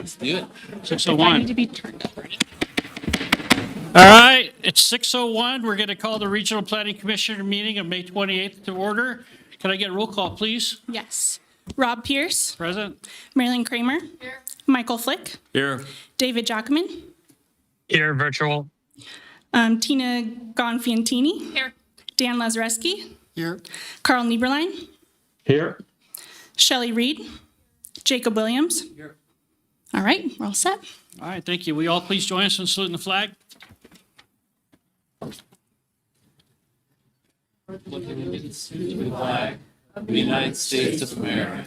Let's do it. I need 6:01. to be turned up, right? All right, it's 6:01. We're going to call the Regional Planning Commissioner meeting of May 28th to order. Can I get a roll call, please? Yes. Rob Pierce, Present? Marilyn Kramer, Michael Flick, Here. David Jockman, Here, virtual. Tina Gonfiantini. Here. Dan Lazareski. Here. Carl Nieberlein, Here. Shelley Reed, Jacob Williams. Here. All right, we're all set. All right, thank you. Will you all please join us in saluting the flag? Of the United States of America,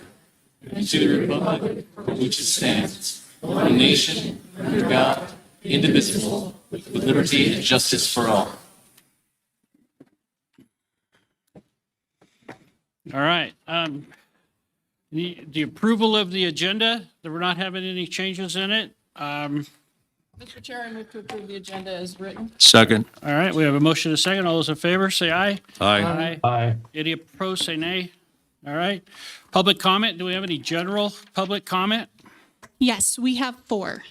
and to the republic for which it stands, one nation, under God, indivisible, with liberty and justice for all. All right. The approval of the agenda, that we're not having any changes in it. Mr. Chair, I move to approve the agenda as written. Second. All right, we have a motion and a second. All those in favor, say aye. Aye. Aye. Any opposed, say nay. All right. Public comment, do we have any general public comment? Yes, we have 4.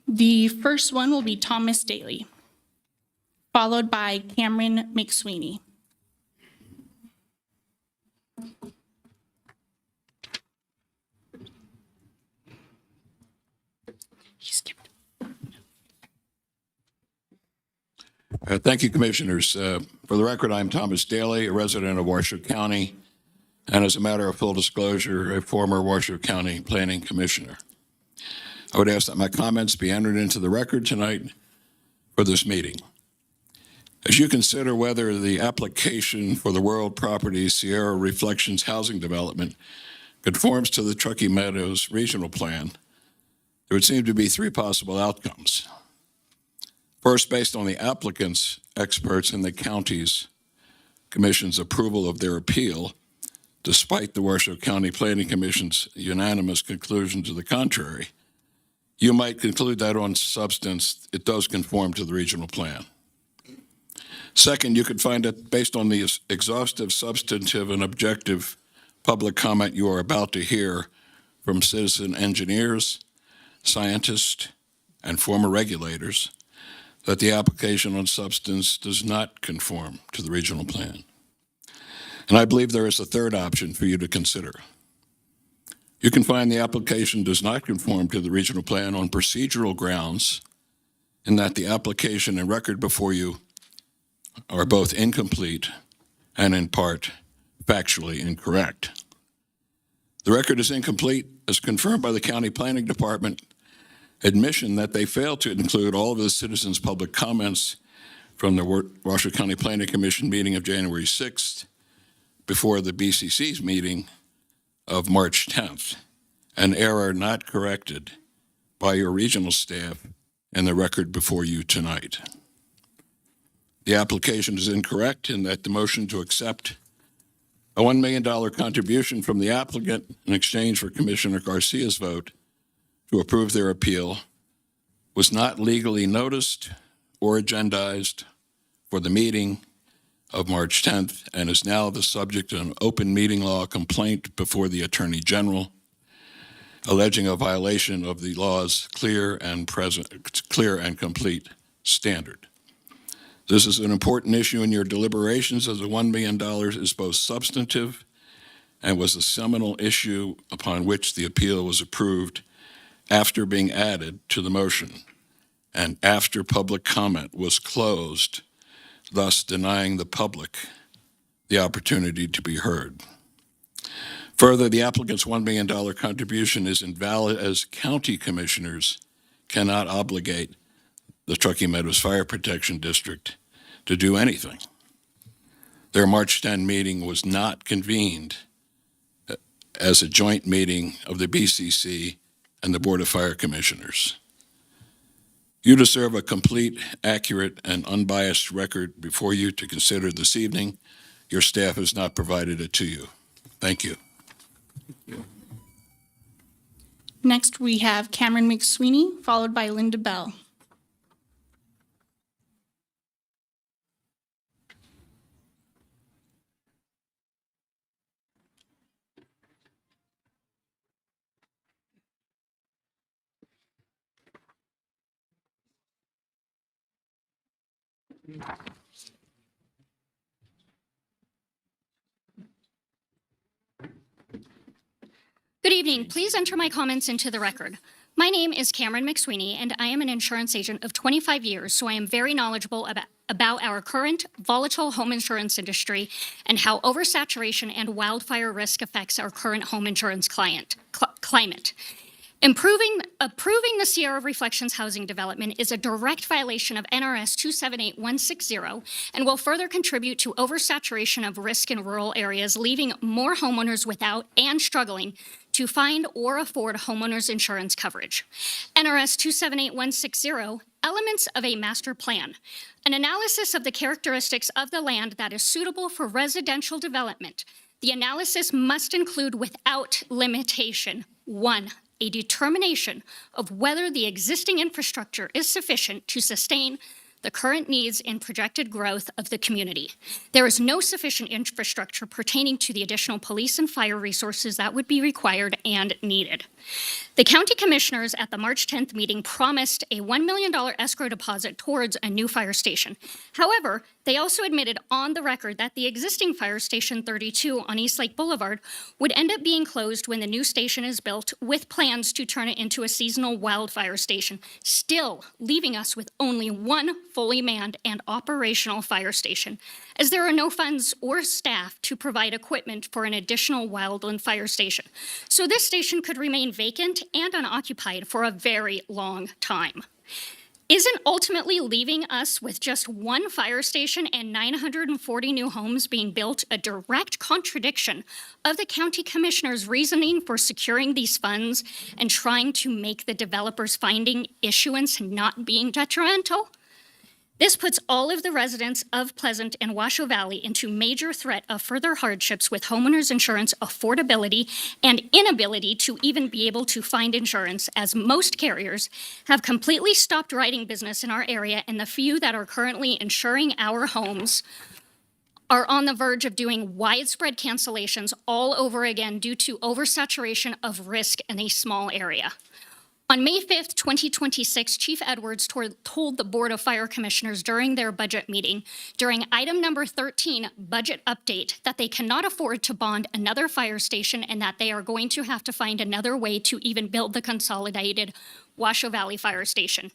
The first one will be Thomas Daly, followed by Cameron McSweeney. He skipped. Thank you, Commissioners. For the record, I'm Thomas Daly, a resident of Washoe County, and as a matter of full disclosure, a former Washoe County Planning Commissioner. I would ask that my comments be entered into the record tonight for this meeting. As you consider whether the application for the World Properties Sierra Reflections Housing Development conforms to the Truckee Meadows Regional Plan, there would seem to be 3 possible outcomes. First, based on the applicant's experts in the county's commission's approval of their appeal, despite the Washoe County Planning Commission's unanimous conclusion to the contrary, you might conclude that on substance, it does conform to the regional plan. Second, you could find that based on the exhaustive, substantive, and objective public comment you are about to hear from citizen engineers, scientists, and former regulators, that the application on substance does not conform to the regional plan. And I believe there is a third option for you to consider. You can find the application does not conform to the regional plan on procedural grounds, in that the application and record before you are both incomplete and in part factually incorrect. The record is incomplete as confirmed by the County Planning Department admission that they failed to include all of the citizens' public comments from the Washoe County Planning Commission meeting of January 6th before the BCC's meeting of March 10th, an error not corrected by your regional staff in the record before you tonight. The application is incorrect in that the motion to accept a $1 million contribution from the applicant in exchange for Commissioner Garcia's vote to approve their appeal was not legally noticed or agendized for the meeting of March 10th and is now the subject of an open meeting law complaint before the Attorney General, alleging a violation of the law's clear and complete standard. This is an important issue in your deliberations, as the $1 million is both substantive and was a seminal issue upon which the appeal was approved after being added to the motion and after public comment was closed, thus denying the public the opportunity to be heard. Further, the applicant's $1 million contribution is invalid as county commissioners cannot obligate the Truckee Meadows Fire Protection District to do anything. Their March 10 meeting was not convened as a joint meeting of the BCC and the Board of Fire Commissioners. You deserve a complete, accurate, and unbiased record before you to consider this evening. Your staff has not provided it to you. Thank you. Next, we have Cameron McSweeney, followed by Linda Bell. Good evening. Please enter my comments into the record. My name is Cameron McSweeney, and I am an insurance agent of 25 years, so I am very knowledgeable about our current volatile home insurance industry and how oversaturation and wildfire risk affects our current home insurance climate. Approving the Sierra Reflections housing development is a direct violation of NRS 278160 and will further contribute to oversaturation of risk in rural areas, leaving more homeowners without and struggling to find or afford homeowners insurance coverage. NRS 278160, elements of a master plan, an analysis of the characteristics of the land that is suitable for residential development. The analysis must include without limitation, 1, a determination of whether the existing infrastructure is sufficient to sustain the current needs and projected growth of the community. There is no sufficient infrastructure pertaining to the additional police and fire resources that would be required and needed. The county commissioners at the March 10th meeting promised a $1 million escrow deposit towards a new fire station. However, they also admitted on the record that the existing Fire Station 32 on East Lake Boulevard would end up being closed when the new station is built, with plans to turn it into a seasonal wildfire station, still leaving us with only one fully manned and operational fire station, as there are no funds or staff to provide equipment for an additional wildland fire station. So this station could remain vacant and unoccupied for a very long time. Isn't ultimately leaving us with just one fire station and 940 new homes being built a direct contradiction of the county commissioner's reasoning for securing these funds and trying to make the developers finding issuance not being detrimental? This puts all of the residents of Pleasant and Washoe Valley into major threat of further hardships with homeowners insurance affordability and inability to even be able to find insurance, as most carriers have completely stopped writing business in our area, and the few that are currently insuring our homes are on the verge of doing widespread cancellations all over again due to oversaturation of risk in a small area. On May 5th, 2026, Chief Edwards told the Board of Fire Commissioners during their budget meeting, during item number 13, budget update, that they cannot afford to bond another fire station and that they are going to have to find another way to even build the consolidated Washoe Valley Fire Station.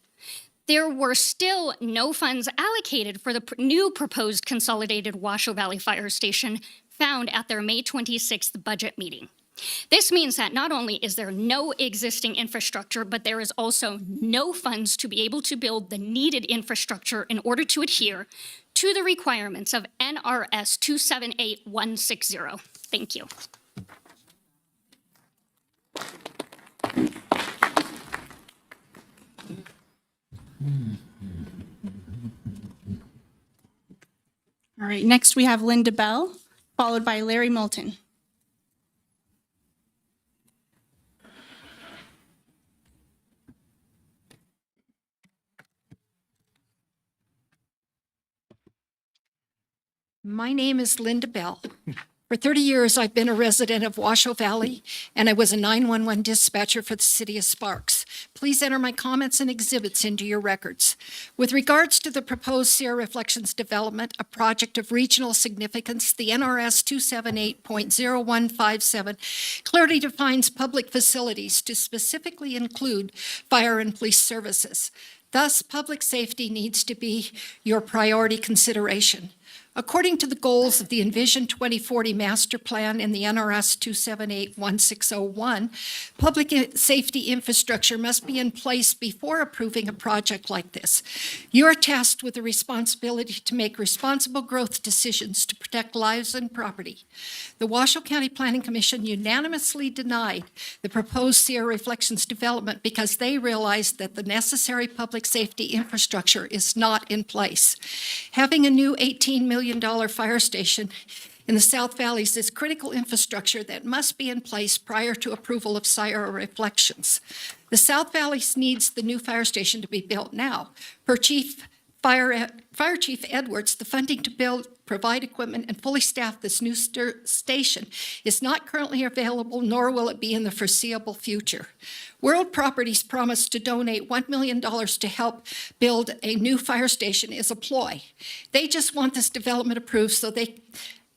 There were still no funds allocated for the new proposed consolidated Washoe Valley Fire Station found at their May 26th budget meeting. This means that not only is there no existing infrastructure, but there is also no funds to be able to build the needed infrastructure in order to adhere to the requirements of NRS 278160. Thank you. All right, next we have Linda Bell, followed by Larry Moulton. My name is Linda Bell. For 30 years, I've been a resident of Washoe Valley, and I was a 911 dispatcher for the city of Sparks. Please enter my comments and exhibits into your records. With regards to the proposed Sierra Reflections development, a project of regional significance, the NRS 278.0157 clearly defines public facilities to specifically include fire and police services. Thus, public safety needs to be your priority consideration. According to the goals of the Envision 2040 Master Plan and the NRS 2781601, public safety infrastructure must be in place before approving a project like this. You are tasked with the responsibility to make responsible growth decisions to protect lives and property. The Washoe County Planning Commission unanimously denied the proposed Sierra Reflections development because they realized that the necessary public safety infrastructure is not in place. Having a new $18 million fire station in the South Valleys is critical infrastructure that must be in place prior to approval of Sierra Reflections. The South Valleys needs the new fire station to be built now. Per Chief Fire Chief Edwards, the funding to build, provide equipment, and fully staff this new station is not currently available, nor will it be in the foreseeable future. World Properties promised to donate $1 million to help build a new fire station is a ploy. They just want this development approved so they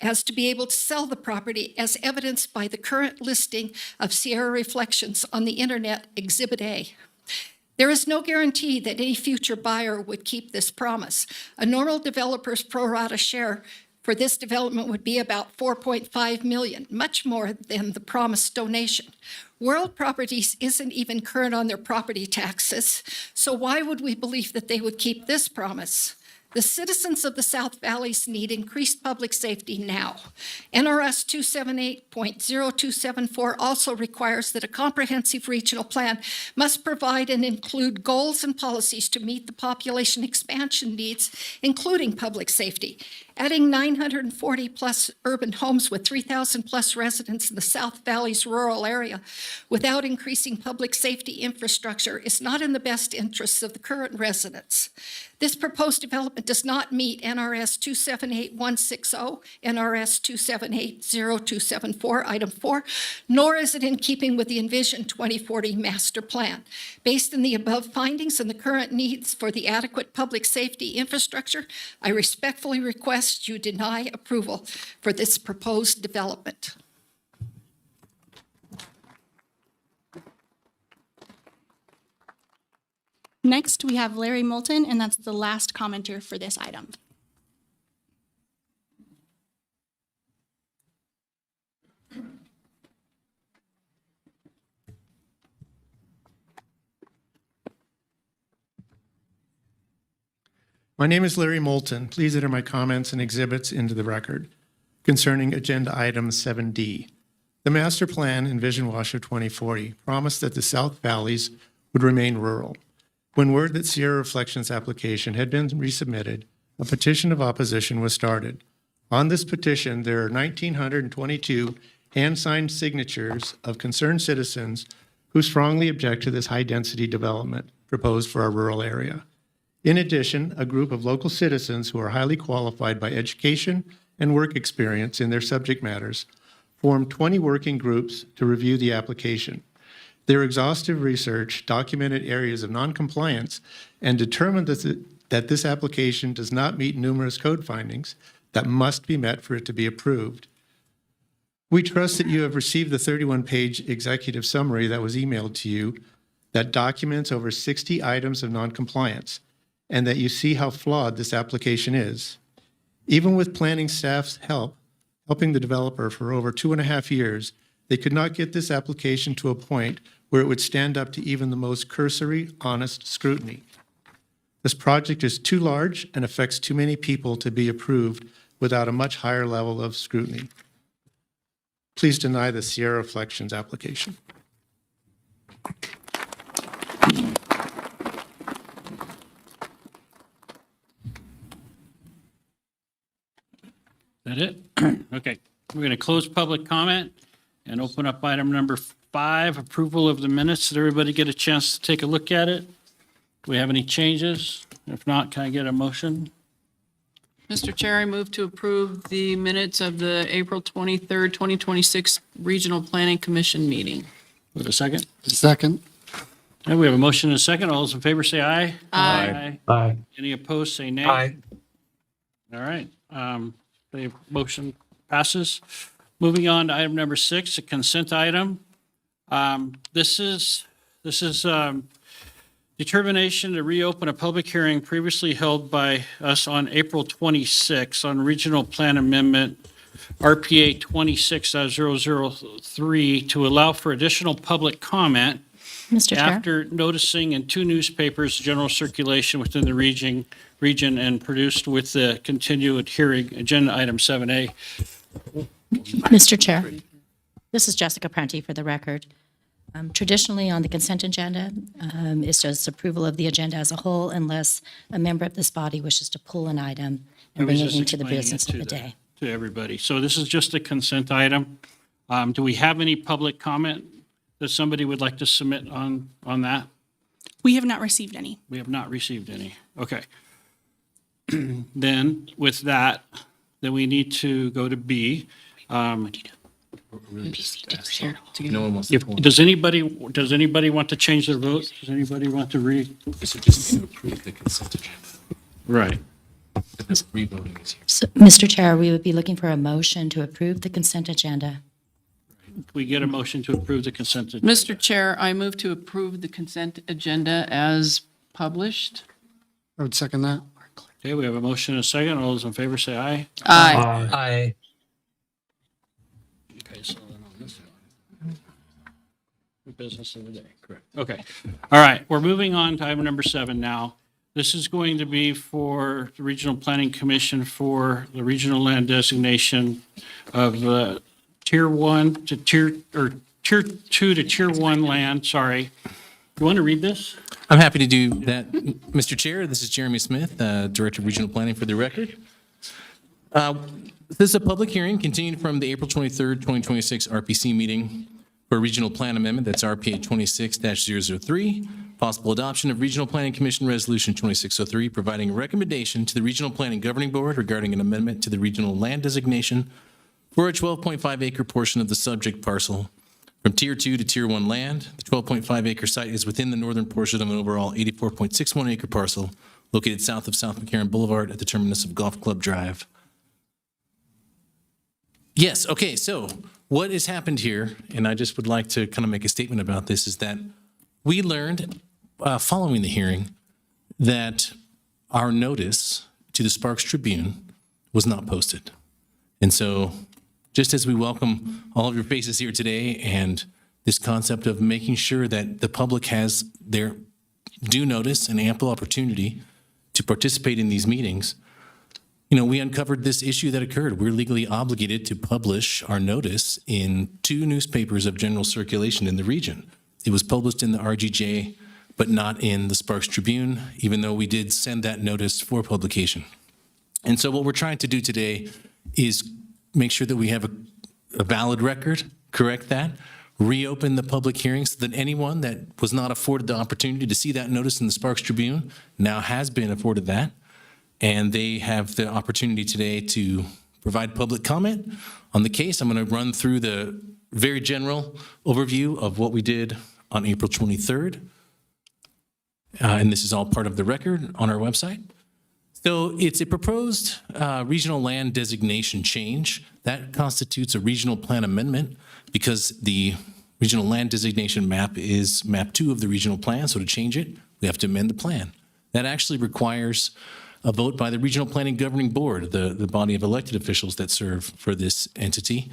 as to be able to sell the property, as evidenced by the current listing of Sierra Reflections on the internet, Exhibit A. There is no guarantee that any future buyer would keep this promise. A normal developer's pro rata share for this development would be about $4.5 million, much more than the promised donation. World Properties isn't even current on their property taxes, so why would we believe that they would keep this promise? The citizens of the South Valleys need increased public safety now. NRS 278.0274 also requires that a comprehensive regional plan must provide and include goals and policies to meet the population expansion needs, including public safety. Adding 940 plus urban homes with 3,000 plus residents in the South Valley's rural area without increasing public safety infrastructure is not in the best interests of the current residents. This proposed development does not meet NRS 278160, NRS 2780274, item 4, nor is it in keeping with the Envision 2040 master plan. Based on the above findings and the current needs for the adequate public safety infrastructure, I respectfully request you deny approval for this proposed development. Next, we have Larry Moulton, and that's the last commenter for this item. My name is Larry Moulton. Please enter my comments and exhibits into the record concerning Agenda Item 7D. The Master Plan and Vision Washoe 2040 promised that the South Valleys would remain rural. When word that Sierra Reflections application had been resubmitted, a petition of opposition was started. On this petition, there are 1,922 hand-signed signatures of concerned citizens who strongly object to this high-density development proposed for our rural area. In addition, a group of local citizens who are highly qualified by education and work experience in their subject matters formed 20 working groups to review the application. Their exhaustive research documented areas of noncompliance and determined that this application does not meet numerous code findings that must be met for it to be approved. We trust that you have received the 31-page executive summary that was emailed to you that documents over 60 items of noncompliance, and that you see how flawed this application is. Even with planning staff's helping the developer for over 2.5 years, they could not get this application to a point where it would stand up to even the most cursory, honest scrutiny. This project is too large and affects too many people to be approved without a much higher level of scrutiny. Please deny the Sierra Reflections application. That it? Okay, we're going to close public comment and open up item number 5, approval of the minutes. Did everybody get a chance to take a look at it? Do we have any changes? If not, can I get a motion? Mr. Chair, I move to approve the minutes of the April 23rd, 2026 Regional Planning Commission meeting. With a second? Second. And we have a motion and a second. All those in favor say aye. Aye. Aye. Any opposed, say nay. Aye. All right. The motion passes. Moving on to item number 6, a consent item. This is determination to reopen a public hearing previously held by us on April 26 on Regional Plan Amendment RPA 26.003 to allow for additional public comment Mr. Chair, after noticing in 2 newspapers general circulation within the region and produced with the continued hearing, agenda item 7A. Mr. Chair, this is Jessica Prenti for the record. Traditionally, on the consent agenda, it's just approval of the agenda as a whole unless a member of this body wishes to pull an item and bring it into the business of the day. To everybody. So this is just a consent item. Do we have any public comment that somebody would like to submit on that? We have not received any. We have not received any. Okay. Then with that, then we need to go to B. No one wants Does anybody want to change their vote? Does anybody want to read? This would just be to approve the consent agenda. Right. This re-voting is here. So, Mr. Chair, we would be looking for a motion to approve the consent agenda. We get a motion to approve the consent agenda. Mr. Chair, I move to approve the consent agenda as published. I would second that. Okay, we have a motion and a second. All those in favor say aye. Aye. Aye. Okay, so then on this one. New business of the day, correct. Okay. All right, we're moving on to item number 7 now. This is going to be for the Regional Planning Commission for the regional land designation of Tier 1 to Tier 2 to Tier 1 land, sorry. You want to read this? I'm happy to do that, Mr. Chair. This is Jeremy Smith, Director of Regional Planning for the record. This is a public hearing continued from the April 23rd, 2026 RPC meeting for a regional plan amendment. That's RPA 26-003. Possible adoption of Regional Planning Commission Resolution 2603, providing a recommendation to the Regional Planning Governing Board regarding an amendment to the regional land designation for a 12.5 acre portion of the subject parcel from Tier 2 to Tier 1 land. The 12.5 acre site is within the northern portion of an overall 84.61 acre parcel located south of South McCarran Boulevard at the terminus of Golf Club Drive. Yes, okay, so what has happened here, and I just would like to kind of make a statement about this, is that we learned following the hearing that our notice to the Sparks Tribune was not posted. And so just as we welcome all of your faces here today and this concept of making sure that the public has their due notice and ample opportunity to participate in these meetings, you know, we uncovered this issue that occurred. We're legally obligated to publish our notice in 2 newspapers of general circulation in the region. It was published in the RGJ, but not in the Sparks Tribune, even though we did send that notice for publication. And so what we're trying to do today is make sure that we have a valid record, correct that, reopen the public hearing so that anyone that was not afforded the opportunity to see that notice in the Sparks Tribune now has been afforded that. And they have the opportunity today to provide public comment on the case. I'm going to run through the very general overview of what we did on April 23rd. And this is all part of the record on our website. So it's a proposed regional land designation change. That constitutes a regional plan amendment because the regional land designation map is map 2 of the regional plan. So to change it, we have to amend the plan. That actually requires a vote by the Regional Planning Governing Board, the body of elected officials that serve for this entity.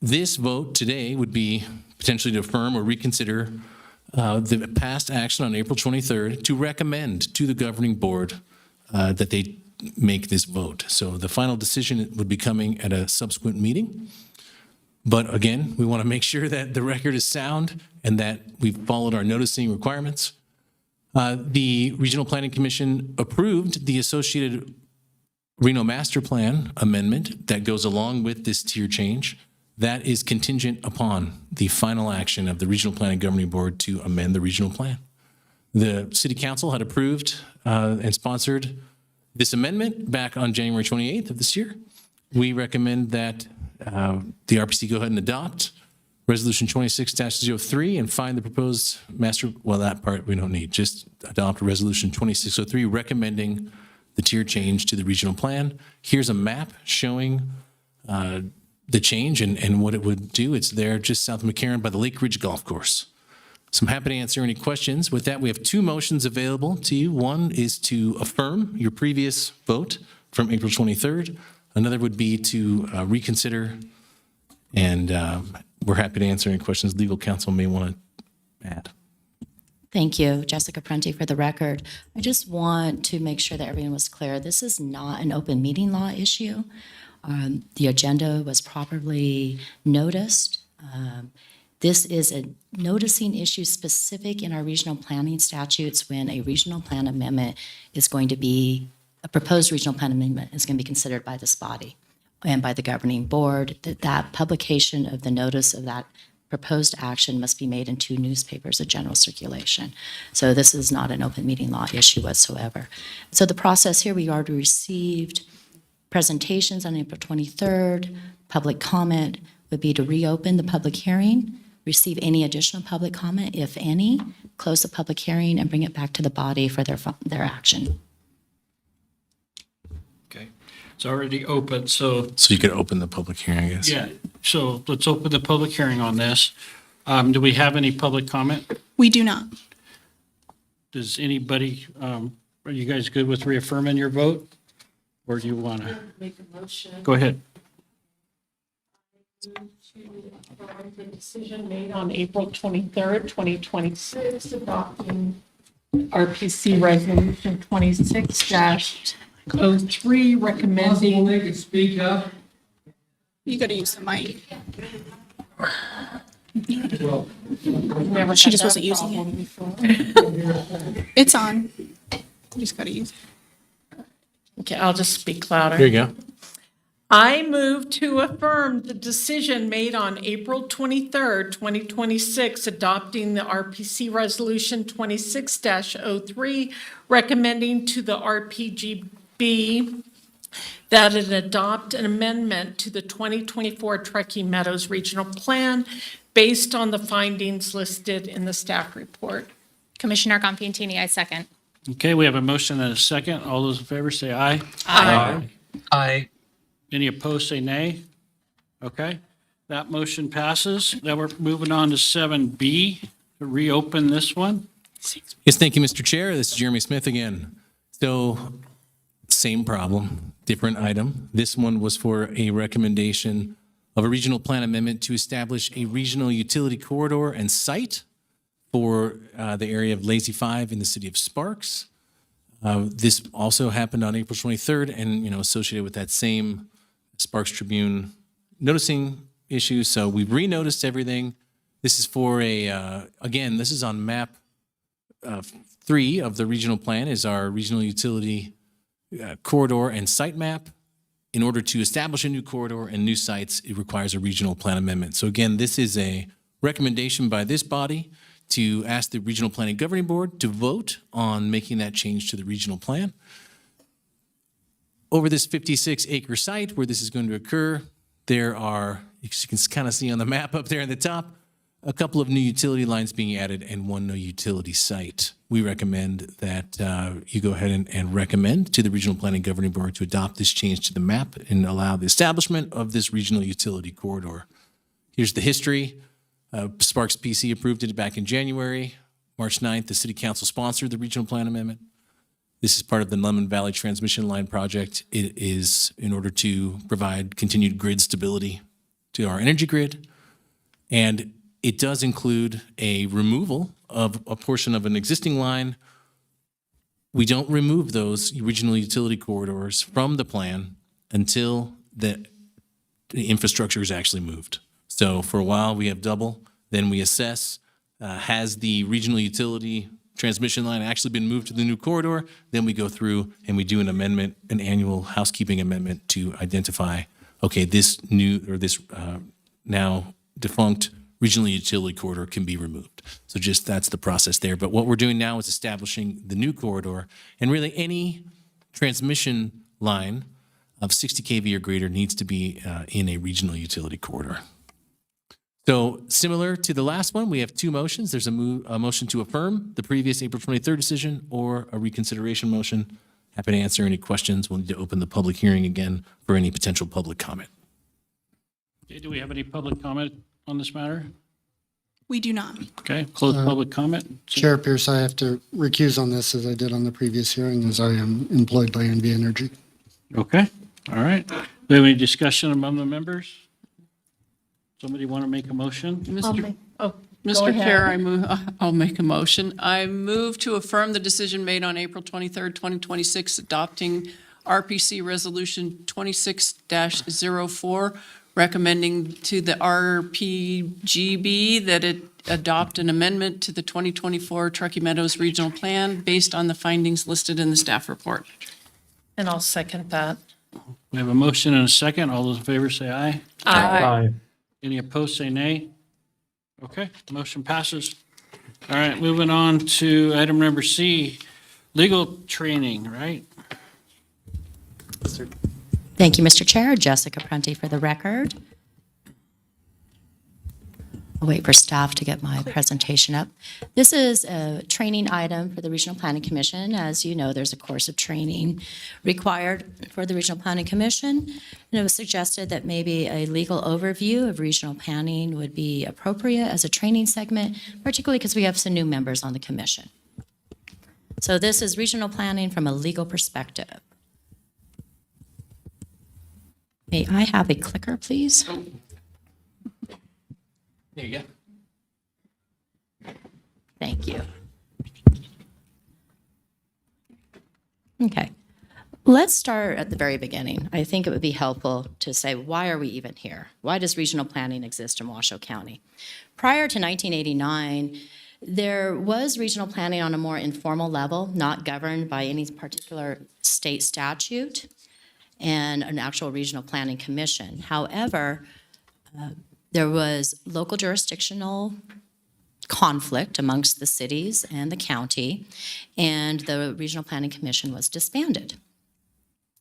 This vote today would be potentially to affirm or reconsider the past action on April 23rd to recommend to the governing board that they make this vote. So the final decision would be coming at a subsequent meeting. But again, we want to make sure that the record is sound and that we've followed our noticing requirements. The Regional Planning Commission approved the associated Reno Master Plan amendment that goes along with this tier change. That is contingent upon the final action of the Regional Planning Governing Board to amend the regional plan. The City Council had approved and sponsored this amendment back on January 28th of this year. We recommend that the RPC go ahead and adopt Resolution 26-03 and find the proposed master, well, that part we don't need, just adopt Resolution 2603 recommending the tier change to the regional plan. Here's a map showing the change and what it would do. It's there just south of McCarran by the Lake Ridge Golf Course. So I'm happy to answer any questions. With that, we have 2 motions available to you. One is to affirm your previous vote from April 23rd. Another would be to reconsider, and we're happy to answer any questions legal counsel may want to add. Thank you, Jessica Prenti, for the record. I just want to make sure that everyone was clear. This is not an open meeting law issue. The agenda was properly noticed. This is a noticing issue specific in our regional planning statutes when a regional plan amendment is going to be, a proposed regional plan amendment is going to be considered by this body and by the governing board. That publication of the notice of that proposed action must be made in 2 newspapers of general circulation. So this is not an open meeting law issue whatsoever. So the process here, we already received presentations on April 23rd. Public comment would be to reopen the public hearing, receive any additional public comment, if any, close the public hearing, and bring it back to the body for their action. Okay. It's already open, so, So you could open the public hearing, I guess. yeah. So let's open the public hearing on this. Do we have any public comment? We do not. Does anybody, are you guys good with reaffirming your vote? Or do you want to? Make a motion. Go ahead. The decision made on April 23rd, 2026, adopting RPC Resolution 26-03, recommending. They can speak up. You got to use the mic. Never She had just that wasn't using problem before. It's on. You just got to use it. Okay, I'll just speak louder. Here you go. I move to affirm the decision made on April 23rd, 2026, adopting the RPC Resolution 26-03, recommending to the RPGB that it adopt an amendment to the 2024 Truckee Meadows Regional Plan based on the findings listed in the staff report. Commissioner Constantini, I second. Okay, we have a motion and a second. All those in favor say aye. Aye. Any opposed, say nay. Okay, that motion passes. Now we're moving on to 7B, to reopen this one. Yes, thank you, Mr. Chair. This is Jeremy Smith again. So, same problem, different item. This one was for a recommendation of a regional plan amendment to establish a regional utility corridor and site for the area of Lazy Five in the city of Sparks. This also happened on April 23rd and, associated with that same Sparks Tribune noticing issue. So we've renoticed everything. This is for again, this is on map 3 of the regional plan is our regional utility corridor and site map. In order to establish a new corridor and new sites, it requires a regional plan amendment. So again, this is a recommendation by this body to ask the Regional Planning Governing Board to vote on making that change to the regional plan. Over this 56-acre site where this is going to occur, there are, as you can kind of see on the map up there at the top, a couple of new utility lines being added and one no utility site. We recommend that you go ahead and recommend to the Regional Planning Governing Board to adopt this change to the map and allow the establishment of this regional utility corridor. Here's the history. Sparks PC approved it back in January. March 9th, the City Council sponsored the regional plan amendment. This is part of the Lemon Valley Transmission Line project. It is in order to provide continued grid stability to our energy grid. And it does include a removal of a portion of an existing line. We don't remove those regional utility corridors from the plan until the infrastructure is actually moved. So for a while, we have double, then we assess, has the regional utility transmission line actually been moved to the new corridor? Then we go through and we do an amendment, an annual housekeeping amendment to identify, okay, this new or this now defunct regional utility corridor can be removed. So just that's the process there. But what we're doing now is establishing the new corridor, and really any transmission line of 60 kV or greater needs to be in a regional utility corridor. So similar to the last one, we have 2 motions. There's a motion to affirm the previous April 23rd decision or a reconsideration motion. Happy to answer any questions. We'll need to open the public hearing again for any potential public comment. Okay, do we have any public comment on this matter? We do not. Okay, close public comment. Chair Pierce, I have to recuse on this as I did on the previous hearing, as I am employed by NV Energy. Okay, all right. Do we have any discussion among the members? Somebody want to make a motion? Mr. Go Mr. ahead. Chair, I'll make a motion. I move to affirm the decision made on April 23rd, 2026, adopting RPC Resolution 26-04, recommending to the RPGB that it adopt an amendment to the 2024 Truckee Meadows Regional Plan based on the findings listed in the staff report. And I'll second that. We have a motion and a second. All those in favor say aye. Aye. Any opposed, say nay. Okay, motion passes. All right, moving on to item number C, legal training, right? Thank you, Mr. Chair. Jessica Prunty for the record. I'll wait for staff to get my presentation up. This is a training item for the Regional Planning Commission. As you know, there's a course of training required for the Regional Planning Commission. And it was suggested that maybe a legal overview of regional planning would be appropriate as a training segment, particularly because we have some new members on the commission. So this is regional planning from a legal perspective. May I have a clicker, please? There you go. Thank you. Okay. Let's start at the very beginning. I think it would be helpful to say, why are we even here? Why does regional planning exist in Washoe County? Prior to 1989, there was regional planning on a more informal level, not governed by any particular state statute and an actual regional planning commission. However, there was local jurisdictional conflict amongst the cities and the county, and the Regional Planning Commission was disbanded.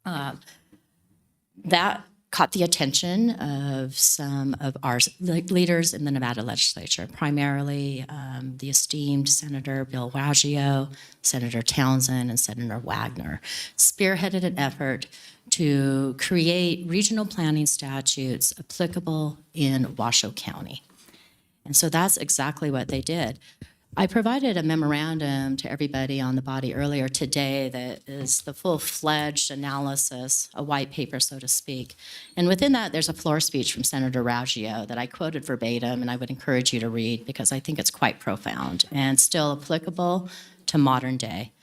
That caught the attention of some of our leaders in the Nevada legislature, primarily the esteemed Senator Bill Waggio, Senator Townsend, and Senator Wagner, spearheaded an effort to create regional planning statutes applicable in Washoe County. And so that's exactly what they did. I provided a memorandum to everybody on the body earlier today that is the full-fledged analysis, a white paper, so to speak. And within that, there's a floor speech from Senator Waggio that I quoted verbatim, and I would encourage you to read because I think it's quite profound and still applicable to modern day.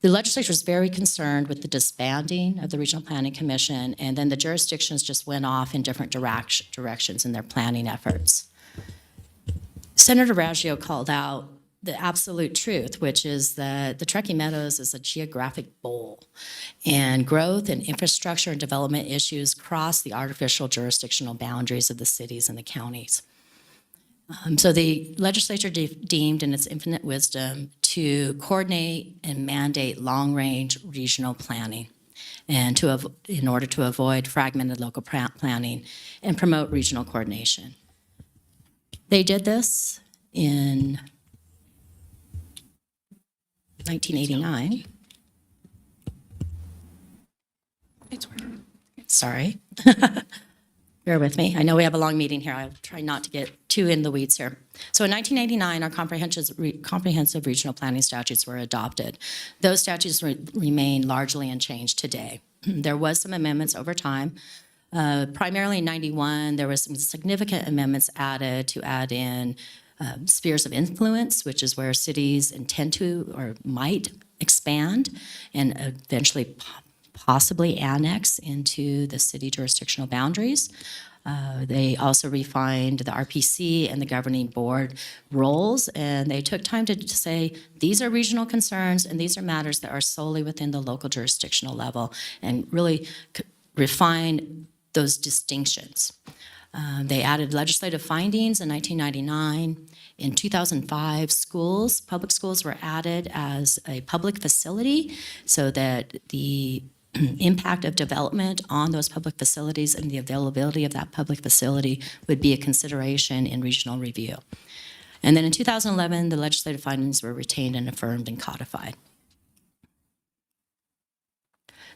The legislature was very concerned with the disbanding of the Regional Planning Commission, and then the jurisdictions just went off in different directions in their planning efforts. Senator Waggio called out the absolute truth, which is that the Truckee Meadows is a geographic bowl, and growth and infrastructure and development issues cross the artificial jurisdictional boundaries of the cities and the counties. So the legislature deemed in its infinite wisdom to coordinate and mandate long-range regional planning and in order to avoid fragmented local planning and promote regional coordination. They did this in 1989. Sorry. Bear with me. I know we have a long meeting here. I'll try not to get too in the weeds here. So in 1989, our comprehensive regional planning statutes were adopted. Those statutes remain largely unchanged today. There was some amendments over time. Primarily in 91, there was some significant amendments added to add in spheres of influence, which is where cities intend to or might expand and eventually possibly annex into the city jurisdictional boundaries. They also refined the RPC and the governing board roles, and they took time to say these are regional concerns and these are matters that are solely within the local jurisdictional level, and really refine those distinctions. They added legislative findings in 1999. In 2005, public schools were added as a public facility so that the impact of development on those public facilities and the availability of that public facility would be a consideration in regional review. And then in 2011, the legislative findings were retained and affirmed and codified.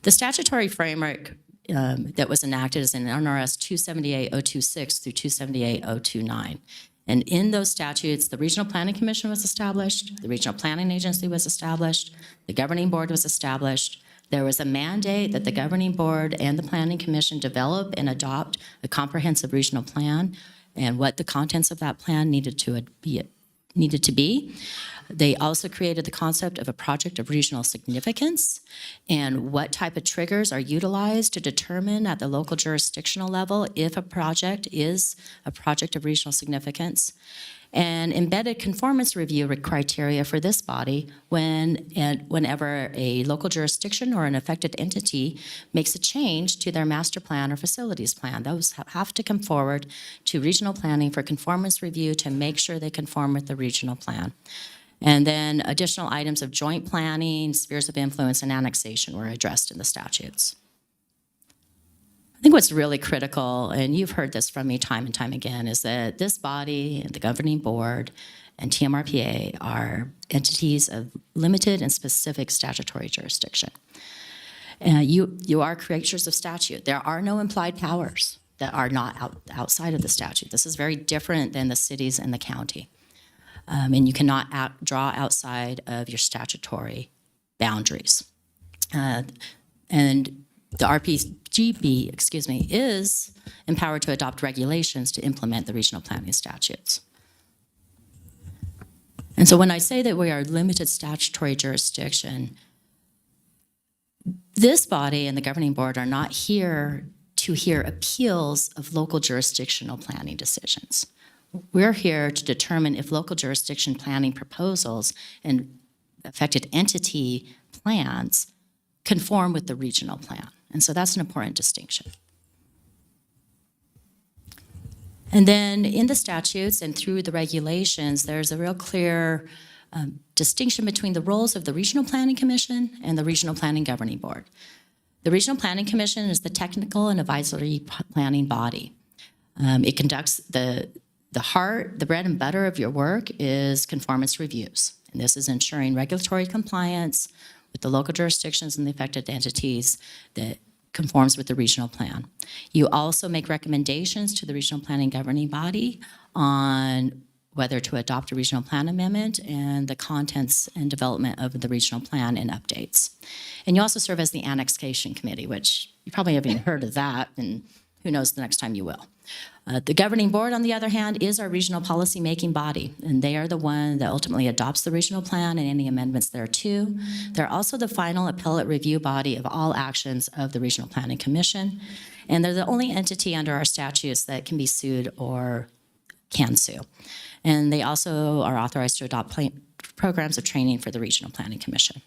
The statutory framework that was enacted is in NRS 278.026 through 278.029. And in those statutes, the Regional Planning Commission was established, the Regional Planning Agency was established, the Governing Board was established. There was a mandate that the Governing Board and the Planning Commission develop and adopt a comprehensive regional plan and what the contents of that plan needed to be. They also created the concept of a project of regional significance and what type of triggers are utilized to determine at the local jurisdictional level if a project is a project of regional significance. and embedded conformance review criteria for this body whenever a local jurisdiction or an affected entity makes a change to their master plan or facilities plan. Those have to come forward to regional planning for conformance review to make sure they conform with the regional plan. And then additional items of joint planning, spheres of influence, and annexation were addressed in the statutes. I think what's really critical, and you've heard this from me time and time again, is that this body, the governing board, and TMRPA are entities of limited and specific statutory jurisdiction. You are creatures of statute. There are no implied powers that are not outside of the statute. This is very different than the cities and the county. And you cannot draw outside of your statutory boundaries. And the RPGB, is empowered to adopt regulations to implement the regional planning statutes. And so when I say that we are limited statutory jurisdiction, this body and the governing board are not here to hear appeals of local jurisdictional planning decisions. We're here to determine if local jurisdiction planning proposals and affected entity plans conform with the regional plan. And so that's an important distinction. And then in the statutes and through the regulations, there's a real clear distinction between the roles of the Regional Planning Commission and the Regional Planning Governing Board. The Regional Planning Commission is the technical and advisory planning body. It conducts the bread and butter of your work is conformance reviews. And this is ensuring regulatory compliance with the local jurisdictions and the affected entities that conforms with the regional plan. You also make recommendations to the regional planning governing body on whether to adopt a regional plan amendment and the contents and development of the regional plan and updates. And you also serve as the annexation committee, which you probably haven't even heard of that, and who knows the next time you will. The governing board, on the other hand, is our regional policy-making body, and they are the one that ultimately adopts the regional plan and any amendments thereto. They're also the final appellate review body of all actions of the Regional Planning Commission, and they're the only entity under our statutes that can be sued or can sue. And they also are authorized to adopt programs of training for the Regional Planning Commission.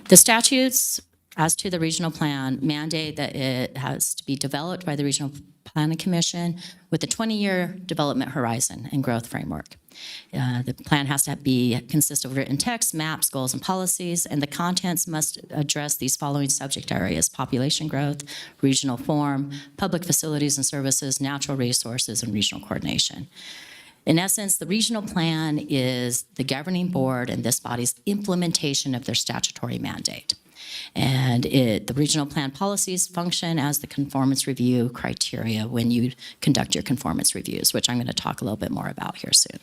The statutes as to the regional plan mandate that it has to be developed by the Regional Planning Commission with a 20-year development horizon and growth framework. The plan has to consist of written text, maps, goals, and policies, and the contents must address these following subject areas: population growth, regional form, public facilities and services, natural resources, and regional coordination. In essence, the regional plan is the governing board and this body's implementation of their statutory mandate. And the regional plan policies function as the conformance review criteria when you conduct your conformance reviews, which I'm going to talk a little bit more about here soon.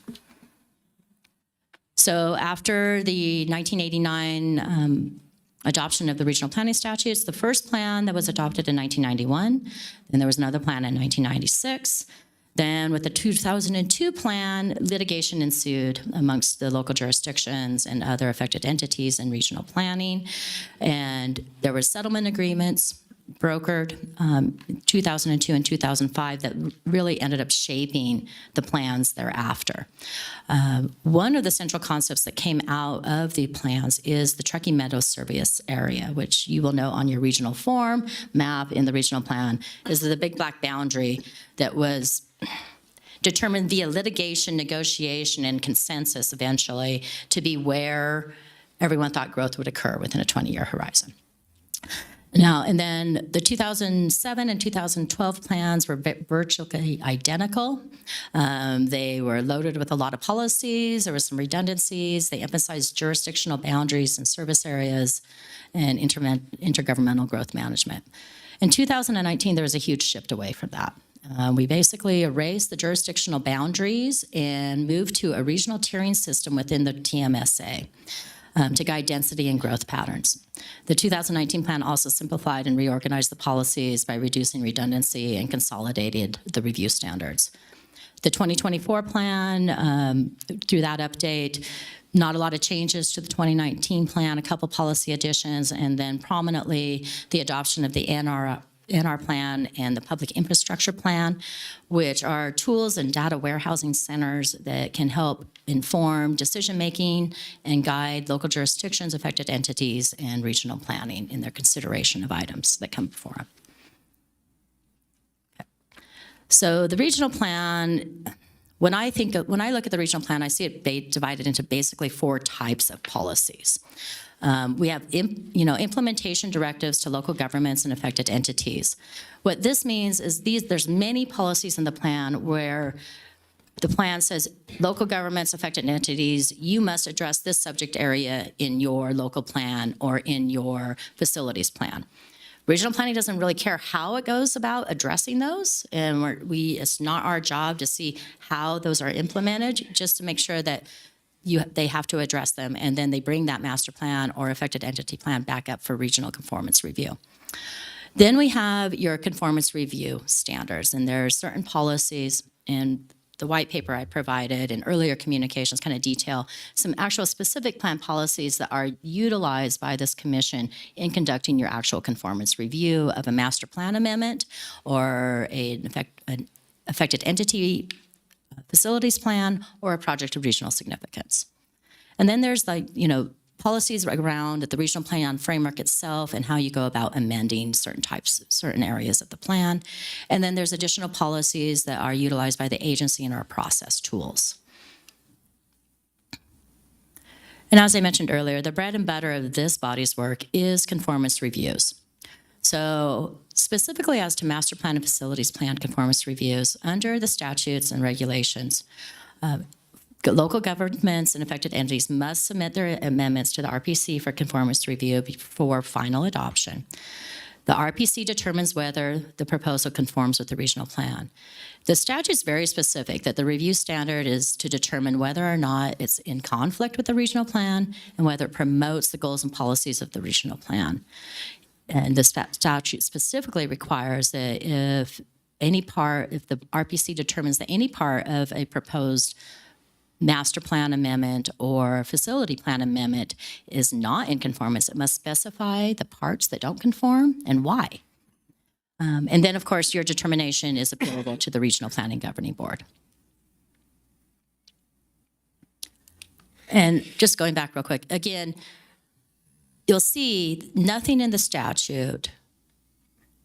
So after the 1989 adoption of the regional planning statutes, the first plan that was adopted in 1991, then there was another plan in 1996. Then with the 2002 plan, litigation ensued amongst the local jurisdictions and other affected entities in regional planning. And there were settlement agreements brokered 2002 and 2005 that really ended up shaping the plans thereafter. One of the central concepts that came out of the plans is the Truckee Meadows service area, which you will know on your regional form map in the regional plan is the big black boundary that was determined via litigation, negotiation, and consensus eventually to be where everyone thought growth would occur within a 20-year horizon. Now, and then the 2007 and 2012 plans were virtually identical. They were loaded with a lot of policies. There were some redundancies. They emphasized jurisdictional boundaries and service areas and intergovernmental growth management. In 2019, there was a huge shift away from that. We basically erased the jurisdictional boundaries and moved to a regional tiering system within the TMSA. To guide density and growth patterns. The 2019 plan also simplified and reorganized the policies by reducing redundancy and consolidated the review standards. The 2024 plan, through that update, not a lot of changes to the 2019 plan, a couple policy additions, and then prominently the adoption of the NR plan and the public infrastructure plan, which are tools and data warehousing centers that can help inform decision-making and guide local jurisdictions, affected entities, and regional planning in their consideration of items that come before them. Okay. So the regional plan, when I look at the regional plan, I see it divided into basically 4 types of policies. We have implementation directives to local governments and affected entities. What this means is there's many policies in the plan where the plan says local governments, affected entities, you must address this subject area in your local plan or in your facilities plan. Regional planning doesn't really care how it goes about addressing those, and it's not our job to see how those are implemented, just to make sure that they have to address them, and then they bring that master plan or affected entity plan back up for regional conformance review. Then we have your conformance review standards, and there are certain policies in the white paper I provided and earlier communications kind of detail some actual specific plan policies that are utilized by this commission in conducting your actual conformance review of a master plan amendment or an affected entity facilities plan or a project of regional significance. And then there's policies around the regional plan framework itself and how you go about amending certain areas of the plan. And then there's additional policies that are utilized by the agency in our process tools. And as I mentioned earlier, the bread and butter of this body's work is conformance reviews. So specifically as to master plan and facilities plan conformance reviews, under the statutes and regulations, local governments and affected entities must submit their amendments to the RPC for conformance review before final adoption. The RPC determines whether the proposal conforms with the regional plan. The statute is very specific that the review standard is to determine whether or not it's in conflict with the regional plan and whether it promotes the goals and policies of the regional plan. And the statute specifically requires that if the RPC determines that any part of a proposed master plan amendment or facility plan amendment is not in conformance, it must specify the parts that don't conform and why. And then, of course, your determination is appealable to the Regional Planning Governing Board. And just going back real quick, again, you'll see nothing in the statute,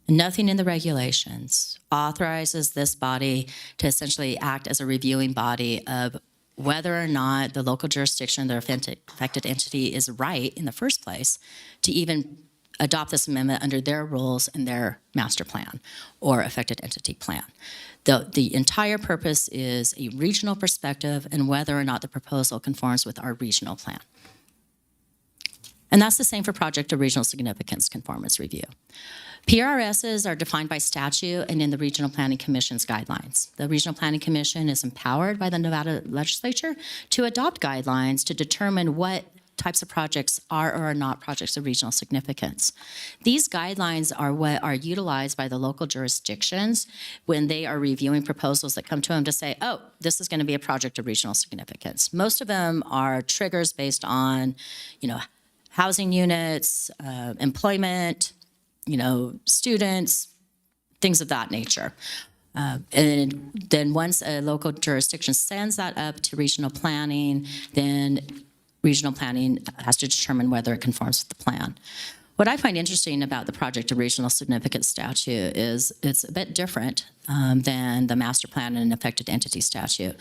nothing in the regulations authorizes this body to essentially act as a reviewing body of whether or not the local jurisdiction, the affected entity is right in the first place to even adopt this amendment under their rules and their master plan or affected entity plan. The entire purpose is a regional perspective and whether or not the proposal conforms with our regional plan. And that's the same for project of regional significance conformance review. PRSs are defined by statute and in the Regional Planning Commission's guidelines. The Regional Planning Commission is empowered by the Nevada legislature to adopt guidelines to determine what types of projects are or are not projects of regional significance. These guidelines are what are utilized by the local jurisdictions when they are reviewing proposals that come to them to say, oh, this is going to be a project of regional significance. Most of them are triggers based on, housing units, employment, students, things of that nature. And then once a local jurisdiction sends that up to regional planning, then regional planning has to determine whether it conforms with the plan. What I find interesting about the project of regional significance statute is it's a bit different than the master plan and affected entity statute.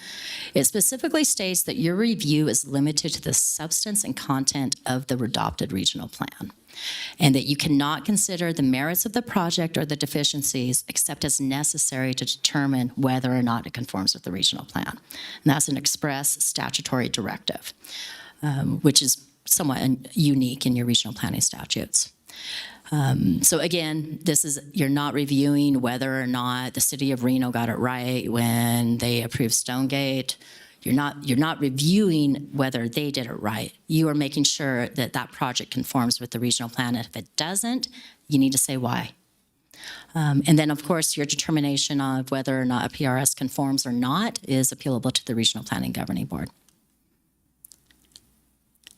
It specifically states that your review is limited to the substance and content of the adopted regional plan, and that you cannot consider the merits of the project or the deficiencies except as necessary to determine whether or not it conforms with the regional plan. And that's an express statutory directive, which is somewhat unique in your regional planning statutes. So again, you're not reviewing whether or not the city of Reno got it right when they approved Stonegate. You're not reviewing whether they did it right. You are making sure that that project conforms with the regional plan. And if it doesn't, you need to say why. And then, of course, your determination of whether or not a PRS conforms or not is appealable to the Regional Planning Governing Board.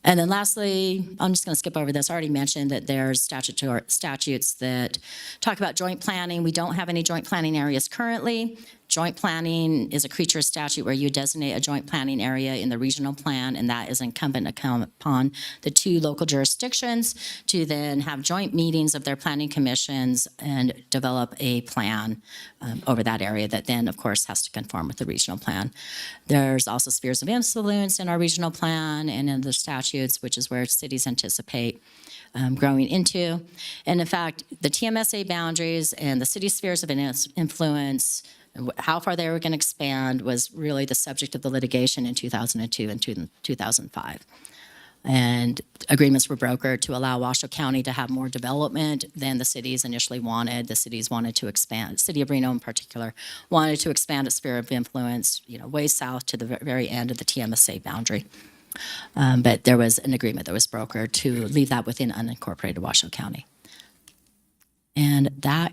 And then lastly, I'm just going to skip over this. I already mentioned that there's statutes that talk about joint planning. We don't have any joint planning areas currently. Joint planning is a creature of statute where you designate a joint planning area in the regional plan, and that is incumbent upon the two local jurisdictions to then have joint meetings of their planning commissions and develop a plan over that area that then, of course, has to conform with the regional plan. There's also spheres of influence in our regional plan and in the statutes, which is where cities anticipate growing into. And in fact, the TMSA boundaries and the city spheres of influence, how far they were going to expand, was really the subject of the litigation in 2002 and 2005. And agreements were brokered to allow Washoe County to have more development than the cities initially wanted. The cities wanted to expand, City of Reno in particular, wanted to expand its sphere of influence, way south to the very end of the TMSA boundary. But there was an agreement that was brokered to leave that within unincorporated Washoe County. And that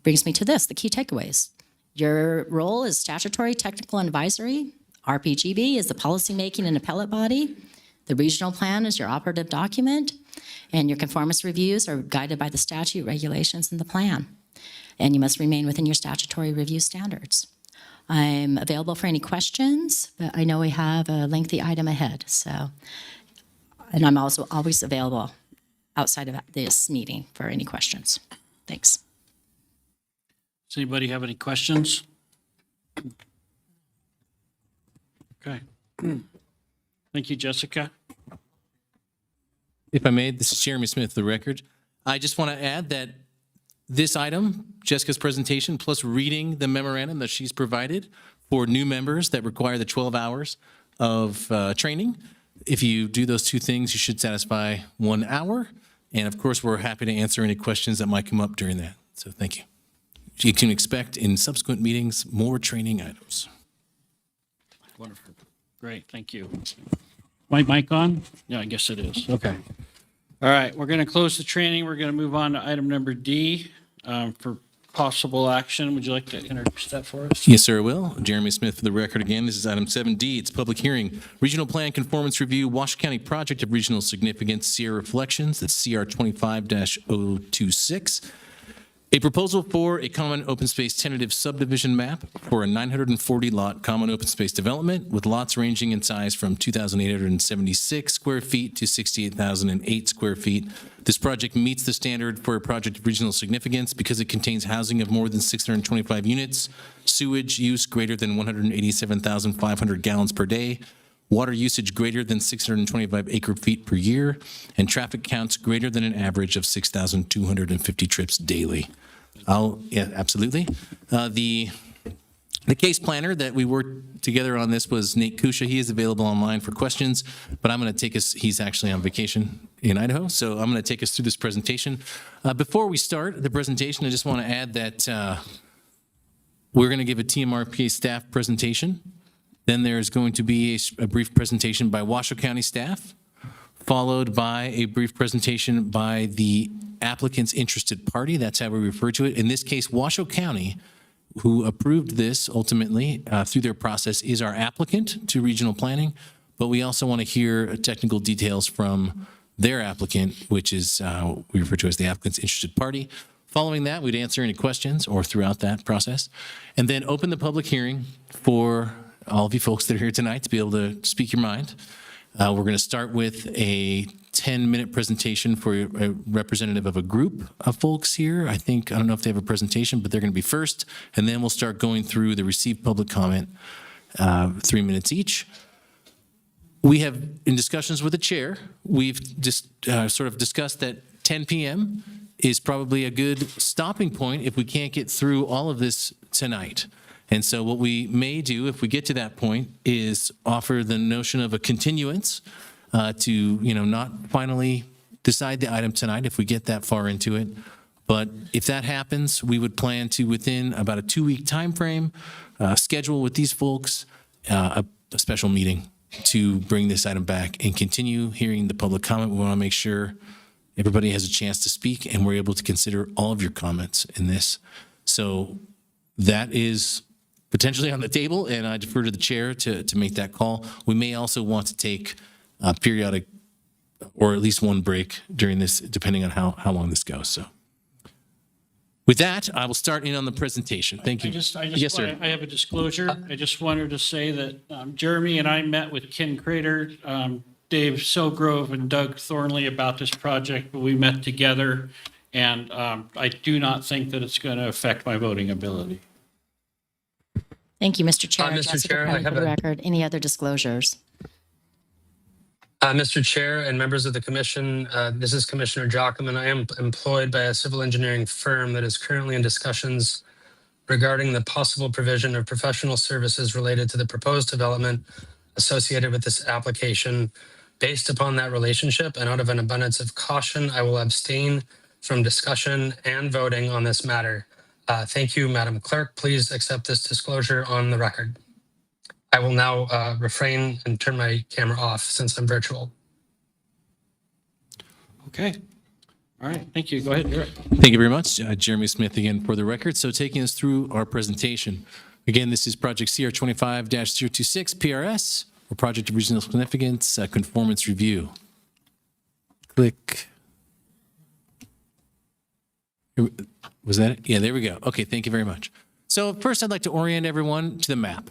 brings me to this, the key takeaways. Your role is statutory, technical, and advisory. RPGB is the policymaking and appellate body. The regional plan is your operative document. And your conformance reviews are guided by the statute, regulations, and the plan. And you must remain within your statutory review standards. I'm available for any questions, but I know we have a lengthy item ahead. And I'm also always available outside of this meeting for any questions. Thanks. Does anybody have any questions? Okay. Thank you, Jessica. If I may, this is Jeremy Smith, the record. I just want to add that this item, Jessica's presentation, plus reading the memorandum that she's provided for new members that require the 12 hours of training, if you do those two things, you should satisfy 1 hour. And of course, we're happy to answer any questions that might come up during that. So thank you. You can expect in subsequent meetings more training items. Wonderful. Great, thank you. My mic on? Yeah, I guess it is. Okay. All right, we're going to close the training. We're going to move on to item number D for possible action. Would you like to introduce that for us? Yes, sir, I will. Jeremy Smith for the record again. This is item 7D. It's public hearing. Regional Plan Conformance Review, Washoe County Project of Regional Significance, Sierra Reflections. That's CR 25-026. A proposal for a common open space tentative subdivision map for a 940-lot common open space development with lots ranging in size from 2,876 square feet to 68,008 square feet. This project meets the standard for a project of regional significance because it contains housing of more than 625 units, sewage use greater than 187,500 gallons per day, water usage greater than 625 acre-feet per year, and traffic counts greater than an average of 6,250 trips daily. Yeah, absolutely. The case planner that we worked together on this was Nate Kusha. He is available online for questions, but I'm going to take us, he's actually on vacation in Idaho, so I'm going to take us through this presentation. Before we start the presentation, I just want to add that we're going to give a TMRPA staff presentation. Then there's going to be a brief presentation by Washoe County staff, followed by a brief presentation by the applicant's interested party. That's how we refer to it. In this case, Washoe County, who approved this ultimately through their process, is our applicant to regional planning. But we also want to hear technical details from their applicant, which is we refer to as the applicant's interested party. Following that, we'd answer any questions or throughout that process, and then open the public hearing for all of you folks that are here tonight to be able to speak your mind. We're going to start with a 10-minute presentation for a representative of a group of folks here. I don't know if they have a presentation, but they're going to be first. And then we'll start going through the received public comment, 3 minutes each. We have, in discussions with the chair, we've just sort of discussed that 10 p.m. is probably a good stopping point if we can't get through all of this tonight. And so what we may do, if we get to that point, is offer the notion of a continuance to, not finally decide the item tonight if we get that far into it. But if that happens, we would plan to, within about a 2-week time frame, schedule with these folks a special meeting to bring this item back and continue hearing the public comment. We want to make sure everybody has a chance to speak and we're able to consider all of your comments in this. So that is potentially on the table, and I defer to the chair to make that call. We may also want to take periodic, or at least one break during this, depending on how long this goes. So with that, I will start in on the presentation. Thank you. Yes, sir. I have a disclosure. I just wanted to say that Jeremy and I met with Ken Crater, Dave Silgrove, and Doug Thornley about this project. We met together, and I do not think that it's going to affect my voting ability. Thank you, Mr. Chair. Mr. Jessica Chair, I Penney have for the a- record. Any other disclosures? Mr. Chair and members of the commission, this is Commissioner Jocham, and I am employed by a civil engineering firm that is currently in discussions regarding the possible provision of professional services related to the proposed development associated with this application. Based upon that relationship and out of an abundance of caution, I will abstain from discussion and voting on this matter. Thank you, Madam Clerk. Please accept this disclosure on the record. I will now refrain and turn my camera off since I'm virtual. Okay. All right. Thank you. Go ahead, Derek. Thank you very much. Jeremy Smith again for the record. So taking us through our presentation. Again, this is project CR 25-026 PRS, or Project of Regional Significance Conformance Review. Click. Was that it? Yeah, there we go. Okay, thank you very much. So first, I'd like to orient everyone to the map.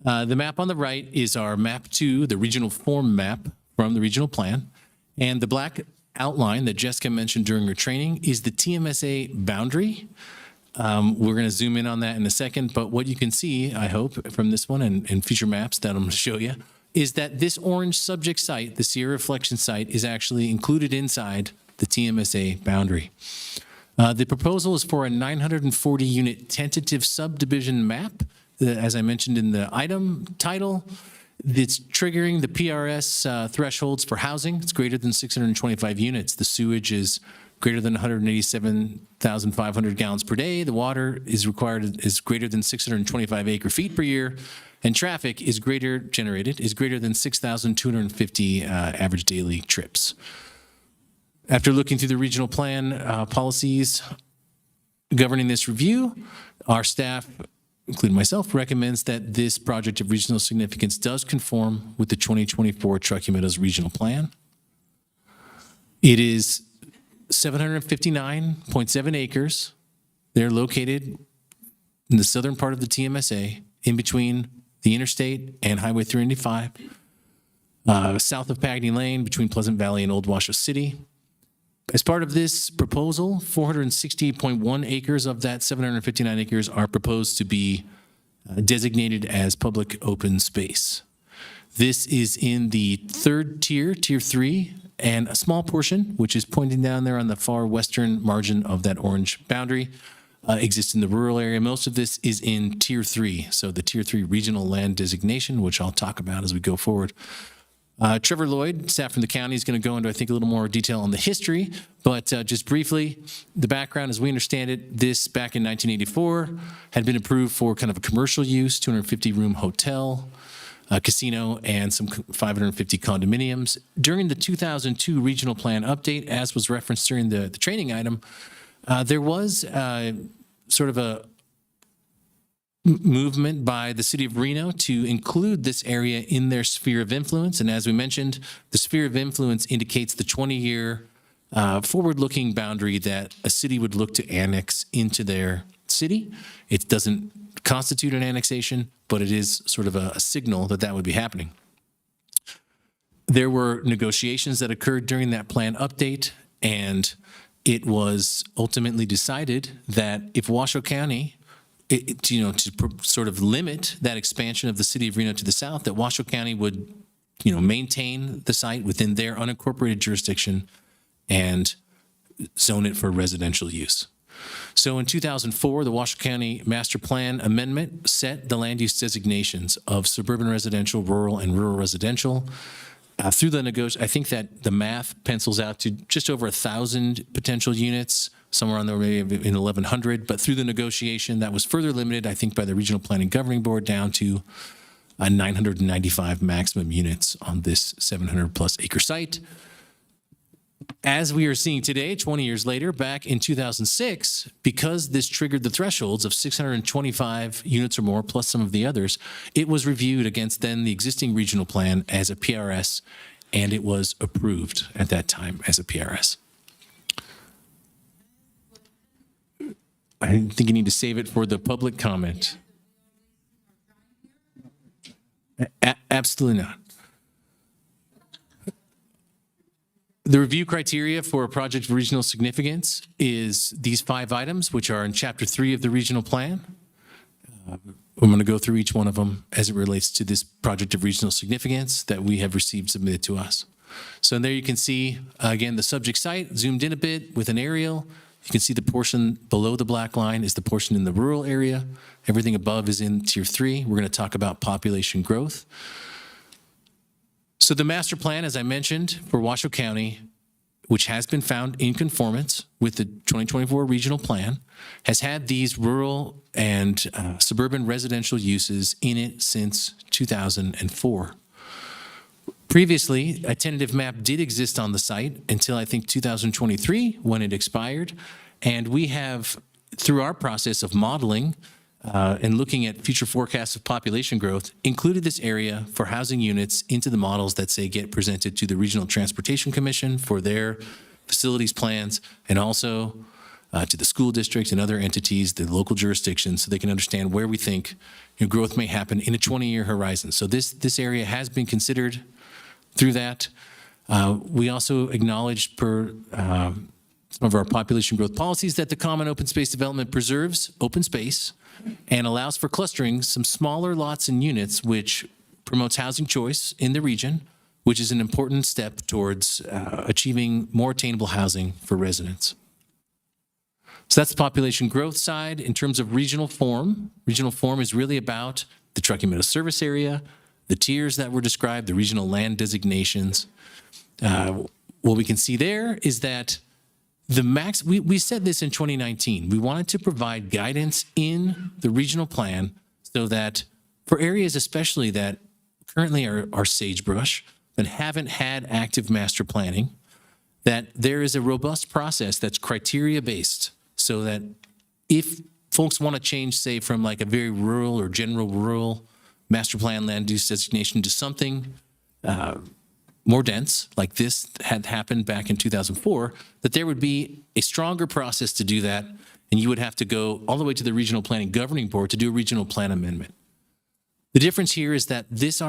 The map on the right is our map 2, the regional form map from the regional plan. And the black outline that Jessica mentioned during her training is the TMSA boundary. We're going to zoom in on that in a second, but what you can see, I hope, from this one and future maps that I'm going to show you, is that this orange subject site, the Sierra Reflection Site, is actually included inside the TMSA boundary. The proposal is for a 940-unit tentative subdivision map, as I mentioned in the item title. It's triggering the PRS thresholds for housing. It's greater than 625 units. The sewage is greater than 187,500 gallons per day. The water is greater than 625 acre feet per year, and traffic is greater than 6,250 average daily trips. After looking through the regional plan policies governing this review, our staff, including myself, recommends that this project of regional significance does conform with the 2024 Truckee Meadows Regional Plan. It is 759.7 acres. They're located in the southern part of the TMSA, in between the interstate and Highway 395, south of Pagney Lane, between Pleasant Valley and Old Washoe City. As part of this proposal, 460.1 acres of that 759 acres are proposed to be designated as public open space. This is in the third tier, tier 3, and a small portion, which is pointing down there on the far western margin of that orange boundary, exists in the rural area. Most of this is in tier 3, so the tier 3 regional land designation, which I'll talk about as we go forward. Trevor Lloyd, staff from the county, is going to go into, I think, a little more detail on the history, but just briefly, the background, as we understand it, this back in 1984 had been approved for kind of a commercial use, 250-room hotel, casino, and some 550 condominiums. During the 2002 regional plan update, as was referenced during the training item, there was sort of a movement by the city of Reno to include this area in their sphere of influence. And as we mentioned, the sphere of influence indicates the 20-year forward-looking boundary that a city would look to annex into their city. It doesn't constitute an annexation, but it is sort of a signal that that would be happening. There were negotiations that occurred during that plan update, and it was ultimately decided that if Washoe County, to sort of limit that expansion of the city of Reno to the south, that Washoe County would, maintain the site within their unincorporated jurisdiction and zone it for residential use. So in 2004, the Washoe County Master Plan Amendment set the land use designations of suburban residential, rural, and rural residential. Through the negotiation, I think that the math pencils out to just over 1,000 potential units, somewhere on there maybe in 1,100. But through the negotiation, that was further limited, I think, by the Regional Planning Governing Board down to 995 maximum units on this 700-plus acre site. As we are seeing today, 20 years later, back in 2006, because this triggered the thresholds of 625 units or more, plus some of the others, it was reviewed against then the existing regional plan as a PRS, and it was approved at that time as a PRS. I think you need to save it for the public comment. Absolutely not. The review criteria for a project of regional significance is these 5 items, which are in Chapter 3 of the regional plan. I'm going to go through each one of them as it relates to this project of regional significance that we have received submitted to us. So there you can see, again, the subject site zoomed in a bit with an aerial. You can see the portion below the black line is the portion in the rural area. Everything above is in Tier 3. We're going to talk about population growth. So the master plan, as I mentioned, for Washoe County, which has been found in conformance with the 2024 regional plan, has had these rural and suburban residential uses in it since 2004. Previously, a tentative map did exist on the site until I think 2023 when it expired. And we have, through our process of modeling and looking at future forecasts of population growth, included this area for housing units into the models that say get presented to the Regional Transportation Commission for their facilities plans, and also to the school district and other entities, the local jurisdictions, so they can understand where we think growth may happen in a 20-year horizon. So this area has been considered through that. We also acknowledged per some of our population growth policies that the common open space development preserves open space and allows for clustering some smaller lots and units, which promotes housing choice in the region, which is an important step towards achieving more attainable housing for residents. So that's the population growth side. In terms of regional form is really about the Truckee Meadows service area, the tiers that were described, the regional land designations. What we can see there is that the max, we said this in 2019, we wanted to provide guidance in the regional plan so that for areas especially that currently are sagebrush, that haven't had active master planning, that there is a robust process that's criteria-based so that if folks want to change, say, from like a very rural or general rural master plan land use designation to something more dense, like this had happened back in 2004, that there would be a stronger process to do that, and you would have to go all the way to the Regional Planning Governing Board to do a regional plan amendment. The difference here is that this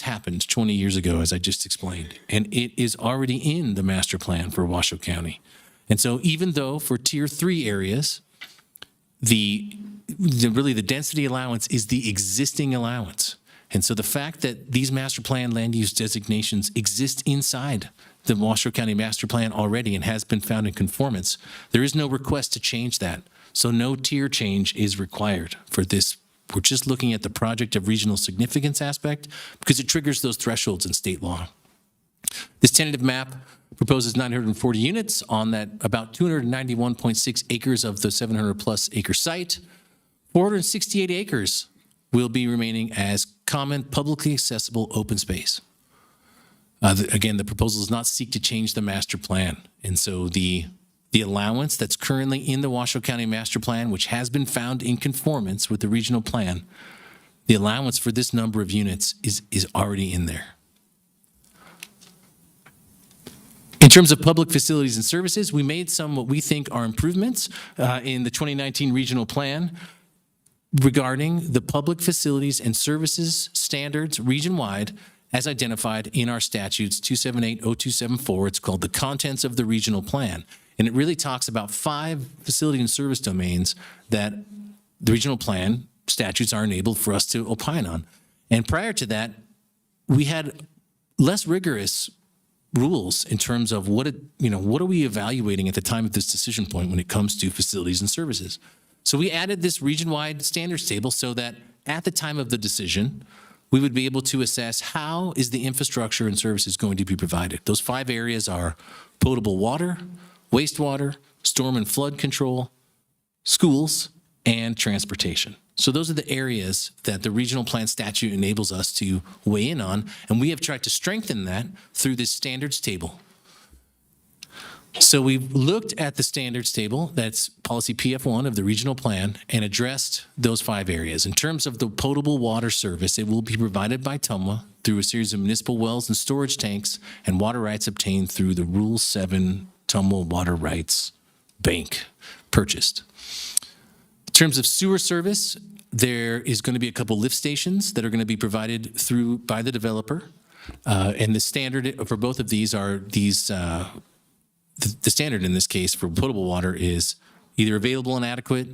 happened 20 years ago, as I just explained, and it is already in the master plan for Washoe County. And so even though for Tier 3 areas, really the density allowance is the existing allowance. And so the fact that these master plan land use designations exist inside the Washoe County master plan already and has been found in conformance, there is no request to change that. So no tier change is required for this. We're just looking at the project of regional significance aspect because it triggers those thresholds in state law. This tentative map proposes 940 units on that about 291.6 acres of the 700 plus acre site. 468 acres will be remaining as common, publicly accessible open space. Again, the proposal does not seek to change the master plan. And so the allowance that's currently in the Washoe County master plan, which has been found in conformance with the regional plan, the allowance for this number of units is already in there. In terms of public facilities and services, we made some what we think are improvements in the 2019 regional plan regarding the public facilities and services standards region-wide as identified in our statutes 278-0274. It's called the contents of the regional plan. And it really talks about 5 facility and service domains that the regional plan statutes are enabled for us to opine on. And prior to that, we had less rigorous rules in terms of what are we evaluating at the time of this decision point when it comes to facilities and services. So we added this region-wide standards table so that at the time of the decision, we would be able to assess how is the infrastructure and services going to be provided. Those 5 areas are potable water, wastewater, storm and flood control, schools, and transportation. So those are the areas that the regional plan statute enables us to weigh in on, and we have tried to strengthen that through this standards table. So we've looked at the standards table, that's policy PF1 of the regional plan, and addressed those 5 areas. In terms of the potable water service, it will be provided by TUMWA through a series of municipal wells and storage tanks and water rights obtained through the Rule 7 TUMWA Water Rights Bank purchased. In terms of sewer service, there is going to be a couple lift stations that are going to be provided through by the developer. And the standard for both of these are the standard in this case for potable water is either available and adequate,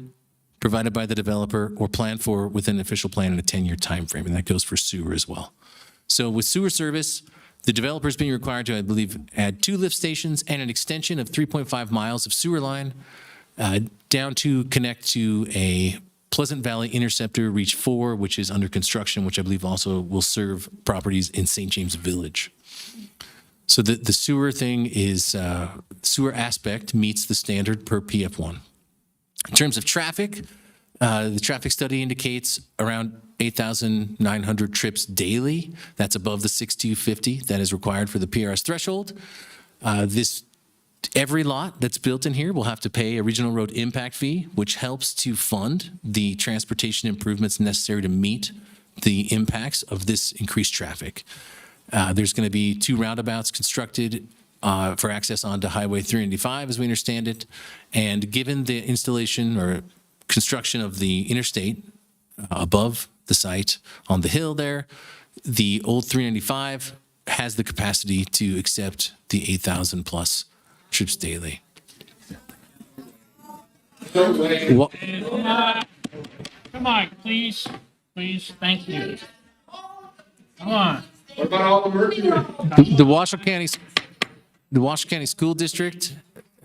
provided by the developer, or planned for within an official plan in a 10-year time frame, and that goes for sewer as well. So with sewer service, the developer is being required to, I believe, add 2 lift stations and an extension of 3.5 miles of sewer line down to connect to a Pleasant Valley Interceptor Reach 4, which is under construction, which I believe also will serve properties in St. James Village. So the sewer thing is, sewer aspect meets the standard per PF1. In terms of traffic, the traffic study indicates around 8,900 trips daily. That's above the 6250 that is required for the PRS threshold. Every lot that's built in here will have to pay a regional road impact fee, which helps to fund the transportation improvements necessary to meet the impacts of this increased traffic. There's going to be 2 roundabouts constructed for access onto Highway 395, as we understand it. And given the installation or construction of the interstate above the site on the hill there, the old 395 has the capacity to accept the 8,000 plus trips daily. Well, Come on, please, thank you. Come on. the Washoe County School District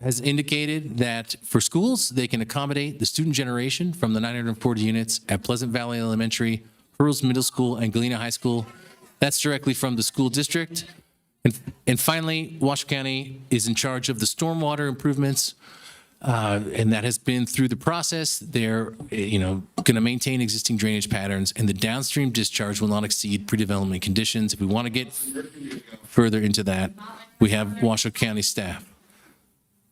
has indicated that for schools, they can accommodate the student generation from the 940 units at Pleasant Valley Elementary, Hurls Middle School, and Galena High School. That's directly from the school district. And finally, Washoe County is in charge of the stormwater improvements, and that has been through the process. They're, going to maintain existing drainage patterns, and the downstream discharge will not exceed pre-development conditions. If we want to get further into that, we have Washoe County staff.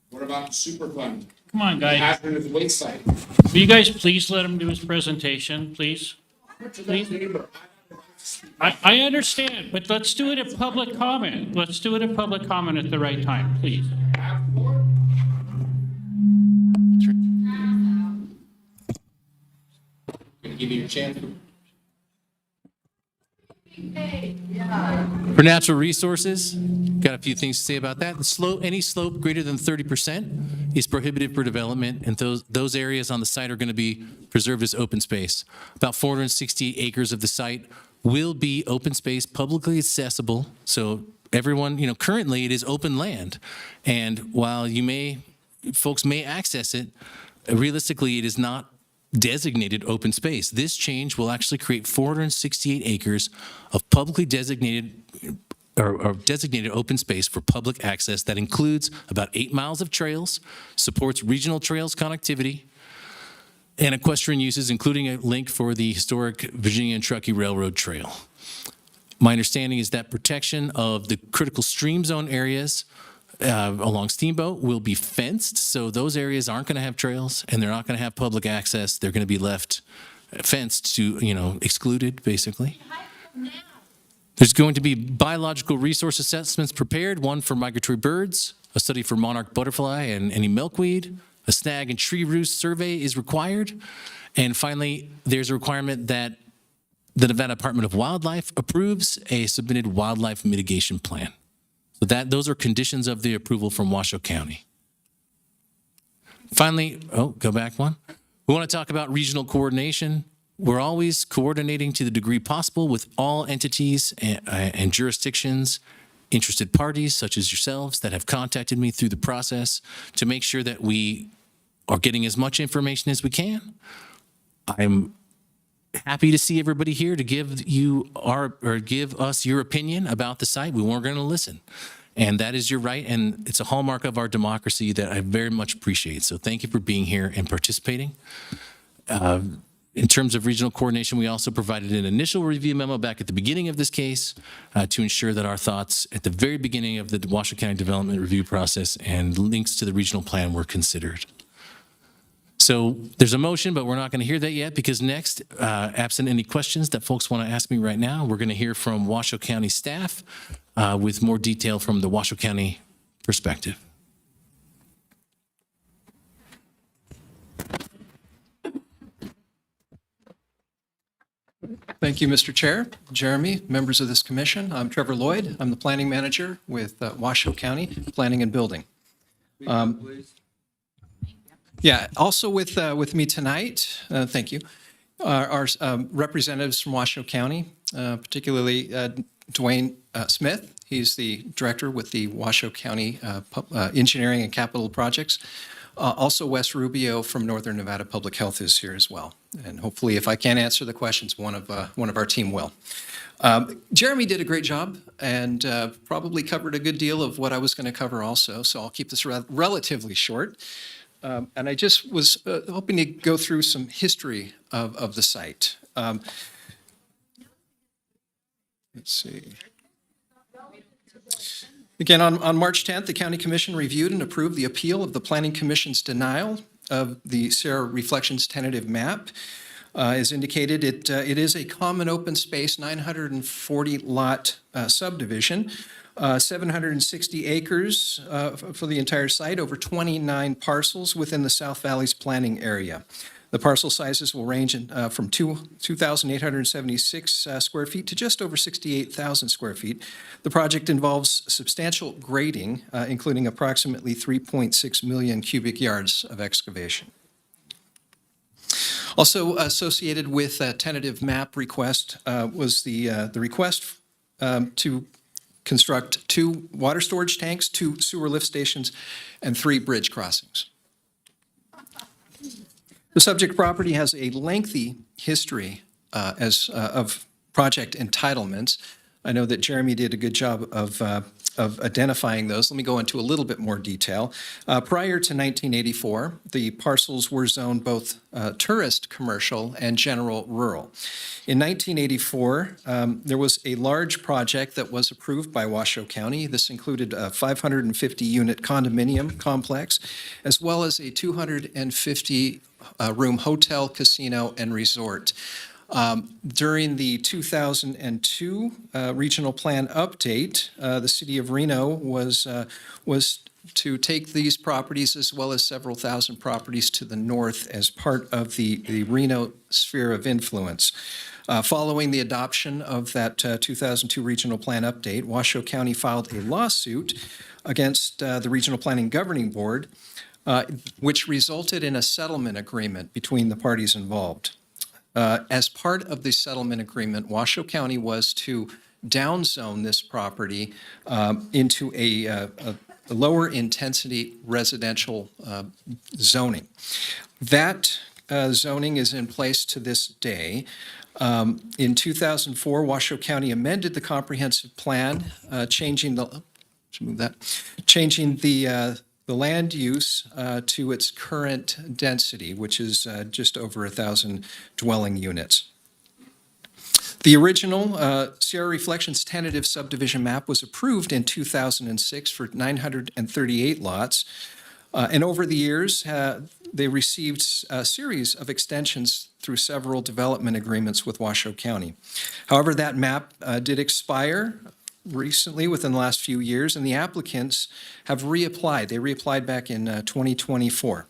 What about the Superfund? Come on, guys. Hazardous waste site. Will you guys please let him do his presentation, please? I understand, but let's do it at public comment. Let's do it at public comment at the right time, please. Gonna give you a chance. For natural resources, got a few things to say about that. Any slope greater than 30% is prohibited for development, and those areas on the site are going to be preserved as open space. About 468 acres of the site will be open space, publicly accessible. So everyone, currently it is open land, and while folks may access it, realistically it is not designated open space. This change will actually create 468 acres of publicly designated or designated open space for public access that includes about 8 miles of trails, supports regional trails connectivity, and equestrian uses, including a link for the historic Virginia and Truckee Railroad Trail. My understanding is that protection of the critical stream zone areas along Steamboat will be fenced, so those areas aren't going to have trails, and they're not going to have public access. They're going to be left fenced to, excluded, basically. There's going to be biological resource assessments prepared, one for migratory birds, a study for monarch butterfly and any milkweed, a snag and tree roost survey is required, and finally, there's a requirement that the Nevada Department of Wildlife approves a submitted wildlife mitigation plan. So those are conditions of the approval from Washoe County. Finally, go back one. We want to talk about regional coordination. We're always coordinating to the degree possible with all entities and jurisdictions, interested parties such as yourselves that have contacted me through the process to make sure that we are getting as much information as we can. I'm happy to see everybody here to give us your opinion about the site. We weren't going to listen. And that is your right, and it's a hallmark of our democracy that I very much appreciate. So thank you for being here and participating. In terms of regional coordination, we also provided an initial review memo back at the beginning of this case to ensure that our thoughts at the very beginning of the Washoe County Development Review process and links to the regional plan were considered. So there's a motion, but we're not going to hear that yet because next, absent any questions that folks want to ask me right now, we're going to hear from Washoe County staff with more detail from the Washoe County perspective. Thank you, Mr. Chair, Jeremy, members of this commission. I'm Trevor Lloyd. I'm the planning manager with Washoe County Planning and Building. Yeah, also with me tonight, thank you, are representatives from Washoe County, particularly Dwayne Smith. He's the director with the Washoe County Engineering and Capital Projects. Also, Wes Rubio from Northern Nevada Public Health is here as well. And hopefully, if I can't answer the questions, one of our team will. Jeremy did a great job and probably covered a good deal of what I was going to cover also, so I'll keep this relatively short. And I just was hoping to go through some history of the site. Let's see. Again, on March 10th, the County Commission reviewed and approved the appeal of the Planning Commission's denial of the Sierra Reflections tentative map. As indicated, it is a common open space 940 lot subdivision, 760 acres for the entire site, over 29 parcels within the South Valley's planning area. The parcel sizes will range from 2,876 square feet to just over 68,000 square feet. The project involves substantial grading, including approximately 3.6 million cubic yards of excavation. Also associated with a tentative map request was the request to construct 2 water storage tanks, 2 sewer lift stations, and 3 bridge crossings. The subject property has a lengthy history of project entitlements. I know that Jeremy did a good job of identifying those. Let me go into a little bit more detail. Prior to 1984, the parcels were zoned both tourist, commercial, and general rural. In 1984, there was a large project that was approved by Washoe County. This included a 550-unit condominium complex, as well as a 250-room hotel, casino, and resort. During the 2002 regional plan update, the city of Reno was to take these properties as well as several thousand properties to the north as part of the Reno sphere of influence. Following the adoption of that 2002 regional plan update, Washoe County filed a lawsuit against the Regional Planning Governing Board, which resulted in a settlement agreement between the parties involved. As part of the settlement agreement, Washoe County was to downzone this property into a lower intensity residential zoning. That zoning is in place to this day. In 2004, Washoe County amended the comprehensive plan, changing the land use to its current density, which is just over 1,000 dwelling units. The original Sierra Reflections tentative subdivision map was approved in 2006 for 938 lots. And over the years, they received a series of extensions through several development agreements with Washoe County. However, that map did expire recently within the last few years, and the applicants have reapplied. They reapplied back in 2024.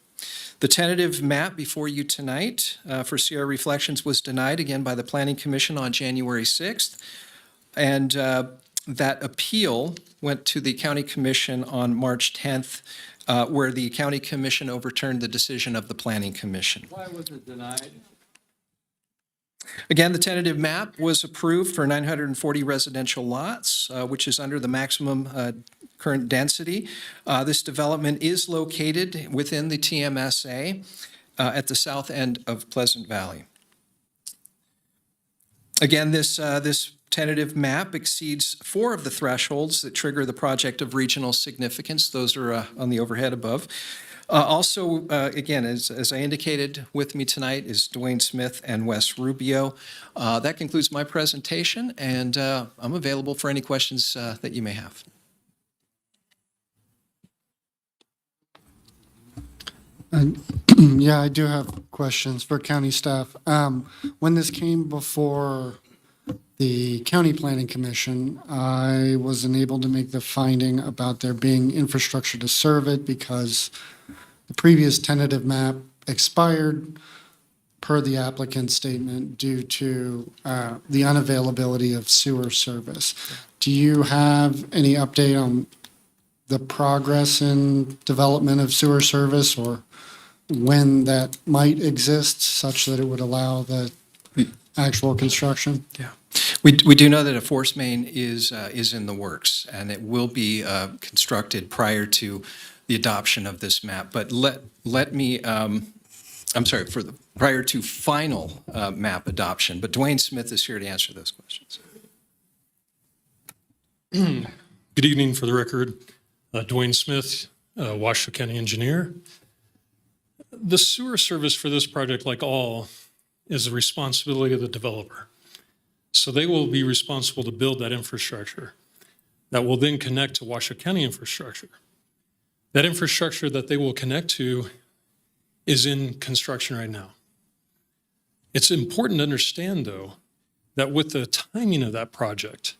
The tentative map before you tonight for Sierra Reflections was denied again by the Planning Commission on January 6th, and that appeal went to the County Commission on March 10th, where the County Commission overturned the decision of the Planning Commission. Why was it denied? Again, the tentative map was approved for 940 residential lots, which is under the maximum current density. This development is located within the TMSA at the south end of Pleasant Valley. Again, this tentative map exceeds 4 of the thresholds that trigger the project of regional significance. Those are on the overhead above. Also, again, as I indicated, with me tonight is Dwayne Smith and Wes Rubio. That concludes my presentation, and I'm available for any questions that you may have. Yeah, I do have questions for county staff. When this came before the County Planning Commission, I wasn't able to make the finding about there being infrastructure to serve it because the previous tentative map expired per the applicant's statement due to the unavailability of sewer service. Do you have any update on the progress in development of sewer service or when that might exist such that it would allow the actual construction? Yeah. We do know that a force main is in the works, and it will be constructed prior to the adoption of this map. But let me, I'm sorry, prior to final map adoption. But Dwayne Smith is here to answer those questions. Good evening, for the record. Dwayne Smith, Washoe County engineer. The sewer service for this project, like all, is the responsibility of the developer. So they will be responsible to build that infrastructure that will then connect to Washoe County infrastructure. That infrastructure that they will connect to is in construction right now. It's important to understand, though, that with the timing of that project,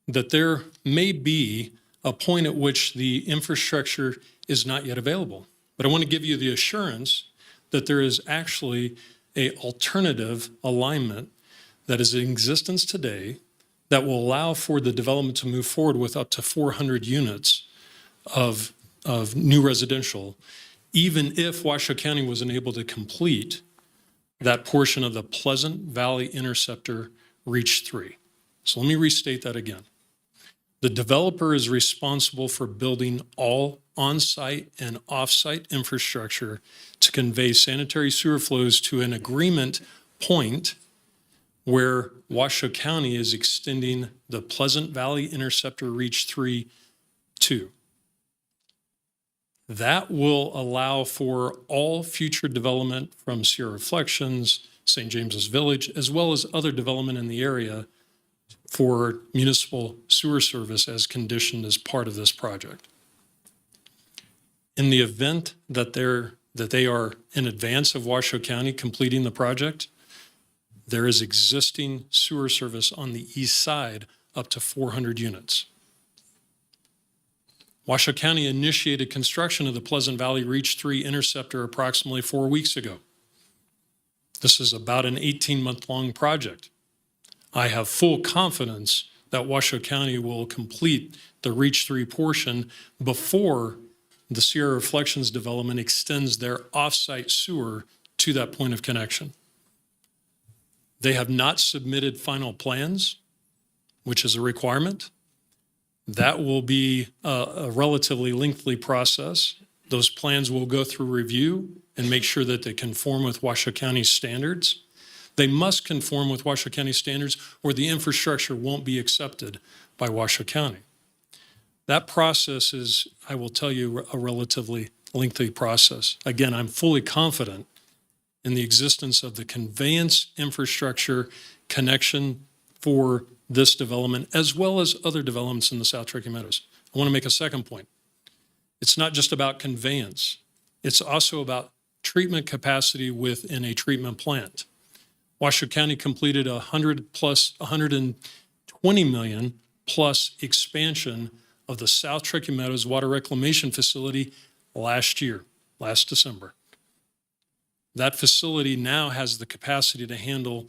that there may be a point at which the infrastructure is not yet available. But I want to give you the assurance that there is actually an alternative alignment that is in existence today that will allow for the development to move forward with up to 400 units of new residential, even if Washoe County wasn't able to complete that portion of the Pleasant Valley Interceptor Reach 3. So let me restate that again. The developer is responsible for building all on-site and off-site infrastructure to convey sanitary sewer flows to an agreement point where Washoe County is extending the Pleasant Valley Interceptor Reach 3 to. That will allow for all future development from Sierra Reflections, St. James's Village, as well as other development in the area for municipal sewer service as conditioned as part of this project. In the event that they are in advance of Washoe County completing the project, there is existing sewer service on the east side up to 400 units. Washoe County initiated construction of the Pleasant Valley Reach 3 interceptor approximately 4 weeks ago. This is about an 18-month-long project. I have full confidence that Washoe County will complete the Reach 3 portion before the Sierra Reflections development extends their off-site sewer to that point of connection. They have not submitted final plans, which is a requirement. That will be a relatively lengthy process. Those plans will go through review and make sure that they conform with Washoe County standards. They must conform with Washoe County standards or the infrastructure won't be accepted by Washoe County. That process is, I will tell you, a relatively lengthy process. Again, I'm fully confident in the existence of the conveyance infrastructure connection for this development, as well as other developments in the South Truckee Meadows. I want to make a second point. It's not just about conveyance. It's also about treatment capacity within a treatment plant. Washoe County completed 120 million plus expansion of the South Truckee Meadows Water Reclamation Facility last December. That facility now has the capacity to handle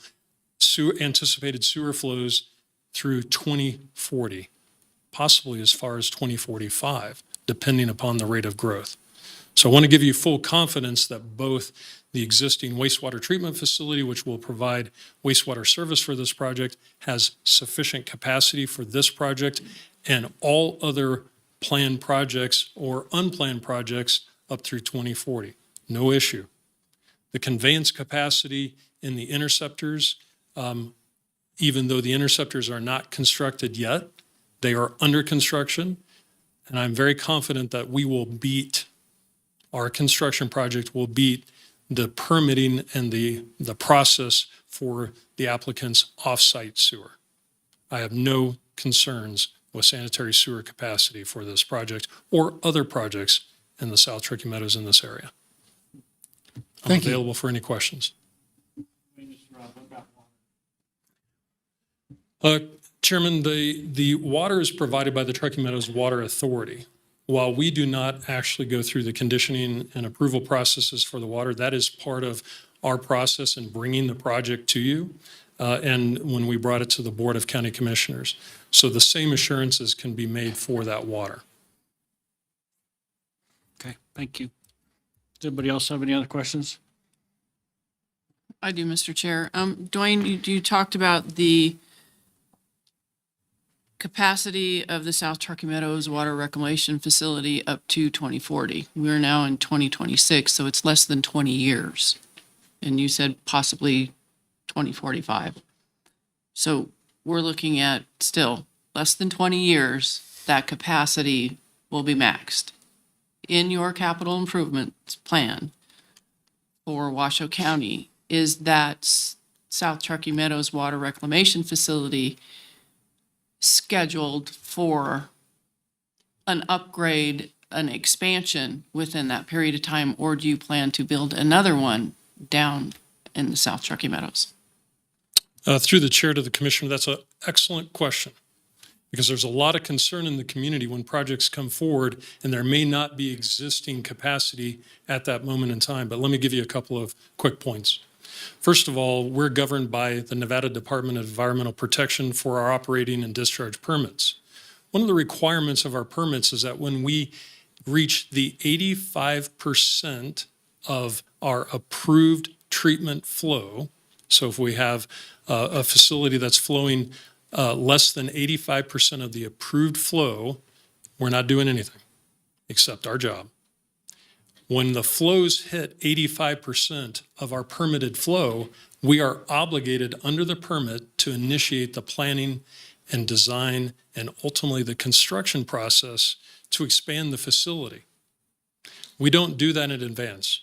anticipated sewer flows through 2040, possibly as far as 2045, depending upon the rate of growth. So I want to give you full confidence that both the existing wastewater treatment facility, which will provide wastewater service for this project, has sufficient capacity for this project, and all other planned projects or unplanned projects up through 2040. No issue. The conveyance capacity in the interceptors, even though the interceptors are not constructed yet, they are under construction, and I'm very confident that we will beat our construction project will beat the permitting and the process for the applicant's off-site sewer. I have no concerns with sanitary sewer capacity for this project or other projects in the South Turkey Meadows in this area. I'm Thank you. available for any questions. Chairman, the water is provided by the Truckee Meadows Water Authority. While we do not actually go through the conditioning and approval processes for the water, that is part of our process in bringing the project to you and when we brought it to the Board of County Commissioners. So the same assurances can be made for that water. Okay, thank you. Does anybody else have any other questions? I do, Mr. Chair. Dwayne, you talked about the capacity of the South Truckee Meadows Water Reclamation Facility up to 2040. We're now in 2026, so it's less than 20 years. And you said possibly 2045. So we're looking at still less than 20 years, that capacity will be maxed. In your capital improvement plan for Washoe County, is that South Truckee Meadows Water Reclamation Facility scheduled for an upgrade, an expansion within that period of time, or do you plan to build another one down in the South Truckee Meadows? Through the chair to the commissioner, that's an excellent question, because there's a lot of concern in the community when projects come forward and there may not be existing capacity at that moment in time. But let me give you a couple of quick points. First of all, we're governed by the Nevada Department of Environmental Protection for our operating and discharge permits. One of the requirements of our permits is that when we reach the 85% of our approved treatment flow, so if we have a facility that's flowing less than 85% of the approved flow, we're not doing anything except our job. When the flows hit 85% of our permitted flow, we are obligated under the permit to initiate the planning and design and ultimately the construction process to expand the facility. We don't do that in advance.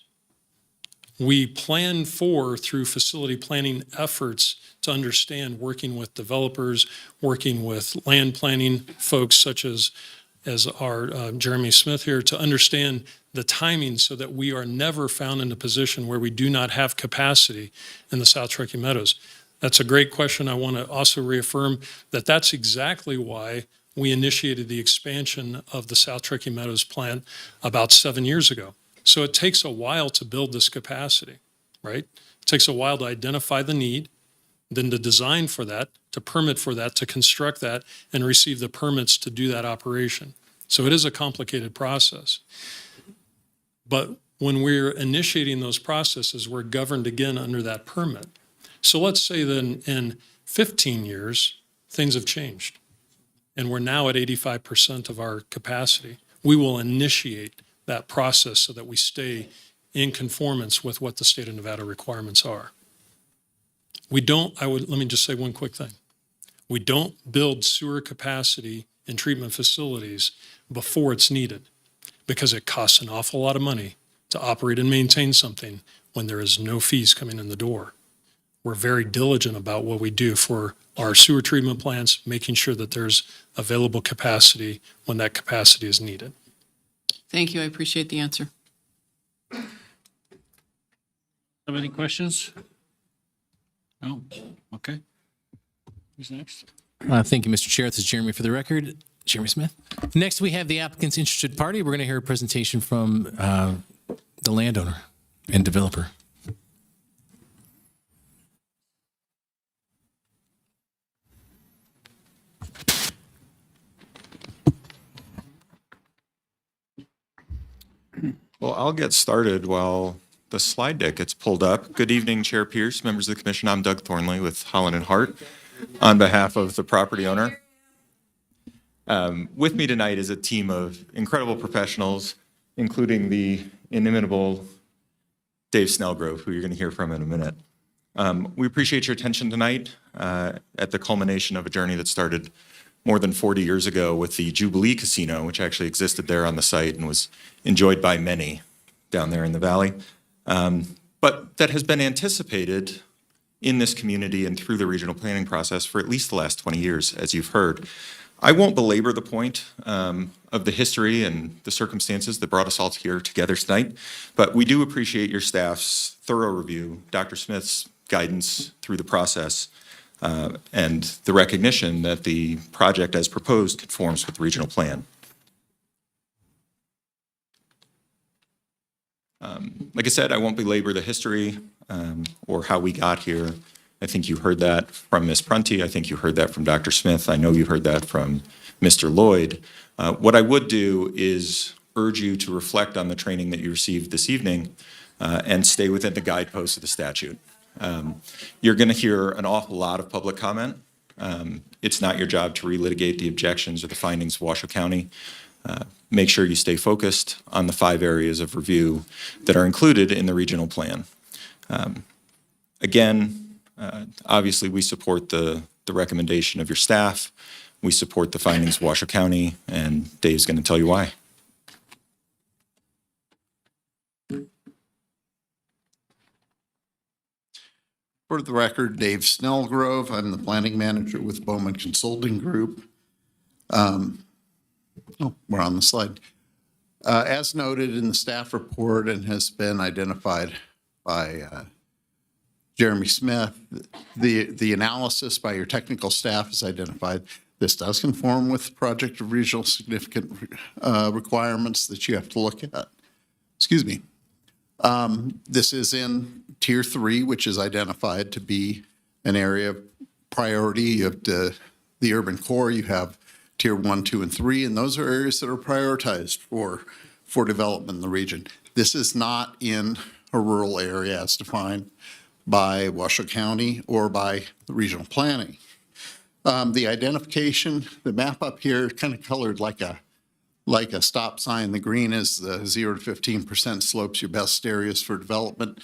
We plan through facility planning efforts to understand, working with developers, working with land planning folks such as our Jeremy Smith here, to understand the timing so that we are never found in a position where we do not have capacity in the South Truckee Meadows. That's a great question. I want to also reaffirm that that's exactly why we initiated the expansion of the South Truckee Meadows plant about 7 years ago. So it takes a while to build this capacity, right? It takes a while to identify the need, then to design for that, to permit for that, to construct that, and receive the permits to do that operation. So it is a complicated process. But when we're initiating those processes, we're governed again under that permit. So let's say then in 15 years, things have changed, and we're now at 85% of our capacity. We will initiate that process so that we stay in conformance with what the state of Nevada requirements are. Let me just say one quick thing. We don't build sewer capacity in treatment facilities before it's needed, because it costs an awful lot of money to operate and maintain something when there is no fees coming in the door. We're very diligent about what we do for our sewer treatment plants, making sure that there's available capacity when that capacity is needed. Thank you. I appreciate the answer. Have any questions? No? Okay. Who's next? Thank you, Mr. Chair. This is Jeremy for the record. Jeremy Smith. Next, we have the applicant's interested party. We're going to hear a presentation from the landowner and developer. Well, I'll get started while the slide deck gets pulled up. Good evening, Chair Pierce, members of the commission. I'm Doug Thornley with Holland and Hart on behalf of the property owner. With me tonight is a team of incredible professionals, including the inimitable Dave Snellgrove, who you're going to hear from in a minute. We appreciate your attention tonight at the culmination of a journey that started more than 40 years ago with the Jubilee Casino, which actually existed there on the site and was enjoyed by many. down there in the valley, but that has been anticipated in this community and through the regional planning process for at least the last 20 years, as you've heard. I won't belabor the point of the history and the circumstances that brought us all here together tonight, but we do appreciate your staff's thorough review, Dr. Smith's guidance through the process, and the recognition that the project as proposed conforms with the regional plan. Like I said, I won't belabor the history or how we got here. I think you heard that from Ms. Prunty. I think you heard that from Dr. Smith. I know you heard that from Mr. Lloyd. What I would do is urge you to reflect on the training that you received this evening and stay within the guideposts of the statute. You're going to hear an awful lot of public comment. It's not your job to relitigate the objections or the findings of Washoe County. Make sure you stay focused on the 5 areas of review that are included in the regional plan. Again, obviously, we support the recommendation of your staff. We support the findings of Washoe County, and Dave's going to tell you why. For the record, Dave Snellgrove. I'm the planning manager with Bowman Consulting Group. We're on the slide. As noted in the staff report and has been identified by Jeremy Smith, the analysis by your technical staff has identified this does conform with project of regional significant requirements that you have to look at. Excuse me. This is in Tier 3, which is identified to be an area of priority of the urban core. You have Tier 1, 2, and 3, and those are areas that are prioritized for development in the region. This is not in a rural area as defined by Washoe County or by the regional planning. The identification, the map up here, kind of colored like a stop sign. The green is the 0 to 15% slopes, your best areas for development.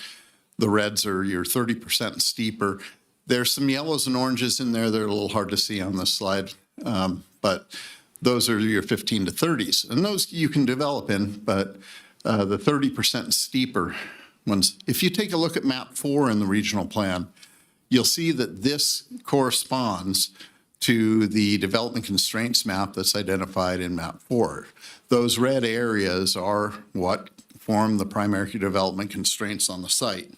The reds are your 30% steeper. There's some yellows and oranges in there. They're a little hard to see on this slide, but those are your 15 to 30s. And those you can develop in, but the 30% steeper ones. If you take a look at map 4 in the regional plan, you'll see that this corresponds to the development constraints map that's identified in map 4. Those red areas are what form the primary development constraints on the site.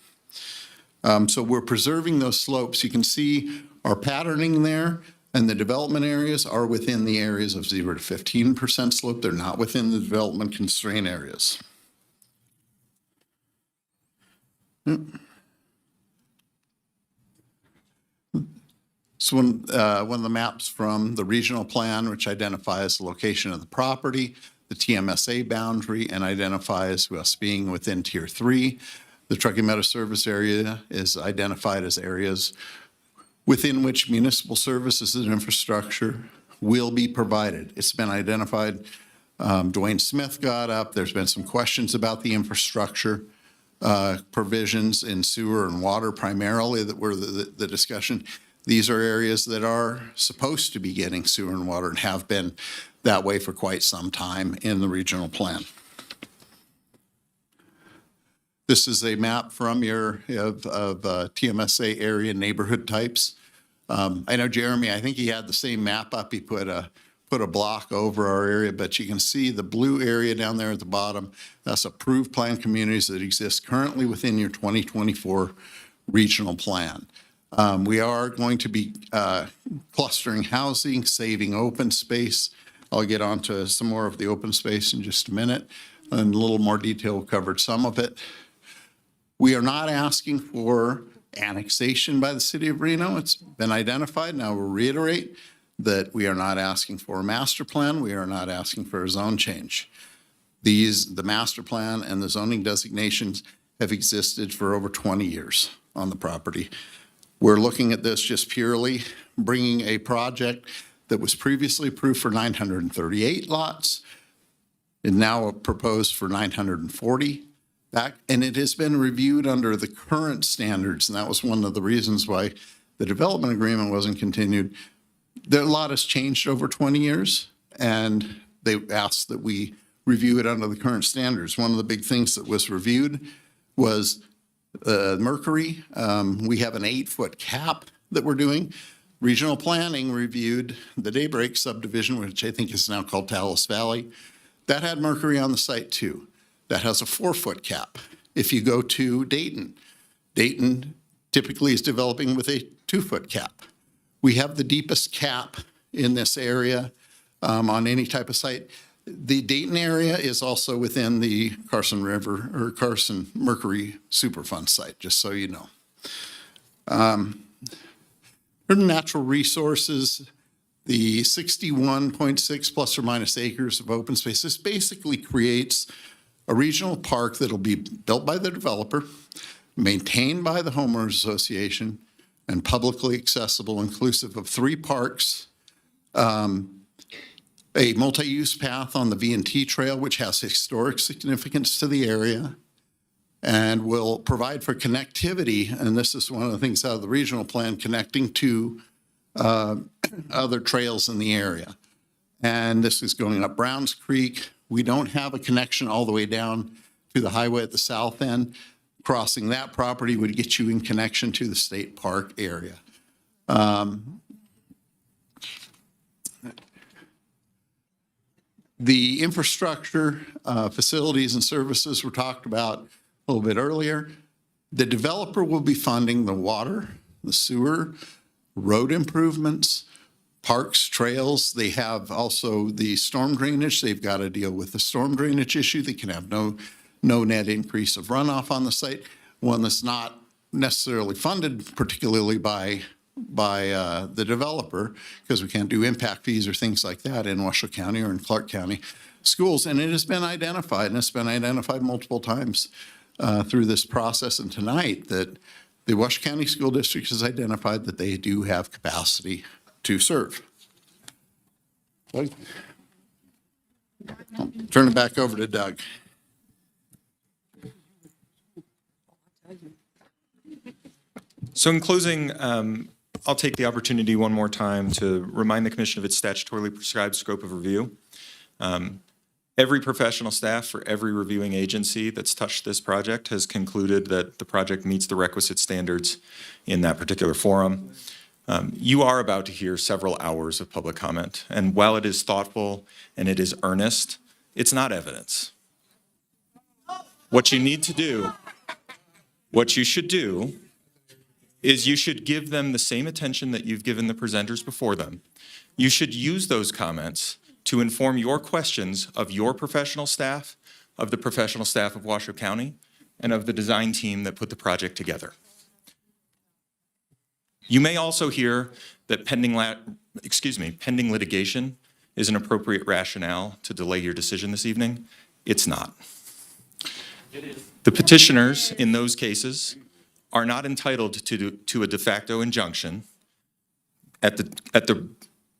So we're preserving those slopes. You can see our patterning there, and the development areas are within the areas of 0 to 15% slope. They're not within the development constraint areas. So one of the maps from the regional plan, which identifies the location of the property, the TMSA boundary, and identifies us being within Tier 3. The Truckee Meadow Service Area is identified as areas within which municipal services and infrastructure will be provided. It's been identified. Dwayne Smith got up. There's been some questions about the infrastructure provisions in sewer and water primarily that were the discussion. These are areas that are supposed to be getting sewer and water and have been that way for quite some time in the regional plan. This is a map from your TMSA area neighborhood types. I know Jeremy, I think he had the same map up. He put a block over our area, but you can see the blue area down there at the bottom. That's approved plan communities that exist currently within your 2024 regional plan. We are going to be clustering housing, saving open space. I'll get onto some more of the open space in just a minute. In a little more detail, covered some of it. We are not asking for annexation by the city of Reno. It's been identified. Now we'll reiterate that we are not asking for a master plan. We are not asking for a zone change. The master plan and the zoning designations have existed for over 20 years on the property. We're looking at this just purely bringing a project that was previously approved for 938 lots and now proposed for 940 back, and it has been reviewed under the current standards, and that was one of the reasons why the development agreement wasn't continued. A lot has changed over 20 years, and they asked that we review it under the current standards. One of the big things that was reviewed was mercury. We have an 8-foot cap that we're doing. Regional Planning reviewed the Daybreak subdivision, which I think is now called Talus Valley. That had mercury on the site too. That has a 4-foot cap. If you go to Dayton, Dayton typically is developing with a 2-foot cap. We have the deepest cap in this area on any type of site. The Dayton area is also within the Carson River or Carson Mercury Superfund site, just so you know. For natural resources, the 61.6 plus or minus acres of open space, this basically creates a regional park that'll be built by the developer, maintained by the homeowners association, and publicly accessible, inclusive of 3 parks, a multi-use path on the V&T Trail, which has historic significance to the area, and will provide for connectivity, and this is one of the things out of the regional plan, connecting to other trails in the area. And this is going up Browns Creek. We don't have a connection all the way down to the highway at the south end. Crossing that property would get you in connection to the state park area. The infrastructure, facilities and services were talked about a little bit earlier. The developer will be funding the water, the sewer, road improvements, parks, trails. They have also the storm drainage. They've got to deal with the storm drainage issue. They can have no net increase of runoff on the site, one that's not necessarily funded particularly by the developer, because we can't do impact fees or things like that in Washoe County or in Clark County schools. And it has been identified, and it's been identified multiple times through this process and tonight, that the Washoe County School District has identified that they do have capacity to serve. I'll turn it back over to Doug. So in closing, I'll take the opportunity one more time to remind the Commission of its statutorily prescribed scope of review. Every professional staff for every reviewing agency that's touched this project has concluded that the project meets the requisite standards in that particular forum. You are about to hear several hours of public comment, and while it is thoughtful and it is earnest, it's not evidence. What you need to do, what you should do, is you should give them the same attention that you've given the presenters before them. You should use those comments to inform your questions of your professional staff, of the professional staff of Washoe County, and of the design team that put the project together. You may also hear that pending litigation is an appropriate rationale to delay your decision this evening. It's not. The petitioners in those cases are not entitled to a de facto injunction at the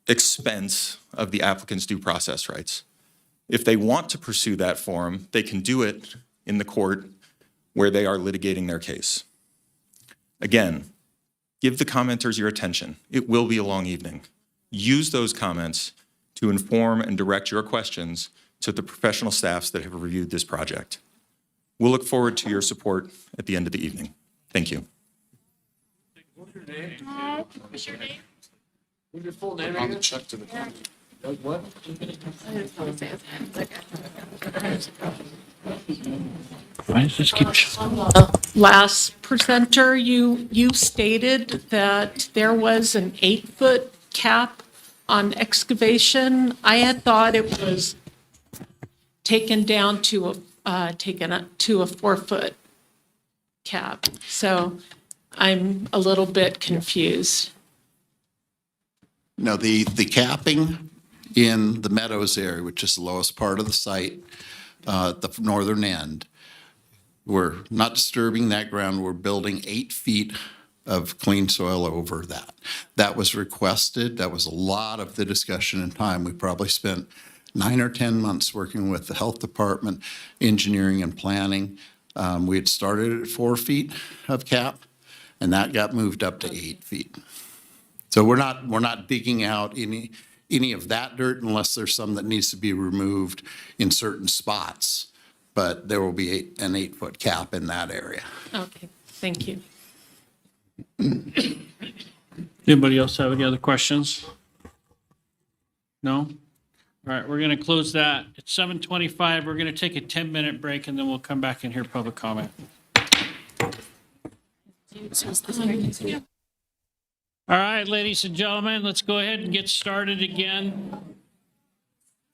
expense of the applicant's due process rights. If they want to pursue that forum, they can do it in the court where they are litigating their case. Again, give the commenters your attention. It will be a long evening. Use those comments to inform and direct your questions to the professional staffs that have reviewed this project. We'll look forward to your support at the end of the evening. Thank you. What's your name? What's your full name again? Check to the county. Doug what? Why does this keep? Last presenter, you stated that there was an 8-foot cap on excavation. I had thought it was taken down to a 4-foot cap. So I'm a little bit confused. No, the capping in the Meadows area, which is the lowest part of the site, at the northern end, we're not disturbing that ground. We're building 8 feet of clean soil over that. That was requested. That was a lot of the discussion and time. We probably spent 9 or 10 months working with the health department, engineering and planning. We had started at 4 feet of cap, and that got moved up to 8 feet. So we're not digging out any of that dirt unless there's some that needs to be removed in certain spots. But there will be an 8-foot cap in that area. Okay, thank you. Anybody else have any other questions? No? All right, we're going to close that. It's 7:25. We're going to take a 10-minute break, and then we'll come back and hear public comment. All right, ladies and gentlemen, let's go ahead and get started again.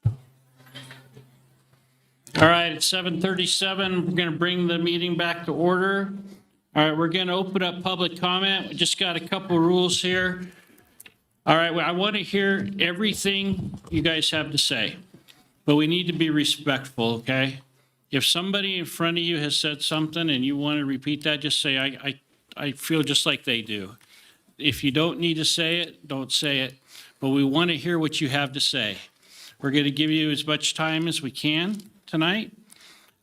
All right, it's 7:37. We're going to bring the meeting back to order. All right, we're going to open up public comment. We just got a couple rules here. All right, well, I want to hear everything you guys have to say, but we need to be respectful, okay? If somebody in front of you has said something and you want to repeat that, just say, I feel just like they do. If you don't need to say it, don't say it, but we want to hear what you have to say. We're going to give you as much time as we can tonight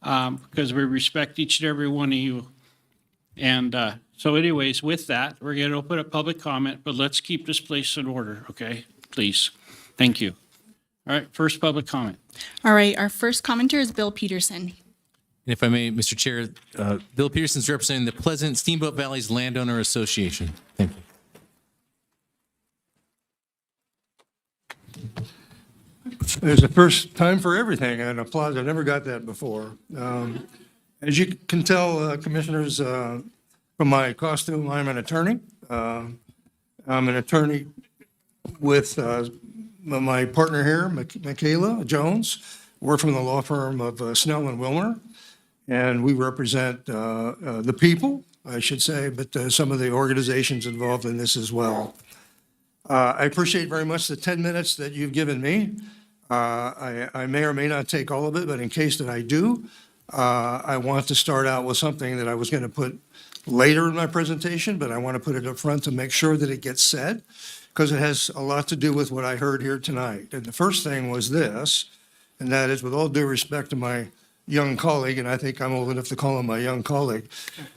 because we respect each and every one of you. And so anyways, with that, we're going to open up public comment, but let's keep this place in order, okay? Please. Thank you. All right, first public comment. All right, our first commenter is Bill Peterson. And if I may, Mr. Chair, Bill Peterson's representing the Pleasant Steamboat Valleys Landowner Association. Thank you. There's a first time for everything, and applause. I never got that before. As you can tell, commissioners, from my costume, I'm an attorney. I'm an attorney with my partner here, Michaela Jones. We're from the law firm of Snell and Wilmer, and we represent the people, I should say, but some of the organizations involved in this as well. I appreciate very much the 10 minutes that you've given me. I may or may not take all of it, but in case that I do, I want to start out with something that I was going to put later in my presentation, but I want to put it up front to make sure that it gets said, because it has a lot to do with what I heard here tonight. And the first thing was this, and that is, with all due respect to my young colleague, and I think I'm old enough to call him my young colleague,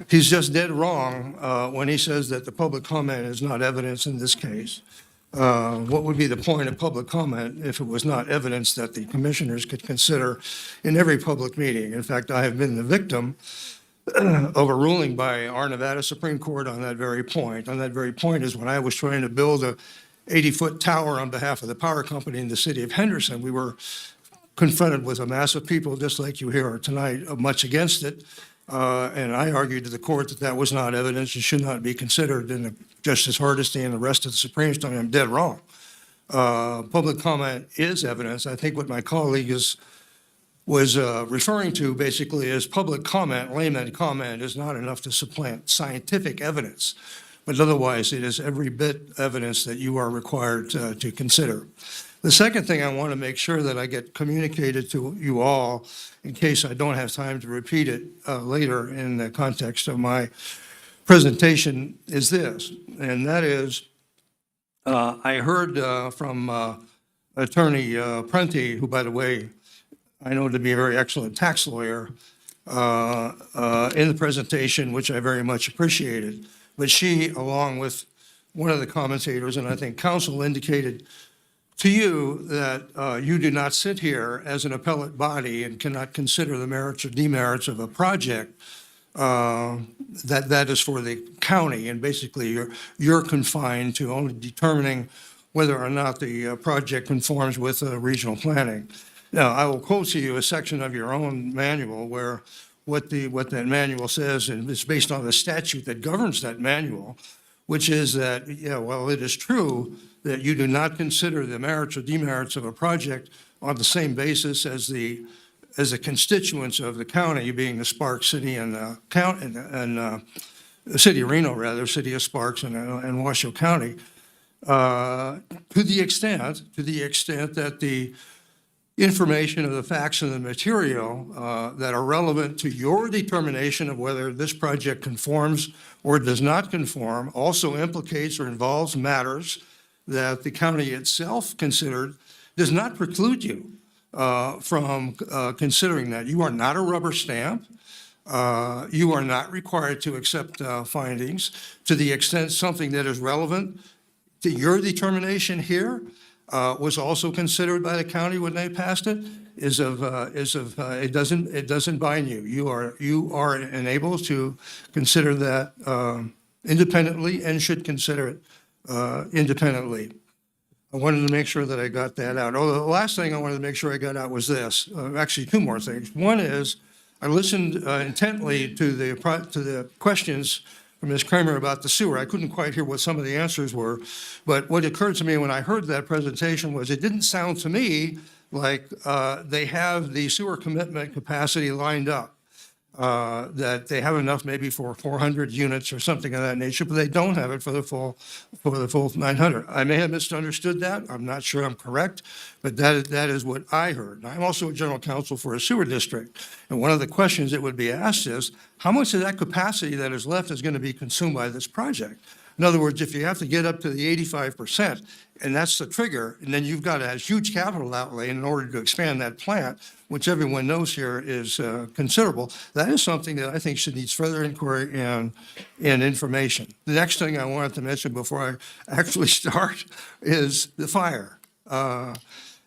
he's just dead wrong when he says that the public comment is not evidence in this case. What would be the point of public comment if it was not evidence that the commissioners could consider in every public meeting? In fact, I have been the victim of a ruling by our Nevada Supreme Court on that very point. On that very point is when I was trying to build a 80-foot tower on behalf of the power company in the city of Henderson. We were confronted with a mass of people, just like you here are tonight, much against it. And I argued to the court that that was not evidence and should not be considered. And Justice Hardesty and the rest of the Supreme told me I'm dead wrong. Public comment is evidence. I think what my colleague was referring to basically is public comment, layman comment, is not enough to supplant scientific evidence. But otherwise, it is every bit evidence that you are required to consider. The second thing I want to make sure that I get communicated to you all, in case I don't have time to repeat it later in the context of my presentation, is this. And that is, I heard from Attorney Prenti, who, by the way, I know to be a very excellent tax lawyer, in the presentation, which I very much appreciated. But she, along with one of the commentators, and I think counsel, indicated to you that you do not sit here as an appellate body and cannot consider the merits or demerits of a project. That is for the county, and basically you're confined to only determining whether or not the project conforms with regional planning. Now, I will quote to you a section of your own manual where what that manual says, and it's based on the statute that governs that manual, which is that, yeah, well, it is true that you do not consider the merits or demerits of a project on the same basis as the constituents of the county, being the Sparks City and the City of Reno, rather, City of Sparks and Washoe County, to the extent that the information of the facts and the material that are relevant to your determination of whether this project conforms or does not conform also implicates or involves matters that the county itself considered, does not preclude you from considering that. You are not a rubber stamp. You are not required to accept findings to the extent something that is relevant to your determination here was also considered by the county when they passed it, it doesn't bind you. You are enabled to consider that independently and should consider it independently. I wanted to make sure that I got that out. Oh, the last thing I wanted to make sure I got out was this. Actually, two more things. One is I listened intently to the questions from Ms. Kramer about the sewer. I couldn't quite hear what some of the answers were, but what occurred to me when I heard that presentation was it didn't sound to me like they have the sewer commitment capacity lined up. That they have enough maybe for 400 units or something of that nature, but they don't have it for the full 900. I may have misunderstood that. I'm not sure I'm correct, but that is what I heard. I'm also a general counsel for a sewer district, and one of the questions that would be asked is, how much of that capacity that is left is going to be consumed by this project? In other words, if you have to get up to the 85%, and that's the trigger, and then you've got a huge capital outlay in order to expand that plant, which everyone knows here is considerable, that is something that I think needs further inquiry and information. The next thing I wanted to mention before I actually start is the fire. And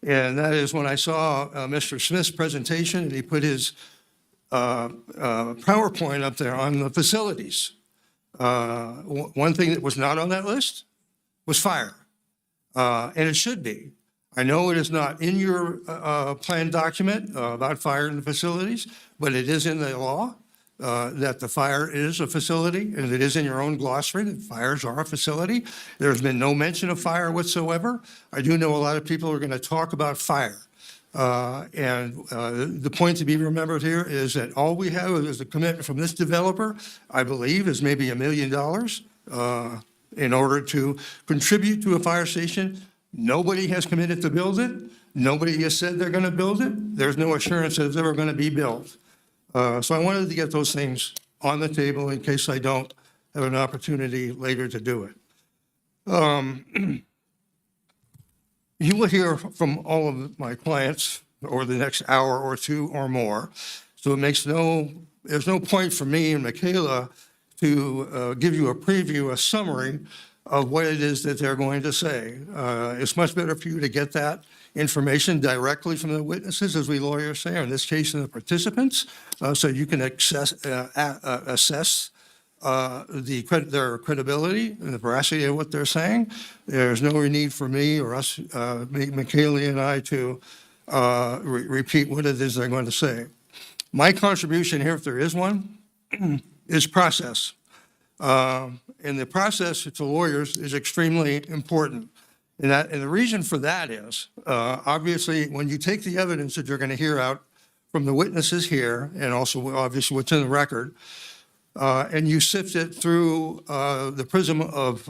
that is when I saw Mr. Smith's presentation, and he put his PowerPoint up there on the facilities. One thing that was not on that list was fire, and it should be. I know it is not in your plan document about fire in the facilities, but it is in the law that the fire is a facility, and it is in your own glossary that fires are a facility. There's been no mention of fire whatsoever. I do know a lot of people are going to talk about fire. The point to be remembered here is that all we have is a commitment from this developer, I believe, is maybe $1 million in order to contribute to a fire station. Nobody has committed to build it. Nobody has said they're going to build it. There's no assurance that it's ever going to be built. So I wanted to get those things on the table in case I don't have an opportunity later to do it. You will hear from all of my clients over the next hour or two or more. So there's no point for me and Michaela to give you a preview, a summary of what it is that they're going to say. It's much better for you to get that information directly from the witnesses, as we lawyers say, or in this case, the participants, so you can assess their credibility and the veracity of what they're saying. There's no need for me or us, Michaela and I, to repeat what it is they're going to say. My contribution here, if there is one, is process. And the process to lawyers is extremely important. And the reason for that is, obviously, when you take the evidence that you're going to hear out from the witnesses here, and also obviously what's in the record, and you sift it through the prism of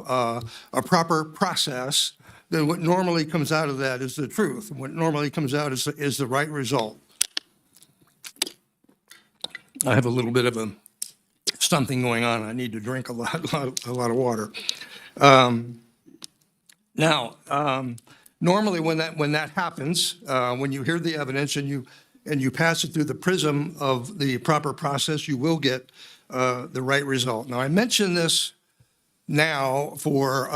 a proper process, then what normally comes out of that is the truth. And what normally comes out is the right result. I have a little bit of something going on. I need to drink a lot of water. Normally when that happens, when you hear the evidence and you pass it through the prism of the proper process, you will get the right result. Now, I mention this now for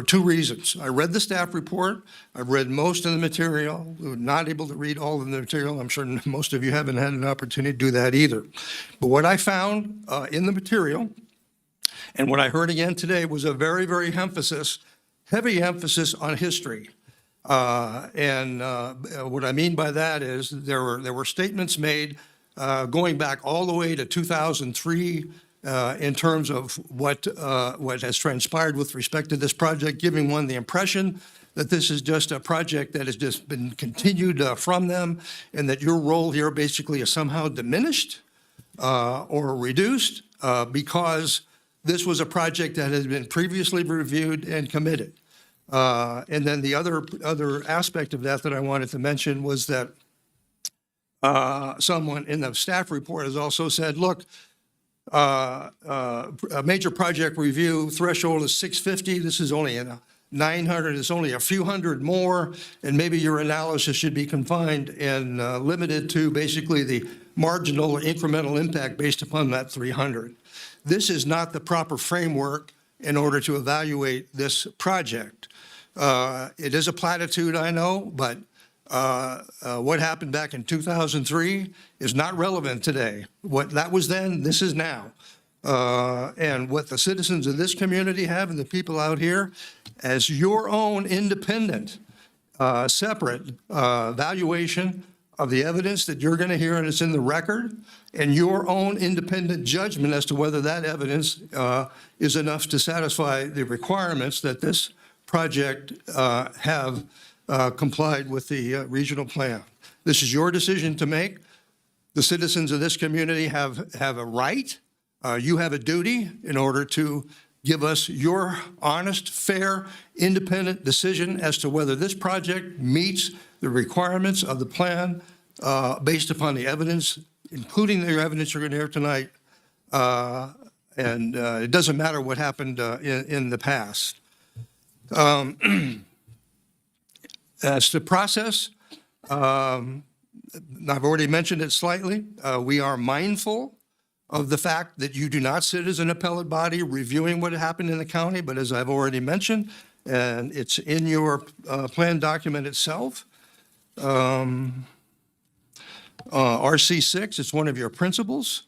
two reasons. I read the staff report. I've read most of the material. We were not able to read all of the material. I'm sure most of you haven't had an opportunity to do that either. But what I found in the material, and what I heard again today, was a very, very heavy emphasis on history. What I mean by that is there were statements made going back all the way to 2003 in terms of what has transpired with respect to this project, giving one the impression that this is just a project that has just been continued from them, and that your role here basically is somehow diminished or reduced because this was a project that has been previously reviewed and committed. And then the other aspect of that I wanted to mention was that someone in the staff report has also said, look, a major project review threshold is 650. This is only 900. It's only a few hundred more, and maybe your analysis should be confined and limited to basically the marginal or incremental impact based upon that 300. This is not the proper framework in order to evaluate this project. It is a platitude, I know, but what happened back in 2003 is not relevant today. What that was then, this is now. And what the citizens of this community have and the people out here as your own independent, separate valuation of the evidence that you're going to hear and it's in the record, and your own independent judgment as to whether that evidence is enough to satisfy the requirements that this project have complied with the regional plan. This is your decision to make. The citizens of this community have a right. You have a duty in order to give us your honest, fair, independent decision as to whether this project meets the requirements of the plan based upon the evidence, including the evidence you're going to hear tonight. And it doesn't matter what happened in the past. As to process, I've already mentioned it slightly. We are mindful of the fact that you do not sit as an appellate body reviewing what happened in the county, but as I've already mentioned, and it's in your plan document itself, RC6, it's one of your principles.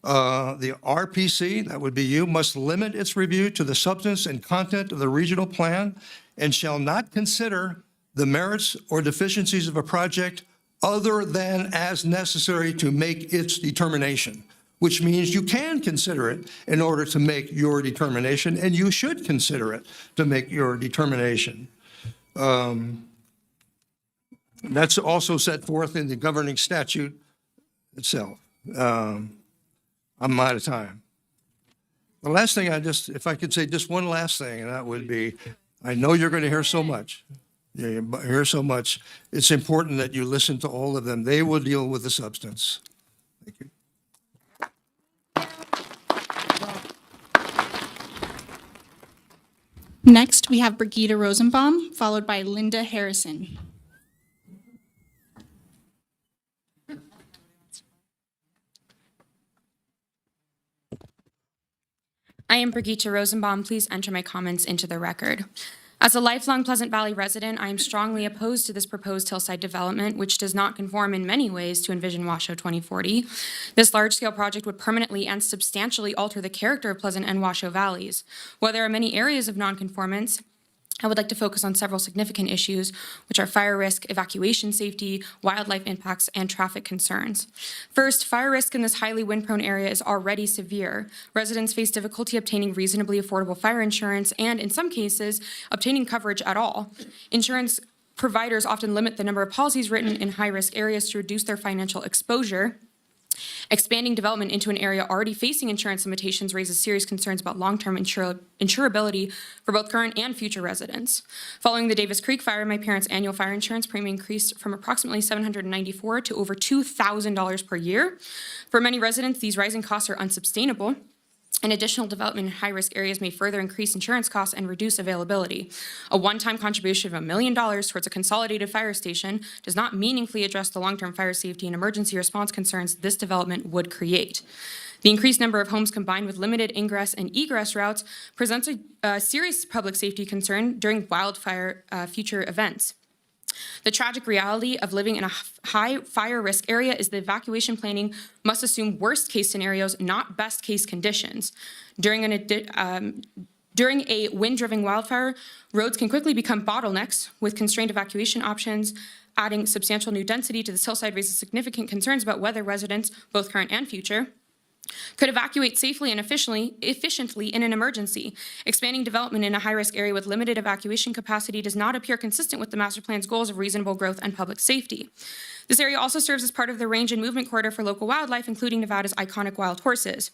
The RPC, that would be you, must limit its review to the substance and content of the regional plan and shall not consider the merits or deficiencies of a project other than as necessary to make its determination, which means you can consider it in order to make your determination, and you should consider it to make your determination. That's also set forth in the governing statute itself. I'm out of time. The last thing if I could say just one last thing, and that would be, I know you're going to hear so much. You hear so much. It's important that you listen to all of them. They will deal with the substance. Thank you. Next, we have Brigitte Rosenbaum, followed by Linda Harrison. I am Brigitte Rosenbaum. Please enter my comments into the record. As a lifelong Pleasant Valley resident, I am strongly opposed to this proposed hillside development, which does not conform in many ways to Envision Washoe 2040. This large-scale project would permanently and substantially alter the character of Pleasant and Washoe valleys. While there are many areas of nonconformance, I would like to focus on several significant issues, which are fire risk, evacuation safety, wildlife impacts, and traffic concerns. First, fire risk in this highly wind-prone area is already severe. Residents face difficulty obtaining reasonably affordable fire insurance and, in some cases, obtaining coverage at all. Insurance providers often limit the number of policies written in high-risk areas to reduce their financial exposure. Expanding development into an area already facing insurance limitations raises serious concerns about long-term insurability for both current and future residents. Following the Davis Creek fire, my parents' annual fire insurance premium increased from approximately $794 to over $2,000 per year. For many residents, these rising costs are unsustainable, and additional development in high-risk areas may further increase insurance costs and reduce availability. A one-time contribution of $1 million towards a consolidated fire station does not meaningfully address the long-term fire safety and emergency response concerns this development would create. The increased number of homes combined with limited ingress and egress routes presents a serious public safety concern during wildfire future events. The tragic reality of living in a high fire risk area is that evacuation planning must assume worst case scenarios, not best case conditions. During a wind-driven wildfire, roads can quickly become bottlenecks with constrained evacuation options. Adding substantial new density to this hillside raises significant concerns about whether residents, both current and future, could evacuate safely and efficiently in an emergency. Expanding development in a high-risk area with limited evacuation capacity does not appear consistent with the master plan's goals of reasonable growth and public safety. This area also serves as part of the range and movement corridor for local wildlife, including Nevada's iconic wild horses.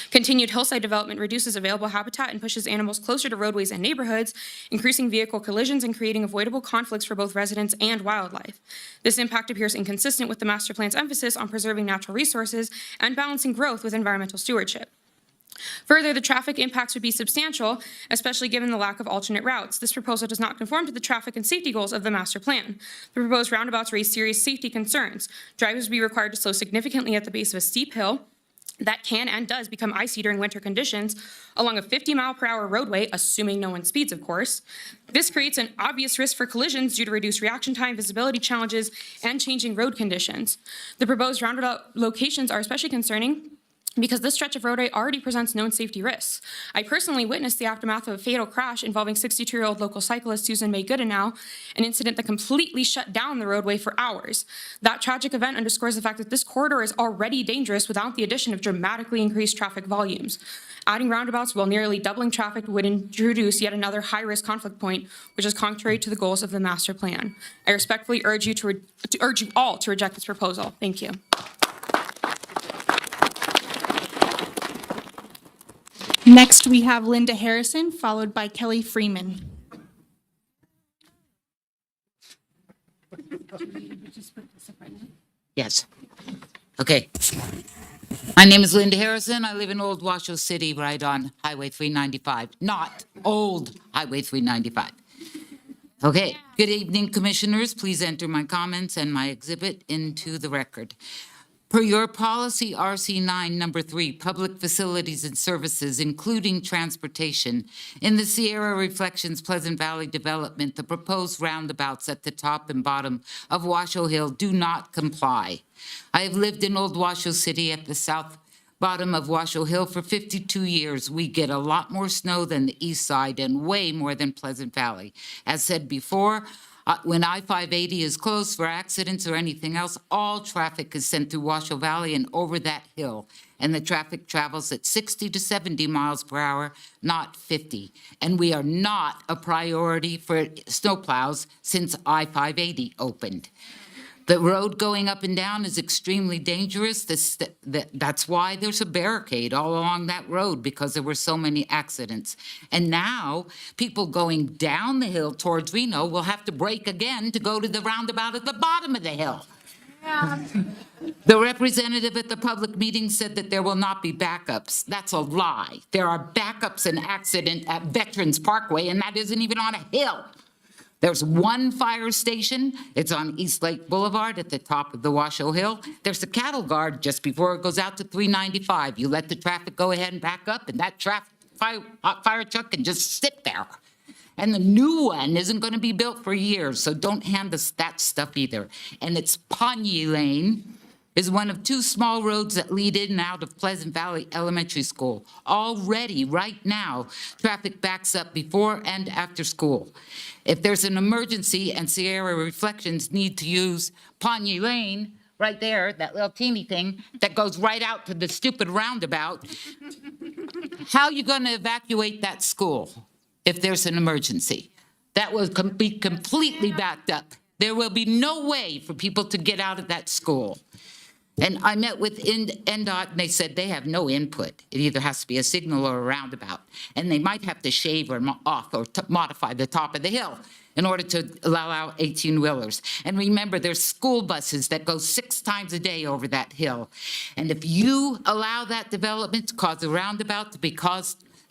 Continued hillside development reduces available habitat and pushes animals closer to roadways and neighborhoods, increasing vehicle collisions and creating avoidable conflicts for both residents and wildlife. This impact appears inconsistent with the master plan's emphasis on preserving natural resources and balancing growth with environmental stewardship. Further, the traffic impacts would be substantial, especially given the lack of alternate routes. This proposal does not conform to the traffic and safety goals of the master plan. The proposed roundabouts raise serious safety concerns. Drivers would be required to slow significantly at the base of a steep hill, that can and does become icy during winter conditions along a 50-mile-per-hour roadway, assuming no one speeds, of course. This creates an obvious risk for collisions due to reduced reaction time, visibility challenges, and changing road conditions. The proposed roundabout locations are especially concerning because this stretch of roadway already presents known safety risks. I personally witnessed the aftermath of a fatal crash involving 62-year-old local cyclist Susan May Goodenow, an incident that completely shut down the roadway for hours. That tragic event underscores the fact that this corridor is already dangerous without the addition of dramatically increased traffic volumes. Adding roundabouts while nearly doubling traffic would introduce yet another high-risk conflict point, which is contrary to the goals of the master plan. I respectfully urge you urge you all to reject this proposal. Thank you. Next, we have Linda Harrison, followed by Kelly Freeman. Yes. Okay. My name is Linda Harrison. I live in Old Washoe City, right on Highway 395, not Old Highway 395. Okay. Good evening, commissioners. Please enter my comments and my exhibit into the record. Per your policy RC9 number 3, public facilities and services, including transportation, in the Sierra Reflections Pleasant Valley development, the proposed roundabouts at the top and bottom of Washoe Hill do not comply. I have lived in Old Washoe City at the south bottom of Washoe Hill for 52 years. We get a lot more snow than the east side and way more than Pleasant Valley. As said before, when I-580 is closed for accidents or anything else, all traffic is sent through Washoe Valley and over that hill. And the traffic travels at 60 to 70 miles per hour, not 50. And we are not a priority for snowplows since I-580 opened. The road going up and down is extremely dangerous. That's why there's a barricade all along that road, because there were so many accidents. And now people going down the hill towards Reno will have to brake again to go to the roundabout at the bottom of the hill. The representative at the public meeting said that there will not be backups. That's a lie. There are backups in accident at Veterans Parkway, and that isn't even on a hill. There's one fire station. It's on East Lake Boulevard at the top of the Washoe Hill. There's a cattle guard just before it goes out to 395. You let the traffic go ahead and back up, and that fire truck can just sit there. And the new one isn't going to be built for years, so don't hand us that stuff either. And it's Pawnee Lane is one of 2 small roads that lead in and out of Pleasant Valley Elementary School. Already, right now, traffic backs up before and after school. If there's an emergency and Sierra Reflections need to use Pawnee Lane, right there, that little teeny thing that goes right out to the stupid roundabout, how are you going to evacuate that school if there's an emergency? That will be completely backed up. There will be no way for people to get out of that school. And I met with NDOT, and they said they have no input. It either has to be a signal or a roundabout. And they might have to shave or off or modify the top of the hill in order to allow out 18-wheelers. And remember, there's school buses that go 6 times a day over that hill. And if you allow that development to cause a roundabout to be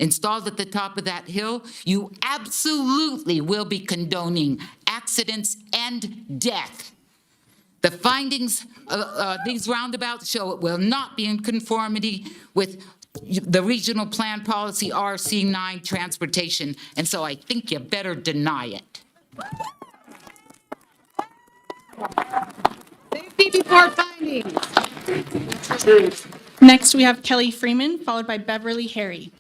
installed at the top of that hill, you absolutely will be condoning accidents and death. The findings of these roundabouts show it will not be in conformity with the regional plan policy RC9 transportation, and so I think you better deny it. Safety before findings. Next, we have Kelly Freeman, followed by Beverly Harry.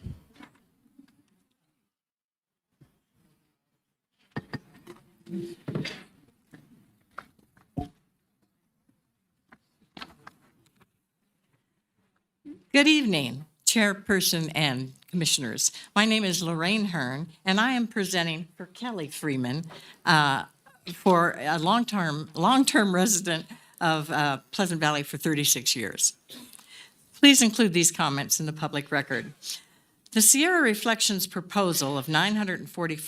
Good evening, Chairperson and Commissioners. My name is Lorraine Hearn, and I am presenting for Kelly Freeman, for a long-term resident of Pleasant Valley for 36 years. Please include these comments in the public record. The Sierra Reflections proposal of 940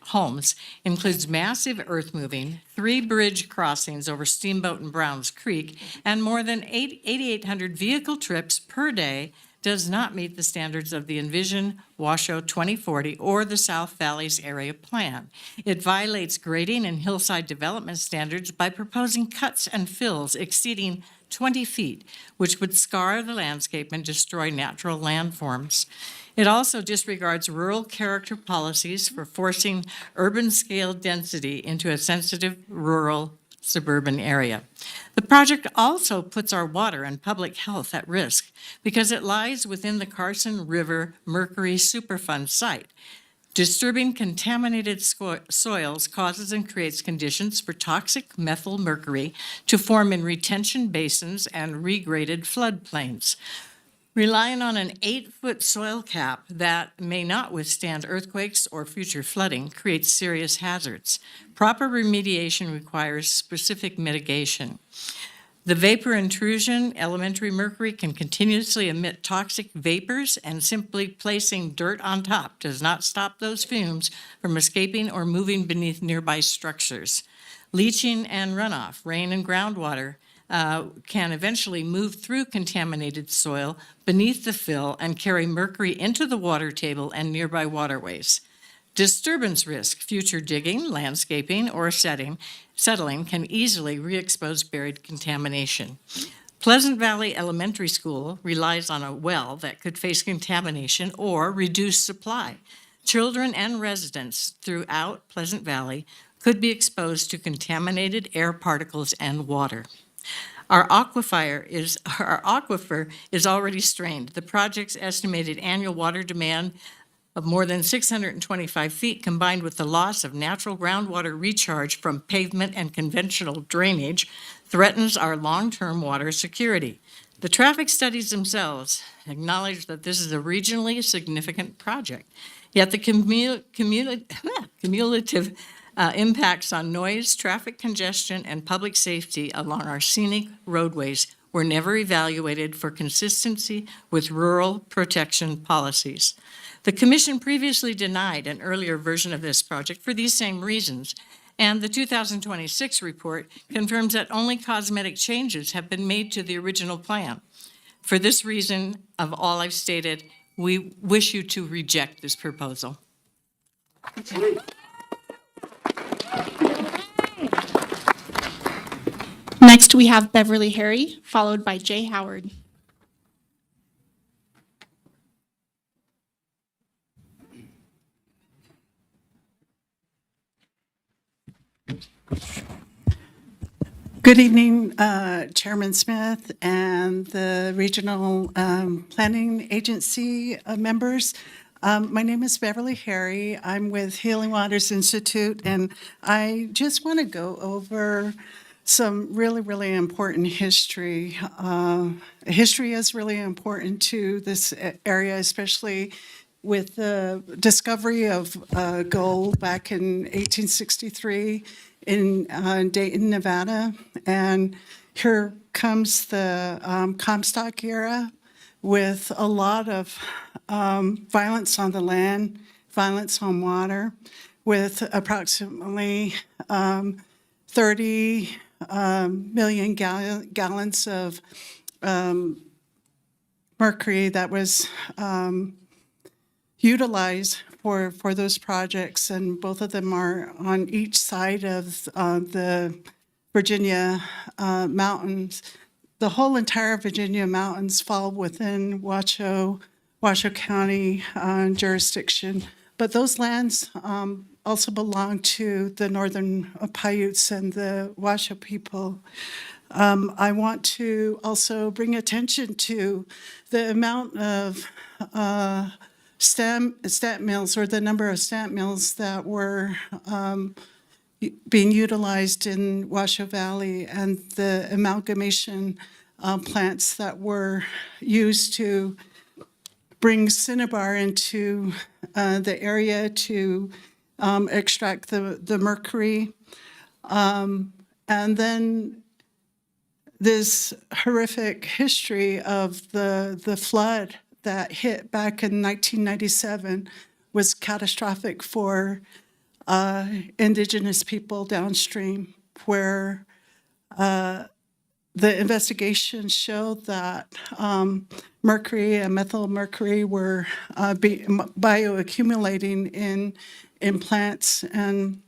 homes includes massive earth moving, 3 bridge crossings over Steamboat and Browns Creek, and more than 8,800 vehicle trips per day does not meet the standards of the Envision Washoe 2040 or the South Valleys Area Plan. It violates grading and hillside development standards by proposing cuts and fills exceeding 20 feet, which would scar the landscape and destroy natural landforms. It also disregards rural character policies for forcing urban scale density into a sensitive rural suburban area. The project also puts our water and public health at risk because it lies within the Carson River Mercury Superfund site. Disturbing contaminated soils causes and creates conditions for toxic methyl mercury to form in retention basins and regraded floodplains. Relying on an 8-foot soil cap that may not withstand earthquakes or future flooding creates serious hazards. Proper remediation requires specific mitigation. The vapor intrusion, elementary mercury can continuously emit toxic vapors, and simply placing dirt on top does not stop those fumes from escaping or moving beneath nearby structures. Leaching and runoff, rain and groundwater, can eventually move through contaminated soil beneath the fill and carry mercury into the water table and nearby waterways. Disturbance risk, future digging, landscaping, or settling can easily re-expose buried contamination. Pleasant Valley Elementary School relies on a well that could face contamination or reduced supply. Children and residents throughout Pleasant Valley could be exposed to contaminated air particles and water. Our aquifer is already strained. The project's estimated annual water demand of more than 625 feet, combined with the loss of natural groundwater recharge from pavement and conventional drainage, threatens our long-term water security. The traffic studies themselves acknowledge that this is a regionally significant project, yet the cumulative impacts on noise, traffic congestion, and public safety along our scenic roadways were never evaluated for consistency with rural protection policies. The Commission previously denied an earlier version of this project for these same reasons, and the 2026 report confirms that only cosmetic changes have been made to the original plan. For this reason, of all I've stated, we wish you to reject this proposal. Next, we have Beverly Harry, followed by Jay Howard. Good evening, Chairman Smith and the Regional Planning Agency members. My name is Beverly Harry. I'm with Healing Waters Institute, and I just want to go over some really, really important history. History is really important to this area, especially with the discovery of gold back in 1863 in Dayton, Nevada. And here comes the Comstock era with a lot of violence on the land, violence on water, with approximately 30 million gallons of mercury that was utilized for those projects, and both of them are on each side of the Virginia mountains. The whole entire Virginia mountains fall within Washoe County jurisdiction, but those lands also belong to the Northern Paiutes and the Washoe people. I want to also bring attention to the amount of stamp mills, or the number of stamp mills that were being utilized in Washoe Valley, and the amalgamation plants that were used to bring cinnabar into the area to extract the mercury. And then this horrific history of the flood that hit back in 1997 was catastrophic for Indigenous people downstream, where the investigation showed that mercury and methyl mercury were bioaccumulating in plants and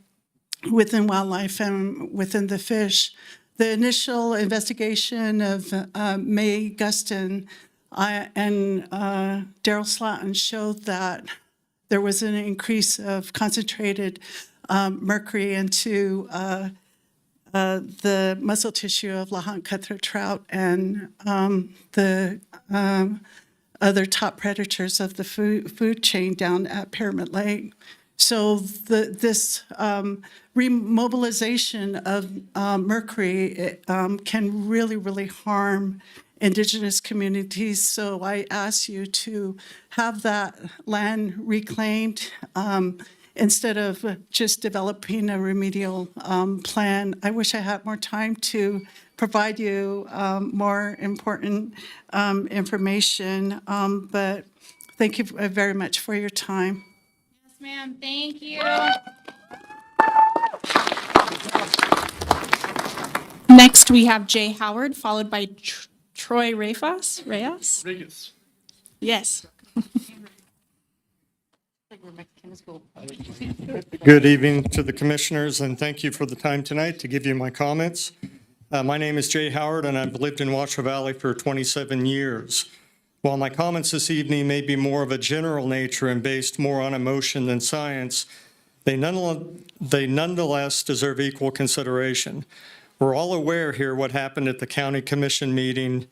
within wildlife and within the fish. The initial investigation of May Gustin and Daryl Slatton showed that there was an increase of concentrated mercury into the muscle tissue of Lahont cutthroat trout and the other top predators of the food chain down at Pyramid Lake. So this remobilization of mercury can really, really harm indigenous communities. So I ask you to have that land reclaimed instead of just developing a remedial plan. I wish I had more time to provide you more important information, but thank you very much for your time. Yes, ma'am. Thank you. Next, we have Jay Howard, followed by Troy Reyes. Vegas. Yes. Good evening to the commissioners, and thank you for the time tonight to give you my comments. My name is Jay Howard, and I've lived in Washoe Valley for 27 years. While my comments this evening may be more of a general nature and based more on emotion than science, they nonetheless deserve equal consideration. We're all aware here what happened at the county commission meeting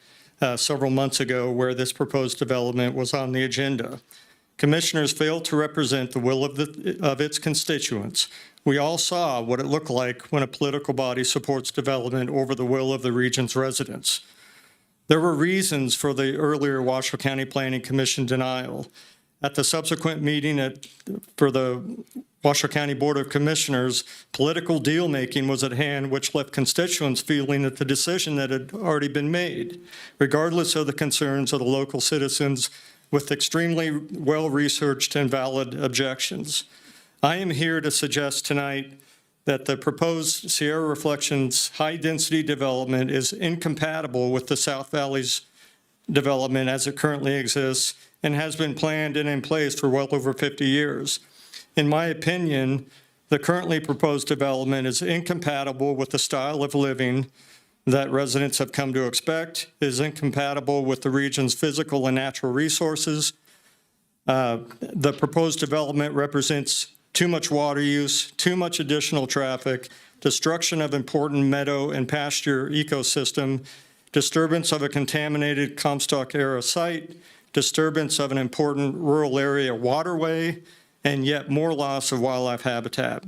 several months ago where this proposed development was on the agenda. Commissioners failed to represent the will of its constituents. We all saw what it looked like when a political body supports development over the will of the region's residents. There were reasons for the earlier Washoe County Planning Commission denial. At the subsequent meeting for the Washoe County Board of Commissioners, political deal-making was at hand, which left constituents feeling that the decision that had already been made, regardless of the concerns of the local citizens, with extremely well-researched and valid objections. I am here to suggest tonight that the proposed Sierra Reflections high-density development is incompatible with the South Valley's development as it currently exists and has been planned and in place for well over 50 years. In my opinion, the currently proposed development is incompatible with the style of living that residents have come to expect, is incompatible with the region's physical and natural resources. The proposed development represents too much water use, too much additional traffic, destruction of important meadow and pasture ecosystem, disturbance of a contaminated Comstock era site, disturbance of an important rural area waterway, and yet more loss of wildlife habitat.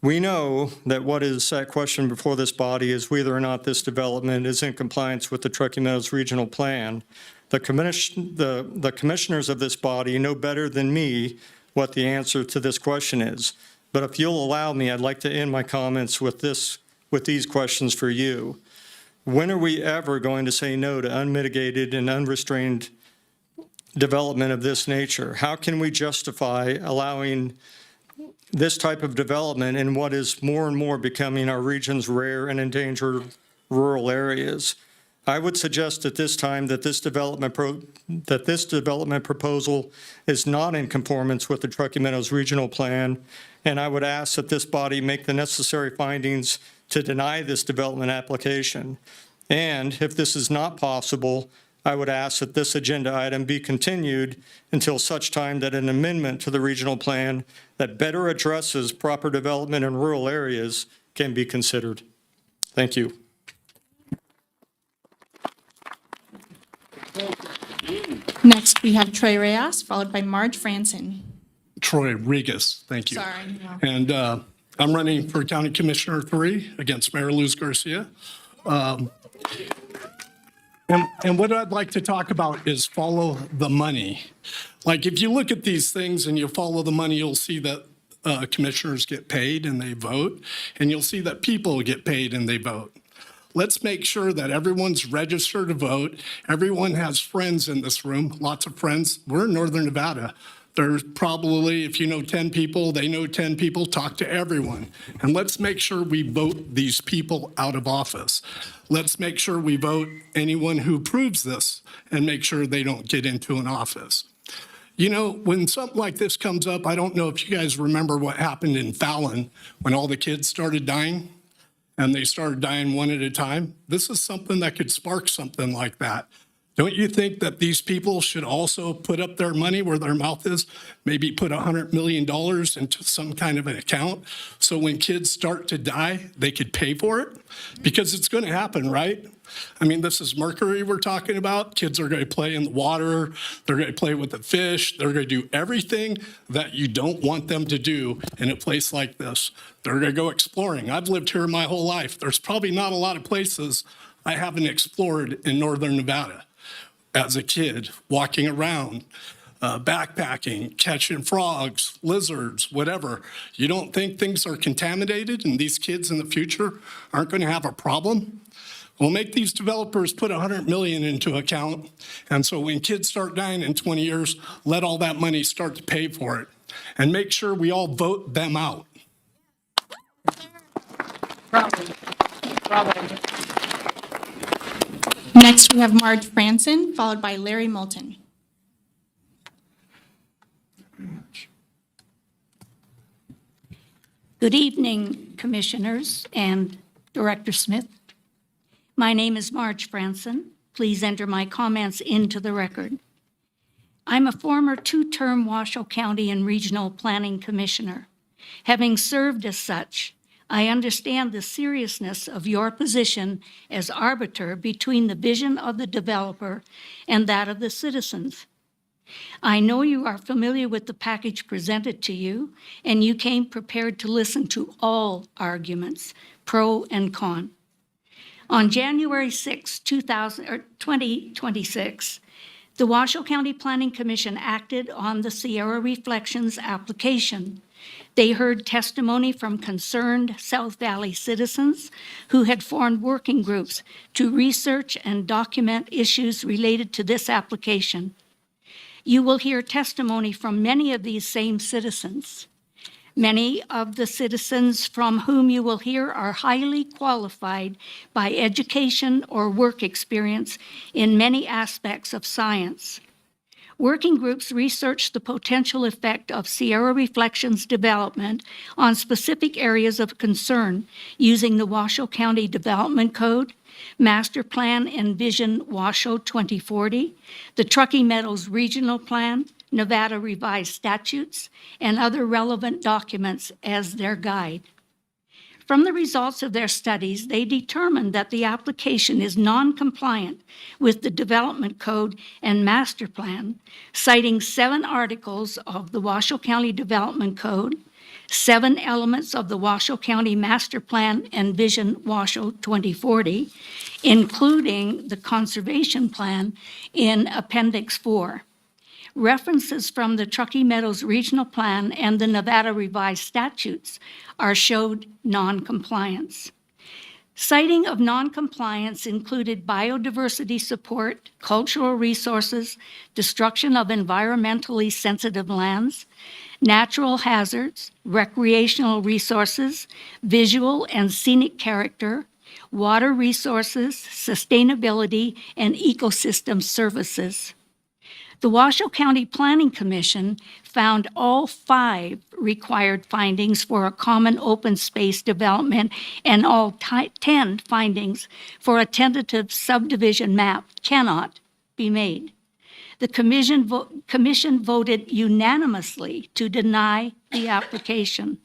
We know that what is at question before this body is whether or not this development is in compliance with the Truckee Meadows Regional Plan. The commissioners of this body know better than me what the answer to this question is. But if you'll allow me, I'd like to end my comments with these questions for you. When are we ever going to say no to unmitigated and unrestrained development of this nature? How can we justify allowing this type of development in what is more and more becoming our region's rare and endangered rural areas? I would suggest at this time that this development proposal is not in conformance with the Truckee Meadows Regional Plan, and I would ask that this body make the necessary findings to deny this development application. And if this is not possible, I would ask that this agenda item be continued until such time that an amendment to the regional plan that better addresses proper development in rural areas can be considered. Thank you. Next, we have Troy Reyes, followed by Marge Franson. Troy Regas, thank you. Sorry. No. And I'm running for County Commissioner 3 against Mayor Luz Garcia. And what I'd like to talk about is follow the money. Like if you look at these things and you follow the money, you'll see that commissioners get paid and they vote, and you'll see that people get paid and they vote. Let's make sure that everyone's registered to vote. Everyone has friends in this room, lots of friends. We're in Northern Nevada. There's probably, if you know 10 people, they know 10 people, talk to everyone. And let's make sure we vote these people out of office. Let's make sure we vote anyone who approves this and make sure they don't get into an office. You know, when something like this comes up, I don't know if you guys remember what happened in Fallon when all the kids started dying and they started dying one at a time. This is something that could spark something like that. Don't you think that these people should also put up their money where their mouth is? Maybe put $100 million into some kind of an account so when kids start to die, they could pay for it? Because it's going to happen, right? I mean, this is mercury we're talking about. Kids are going to play in the water. They're going to play with the fish. They're going to do everything that you don't want them to do in a place like this. They're going to go exploring. I've lived here my whole life. There's probably not a lot of places I haven't explored in northern Nevada. As a kid, walking around, backpacking, catching frogs, lizards, whatever. You don't think things are contaminated and these kids in the future aren't going to have a problem? Well, make these developers put $100 million into account. And so when kids start dying in 20 years, let all that money start to pay for it. And make sure we all vote them out. Next, we have Marge Franson, followed by Larry Moulton. Good evening, Commissioners and Director Smith. My name is Marge Franson. Please enter my comments into the record. I'm a former two-term Washoe County and Regional Planning Commissioner. Having served as such, I understand the seriousness of your position as arbiter between the vision of the developer and that of the citizens. I know you are familiar with the package presented to you, and you came prepared to listen to all arguments, pro and con. On January 6, 2026, the Washoe County Planning Commission acted on the Sierra Reflections application. They heard testimony from concerned South Valley citizens who had formed working groups to research and document issues related to this application. You will hear testimony from many of these same citizens. Many of the citizens from whom you will hear are highly qualified by education or work experience in many aspects of science. Working groups research the potential effect of Sierra Reflections development on specific areas of concern using the Washoe County Development Code, Master Plan and Vision Washoe 2040, the Truckee Meadows Regional Plan, Nevada Revised Statutes, and other relevant documents as their guide. From the results of their studies, they determined that the application is non-compliant with the Development Code and Master Plan, citing 7 articles of the Washoe County Development Code, 7 elements of the Washoe County Master Plan and Vision Washoe 2040, including the Conservation Plan in Appendix 4. References from the Truckee Meadows Regional Plan and the Nevada Revised Statutes are showed non-compliance. Citing of non-compliance included biodiversity support, cultural resources, destruction of environmentally sensitive lands, natural hazards, recreational resources, visual and scenic character, water resources, sustainability, and ecosystem services. The Washoe County Planning Commission found all 5 required findings for a common open space development and all 10 findings for a tentative subdivision map cannot be made. The commission voted unanimously to deny the application.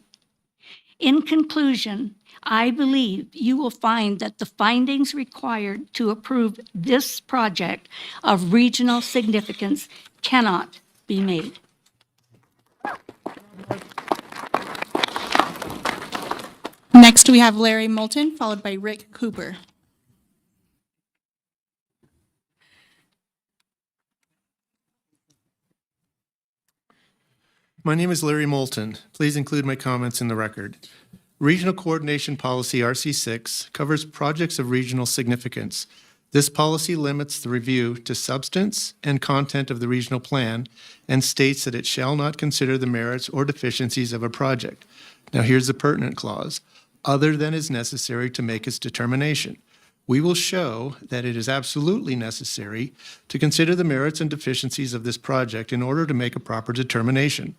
In conclusion, I believe you will find that the findings required to approve this project of regional significance cannot be made. Next, we have Larry Moulton, followed by Rick Cooper. My name is Larry Moulton. Please include my comments in the record. Regional Coordination Policy RC6 covers projects of regional significance. This policy limits the review to substance and content of the regional plan and states that it shall not consider the merits or deficiencies of a project. Now, here's the pertinent clause, other than is necessary to make its determination. We will show that it is absolutely necessary to consider the merits and deficiencies of this project in order to make a proper determination.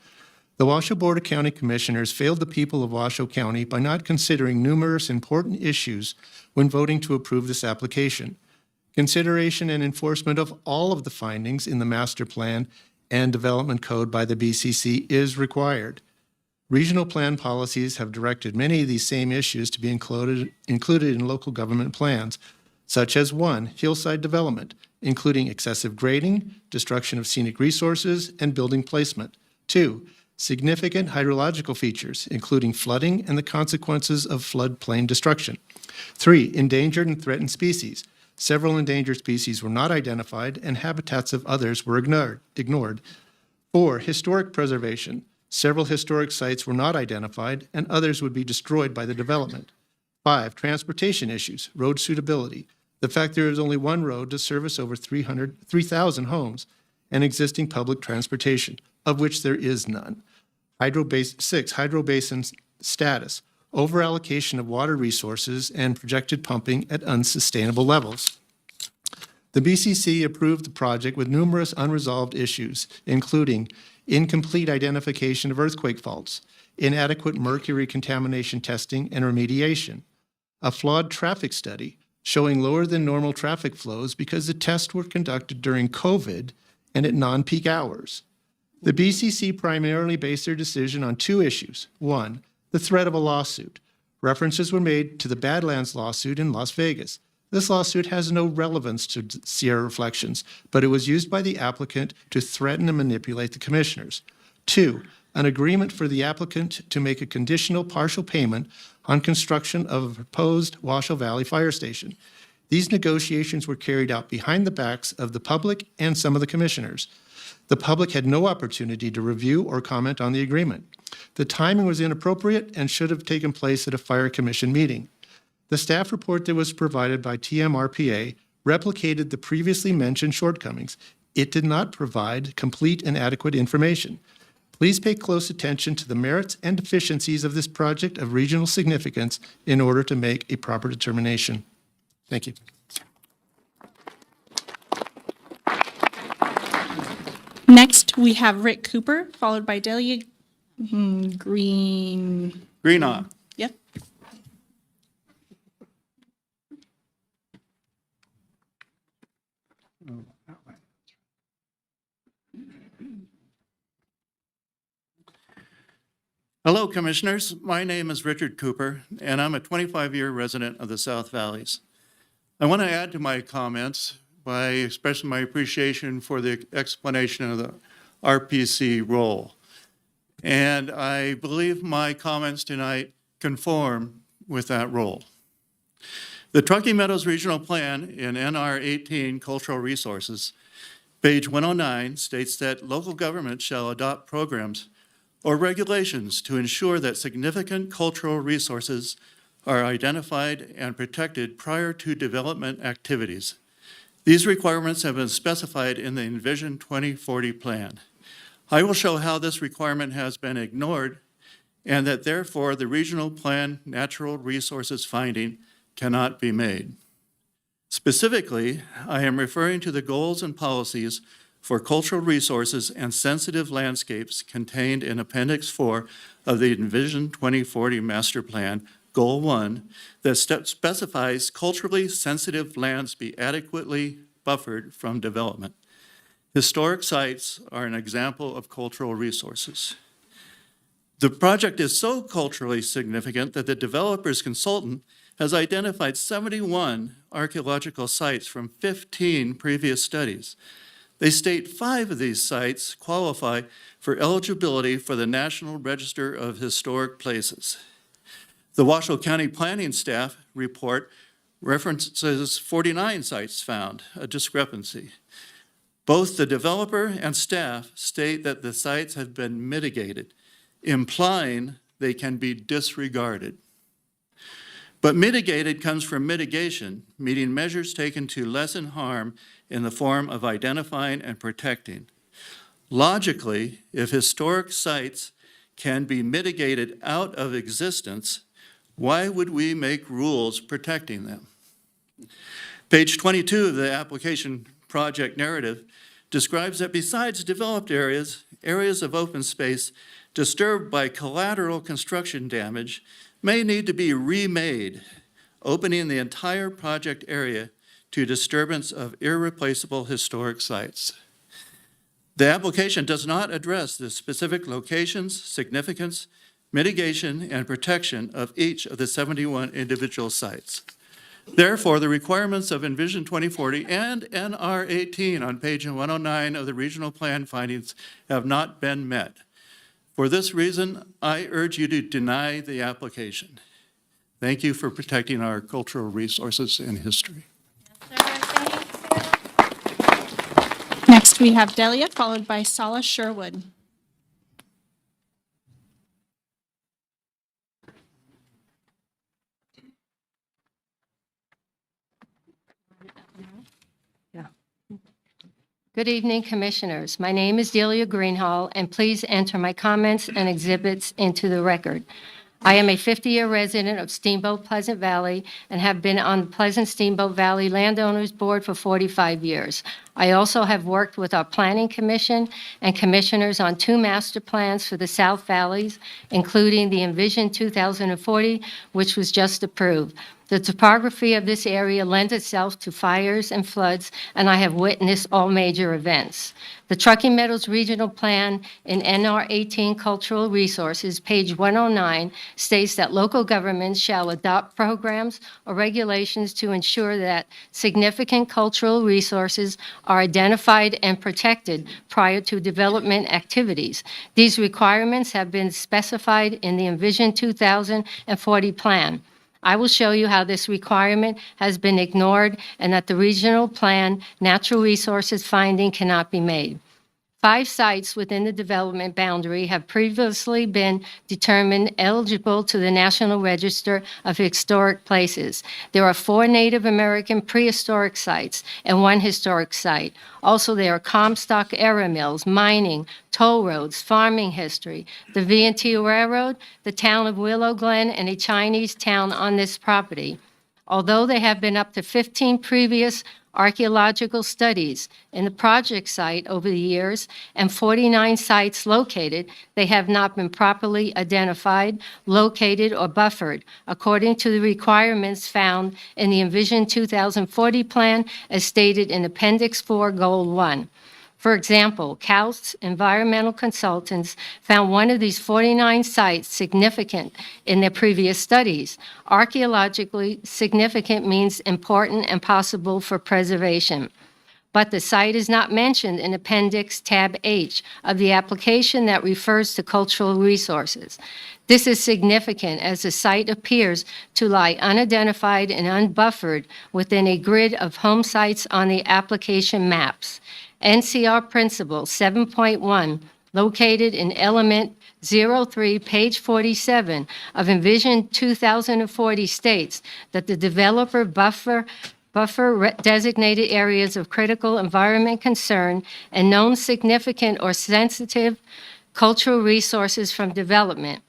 The Washoe Board of County Commissioners failed the people of Washoe County by not considering numerous important issues when voting to approve this application. Consideration and enforcement of all of the findings in the master plan and development code by the BCC is required. Regional plan policies have directed many of these same issues to be included in local government plans, such as 1, hillside development, including excessive grading, destruction of scenic resources, and building placement. 2, significant hydrological features, including flooding and the consequences of floodplain destruction. 3, endangered and threatened species. Several endangered species were not identified and habitats of others were ignored. 4, historic preservation. Several historic sites were not identified and others would be destroyed by the development. 5, transportation issues, road suitability. The fact there is only one road to service over 3,000 homes and existing public transportation, of which there is none. 6, hydro basin status, overallocation of water resources and projected pumping at unsustainable levels. The BCC approved the project with numerous unresolved issues, including incomplete identification of earthquake faults, inadequate mercury contamination testing and remediation, a flawed traffic study showing lower than normal traffic flows because the tests were conducted during COVID and at non-peak hours. The BCC primarily based their decision on 2 issues. 1, the threat of a lawsuit. References were made to the Badlands lawsuit in Las Vegas. This lawsuit has no relevance to Sierra Reflections, but it was used by the applicant to threaten and manipulate the commissioners. 2, an agreement for the applicant to make a conditional partial payment on construction of a proposed Washoe Valley Fire Station. These negotiations were carried out behind the backs of the public and some of the commissioners. The public had no opportunity to review or comment on the agreement. The timing was inappropriate and should have taken place at a fire commission meeting. The staff report that was provided by TMRPA replicated the previously mentioned shortcomings. It did not provide complete and adequate information. Please pay close attention to the merits and deficiencies of this project of regional significance in order to make a proper determination. Thank you. Next, we have Rick Cooper, followed by Delia Green. Greenock. Yep. Hello, Commissioners. My name is Richard Cooper, and I'm a 25-year resident of the South Valleys. I want to add to my comments by expressing my appreciation for the explanation of the RPC role. And I believe my comments tonight conform with that role. The Truckee Meadows Regional Plan in NR 18 Cultural Resources, page 109, states that local government shall adopt programs or regulations to ensure that significant cultural resources are identified and protected prior to development activities. These requirements have been specified in the Envision 2040 plan. I will show how this requirement has been ignored and that therefore the regional plan natural resources finding cannot be made. Specifically, I am referring to the goals and policies for cultural resources and sensitive landscapes contained in Appendix 4 of the Envision 2040 Master Plan, Goal 1, that specifies culturally sensitive lands be adequately buffered from development. Historic sites are an example of cultural resources. The project is so culturally significant that the developer's consultant has identified 71 archaeological sites from 15 previous studies. They state 5 of these sites qualify for eligibility for the National Register of Historic Places. The Washoe County Planning Staff report references 49 sites found, a discrepancy. Both the developer and staff state that the sites have been mitigated, implying they can be disregarded. But mitigated comes from mitigation, meaning measures taken to lessen harm in the form of identifying and protecting. Logically, if historic sites can be mitigated out of existence, why would we make rules protecting them? Page 22 of the application project narrative describes that besides developed areas, areas of open space disturbed by collateral construction damage may need to be remade, opening the entire project area to disturbance of irreplaceable historic sites. The application does not address the specific locations, significance, mitigation, and protection of each of the 71 individual sites. Therefore, the requirements of Envision 2040 and NR 18 on page 109 of the regional plan findings have not been met. For this reason, I urge you to deny the application. Thank you for protecting our cultural resources and history. Next, we have Delia, followed by Sala Sherwood. Good evening, Commissioners. My name is Delia Greenhall, and please enter my comments and exhibits into the record. I am a 50-year resident of Steamboat Pleasant Valley and have been on the Pleasant Steamboat Valley Landowners Board for 45 years. I also have worked with our Planning Commission and commissioners on 2 master plans for the South Valleys, including the Envision 2040, which was just approved. The topography of this area lends itself to fires and floods, and I have witnessed all major events. The Truckee Meadows Regional Plan in NR 18 Cultural Resources, page 109, states that local governments shall adopt programs or regulations to ensure that significant cultural resources are identified and protected prior to development activities. These requirements have been specified in the Envision 2040 plan. I will show you how this requirement has been ignored and that the regional plan natural resources finding cannot be made. 5 sites within the development boundary have previously been determined eligible to the National Register of Historic Places. There are 4 Native American prehistoric sites and 1 historic site. Also, there are Comstock era mills, mining, toll roads, farming history, the V&T Railroad, the town of Willow Glen, and a Chinese town on this property. Although there have been up to 15 previous archaeological studies in the project site over the years and 49 sites located, they have not been properly identified, located, or buffered according to the requirements found in the Envision 2040 plan as stated in Appendix 4, Goal 1. For example, Kautz Environmental Consultants found one of these 49 sites significant in their previous studies. Archaeologically significant means important and possible for preservation. But the site is not mentioned in Appendix Tab H of the application that refers to cultural resources. This is significant as the site appears to lie unidentified and unbuffered within a grid of home sites on the application maps. NCR Principle 7.1, located in Element 03, page 47 of Envision 2040 states that the developer buffer designated areas of critical environment concern and known significant or sensitive cultural resources from development.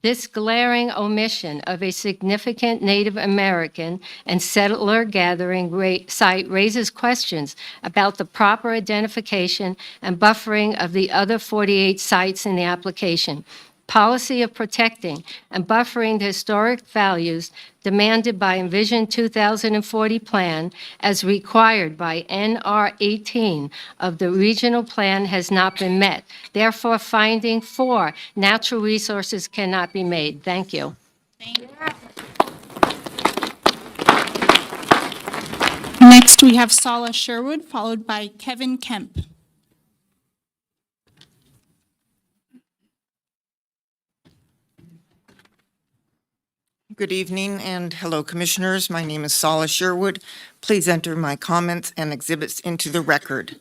This glaring omission of a significant Native American and settler gathering site raises questions about the proper identification and buffering of the other 48 sites in the application. Policy of protecting and buffering the historic values demanded by Envision 2040 plan as required by NR 18 of the regional plan has not been met. Therefore, finding 4 natural resources cannot be made. Thank you. Next, we have Sala Sherwood, followed by Kevin Kemp. Good evening and hello, Commissioners. My name is Sala Sherwood. Please enter my comments and exhibits into the record.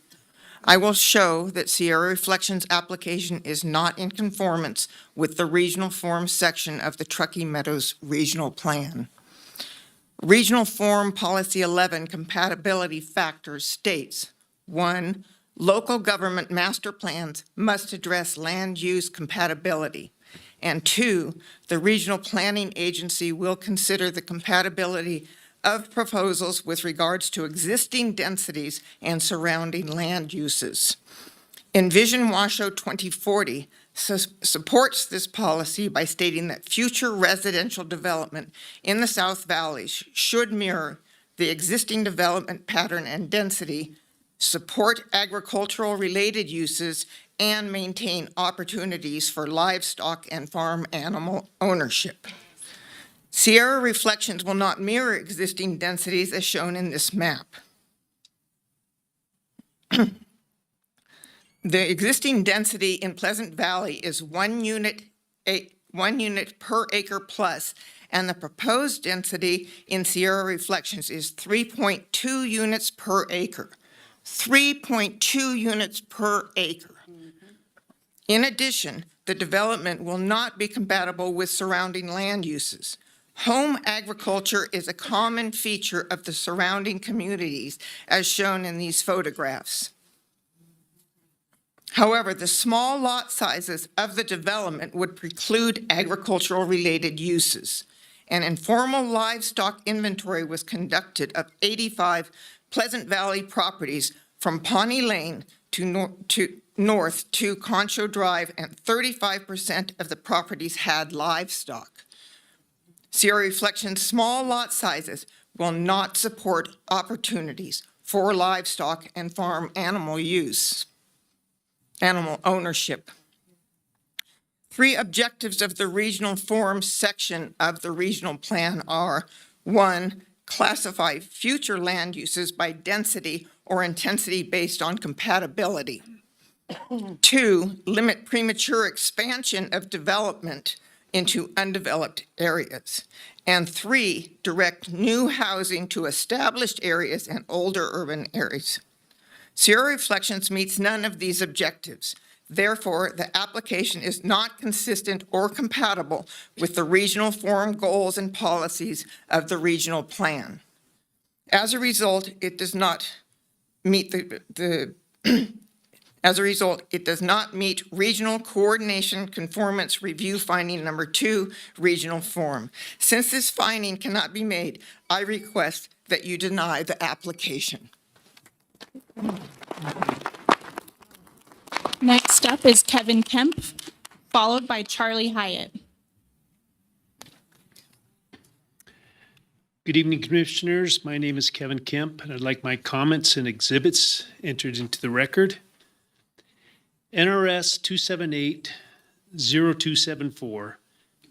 I will show that Sierra Reflections application is not in conformance with the regional form section of the Truckee Meadows Regional Plan. Regional Form Policy 11 compatibility factors states, 1, local government master plans must address land use compatibility. And 2, the Regional Planning Agency will consider the compatibility of proposals with regards to existing densities and surrounding land uses. Envision Washoe 2040 supports this policy by stating that future residential development in the South Valley should mirror the existing development pattern and density, support agricultural-related uses, and maintain opportunities for livestock and farm animal ownership. Sierra Reflections will not mirror existing densities as shown in this map. The existing density in Pleasant Valley is 1 unit per acre plus, and the proposed density in Sierra Reflections is 3.2 units per acre. 3.2 units per acre. In addition, the development will not be compatible with surrounding land uses. Home agriculture is a common feature of the surrounding communities, as shown in these photographs. However, the small lot sizes of the development would preclude agricultural-related uses. An informal livestock inventory was conducted of 85 Pleasant Valley properties from Pawnee Lane to north to Concho Drive, and 35% of the properties had livestock. Sierra Reflections' small lot sizes will not support opportunities for livestock and farm animal ownership. 3 objectives of the regional form section of the regional plan are: 1, classify future land uses by density or intensity based on compatibility. 2, limit premature expansion of development into undeveloped areas. And 3, direct new housing to established areas and older urban areas. Sierra Reflections meets none of these objectives. Therefore, the application is not consistent or compatible with the regional forum goals and policies of the regional plan. As a result, it does not meet Regional Coordination Conformance Review Finding Number 2, Regional Form. Since this finding cannot be made, I request that you deny the application. Next up is Kevin Kemp, followed by Charlie Hyatt. Good evening, Commissioners. My name is Kevin Kemp, and I'd like my comments and exhibits entered into the record. NRS 278-0274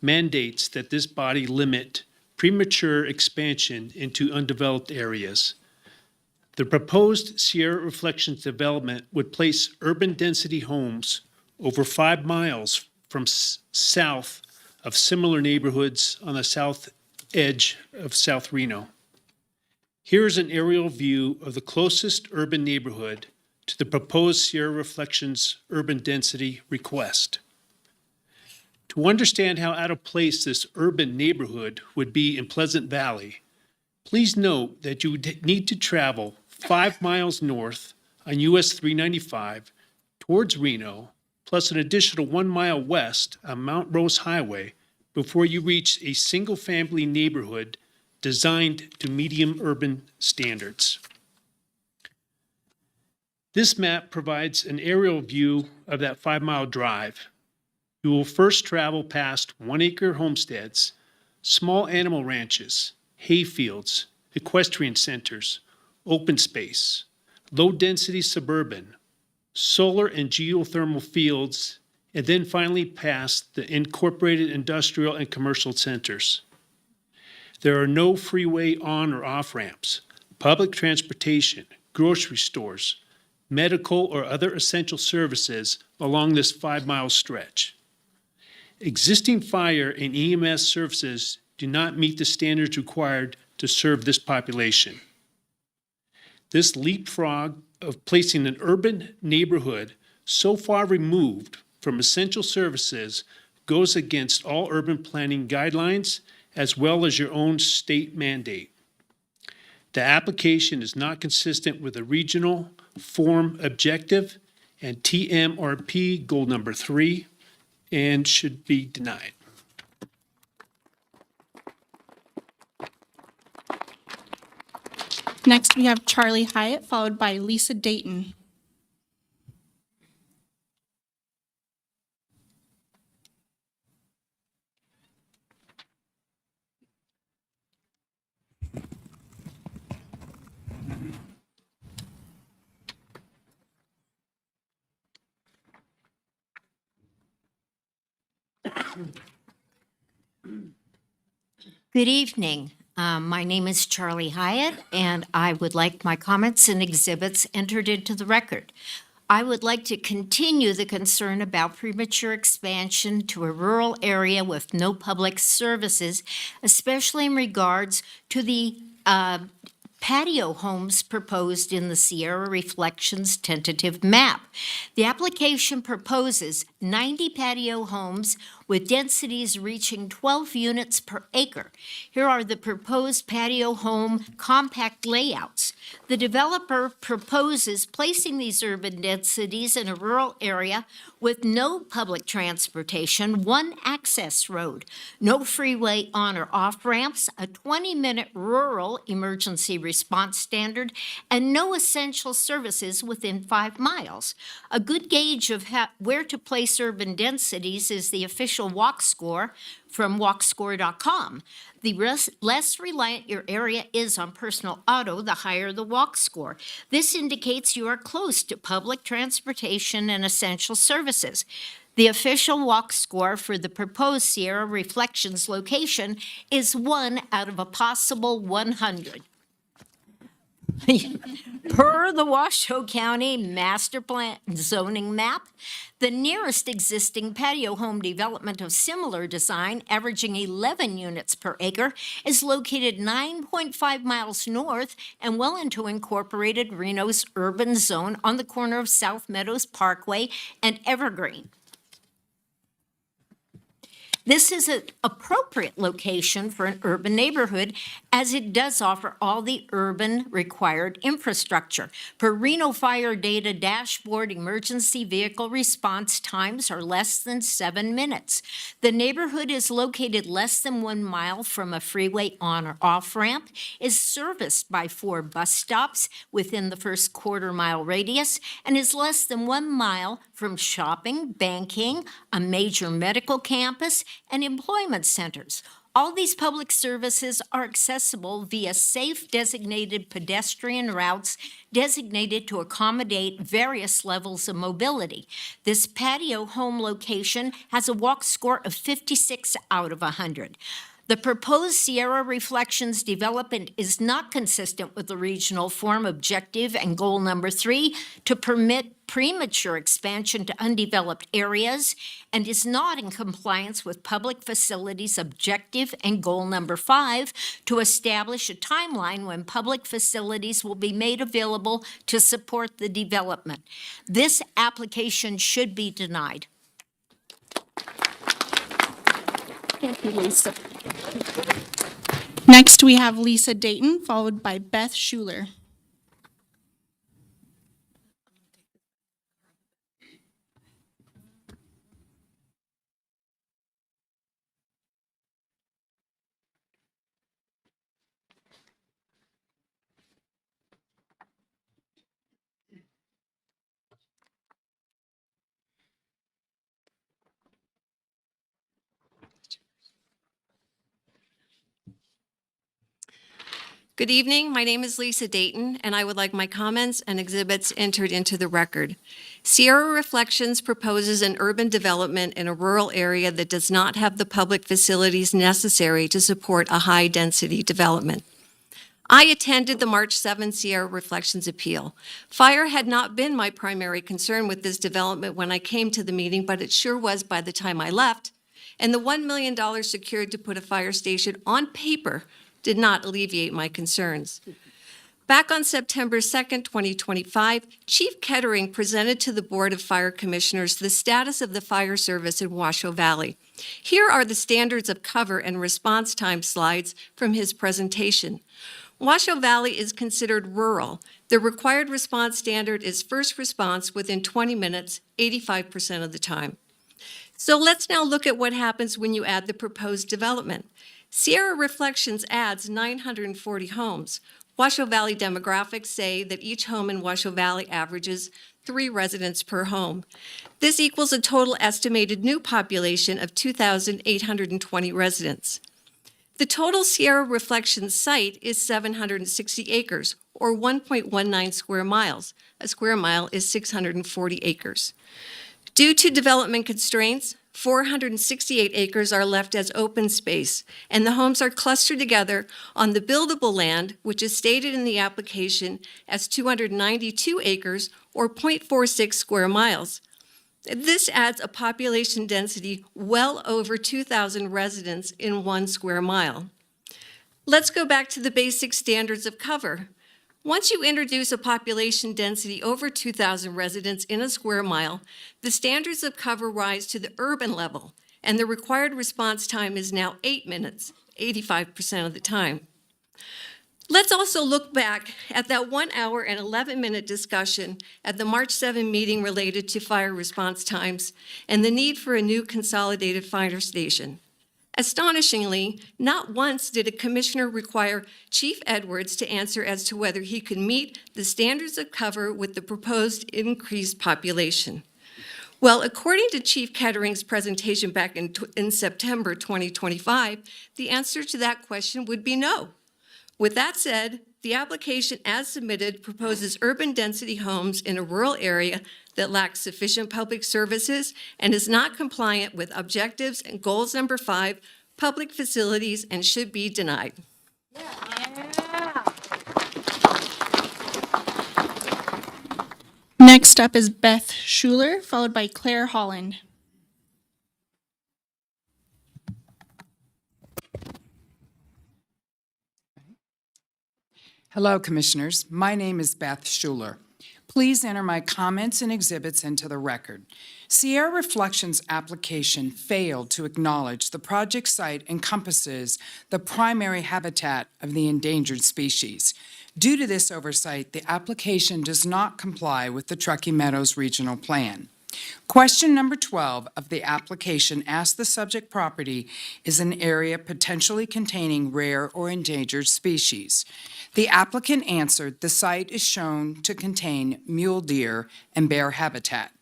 mandates that this body limit premature expansion into undeveloped areas. The proposed Sierra Reflections development would place urban density homes over 5 miles from south of similar neighborhoods on the south edge of South Reno. Here's an aerial view of the closest urban neighborhood to the proposed Sierra Reflections urban density request. To understand how out of place this urban neighborhood would be in Pleasant Valley, please note that you would need to travel 5 miles north on US 395 towards Reno, plus an additional 1 mile west on Mount Rose Highway before you reach a single-family neighborhood designed to medium urban standards. This map provides an aerial view of that 5-mile drive. You will first travel past 1-acre homesteads, small animal ranches, hay fields, equestrian centers, open space, low-density suburban, solar and geothermal fields, and then finally past the incorporated industrial and commercial centers. There are no freeway on or off ramps, public transportation, grocery stores, medical or other essential services along this 5-mile stretch. Existing fire and EMS services do not meet the standards required to serve this population. This leapfrog of placing an urban neighborhood so far removed from essential services goes against all urban planning guidelines as well as your own state mandate. The application is not consistent with the regional form objective and TMRP goal number 3 and should be denied. Next, we have Charlie Hyatt, followed by Lisa Dayton. Good evening. My name is Charlie Hyatt, and I would like my comments and exhibits entered into the record. I would like to continue the concern about premature expansion to a rural area with no public services, especially in regards to the patio homes proposed in the Sierra Reflections tentative map. The application proposes 90 patio homes with densities reaching 12 units per acre. Here are the proposed patio home compact layouts. The developer proposes placing these urban densities in a rural area with no public transportation, one access road, no freeway on or off ramps, a 20-minute rural emergency response standard, and no essential services within 5 miles. A good gauge of where to place urban densities is the official walk score from walkscore.com. The less reliant your area is on personal auto, the higher the walk score. This indicates you are close to public transportation and essential services. The official walk score for the proposed Sierra Reflections location is 1 out of a possible 100. Per the Washoe County Master Plan zoning map, the nearest existing patio home development of similar design, averaging 11 units per acre, is located 9.5 miles north and well into incorporated Reno's urban zone on the corner of South Meadows Parkway and Evergreen. This is an appropriate location for an urban neighborhood as it does offer all the urban required infrastructure. Per Reno Fire Data Dashboard, emergency vehicle response times are less than 7 minutes. The neighborhood is located less than 1 mile from a freeway on or off ramp, is serviced by 4 bus stops within the first quarter-mile radius, and is less than 1 mile from shopping, banking, a major medical campus, and employment centers. All these public services are accessible via safe designated pedestrian routes designated to accommodate various levels of mobility. This patio home location has a walk score of 56 out of 100. The proposed Sierra Reflections development is not consistent with the regional form objective and goal number 3 to permit premature expansion to undeveloped areas and is not in compliance with public facilities objective and goal number 5 to establish a timeline when public facilities will be made available to support the development. This application should be denied. Thank you, Lisa. Next, we have Lisa Dayton, followed by Beth Schuler. Good evening. My name is Lisa Dayton, and I would like my comments and exhibits entered into the record. Sierra Reflections proposes an urban development in a rural area that does not have the public facilities necessary to support a high-density development. I attended the March 7 Sierra Reflections appeal. Fire had not been my primary concern with this development when I came to the meeting, but it sure was by the time I left. And the $1 million secured to put a fire station on paper did not alleviate my concerns. Back on September 2nd, 2025, Chief Kettering presented to the Board of Fire Commissioners the status of the fire service in Washoe Valley. Here are the standards of cover and response time slides from his presentation. Washoe Valley is considered rural. The required response standard is first response within 20 minutes, 85% of the time. So let's now look at what happens when you add the proposed development. Sierra Reflections adds 940 homes. Washoe Valley demographics say that each home in Washoe Valley averages 3 residents per home. This equals a total estimated new population of 2,820 residents. The total Sierra Reflections site is 760 acres, or 1.19 square miles. A square mile is 640 acres. Due to development constraints, 468 acres are left as open space, and the homes are clustered together on the buildable land, which is stated in the application as 292 acres, or 0.46 square miles. This adds a population density well over 2,000 residents in 1 square mile. Let's go back to the basic standards of cover. Once you introduce a population density over 2,000 residents in a square mile, the standards of cover rise to the urban level, and the required response time is now 8 minutes, 85% of the time. Let's also look back at that 1 hour and 11-minute discussion at the March 7 meeting related to fire response times and the need for a new consolidated fire station. Astonishingly, not once did a commissioner require Chief Edwards to answer as to whether he could meet the standards of cover with the proposed increased population. Well, according to Chief Kettering's presentation back in September 2025, the answer to that question would be no. With that said, the application as submitted proposes urban density homes in a rural area that lacks sufficient public services and is not compliant with objectives and goals number 5, public facilities, and should be denied. Next up is Beth Schuler, followed by Claire Holland. Hello, Commissioners. My name is Beth Schuler. Please enter my comments and exhibits into the record. Sierra Reflections application failed to acknowledge the project site encompasses the primary habitat of the endangered species. Due to this oversight, the application does not comply with the Truckee Meadows Regional Plan. Question number 12 of the application asks the subject property is an area potentially containing rare or endangered species. The applicant answered the site is shown to contain mule deer and bear habitat.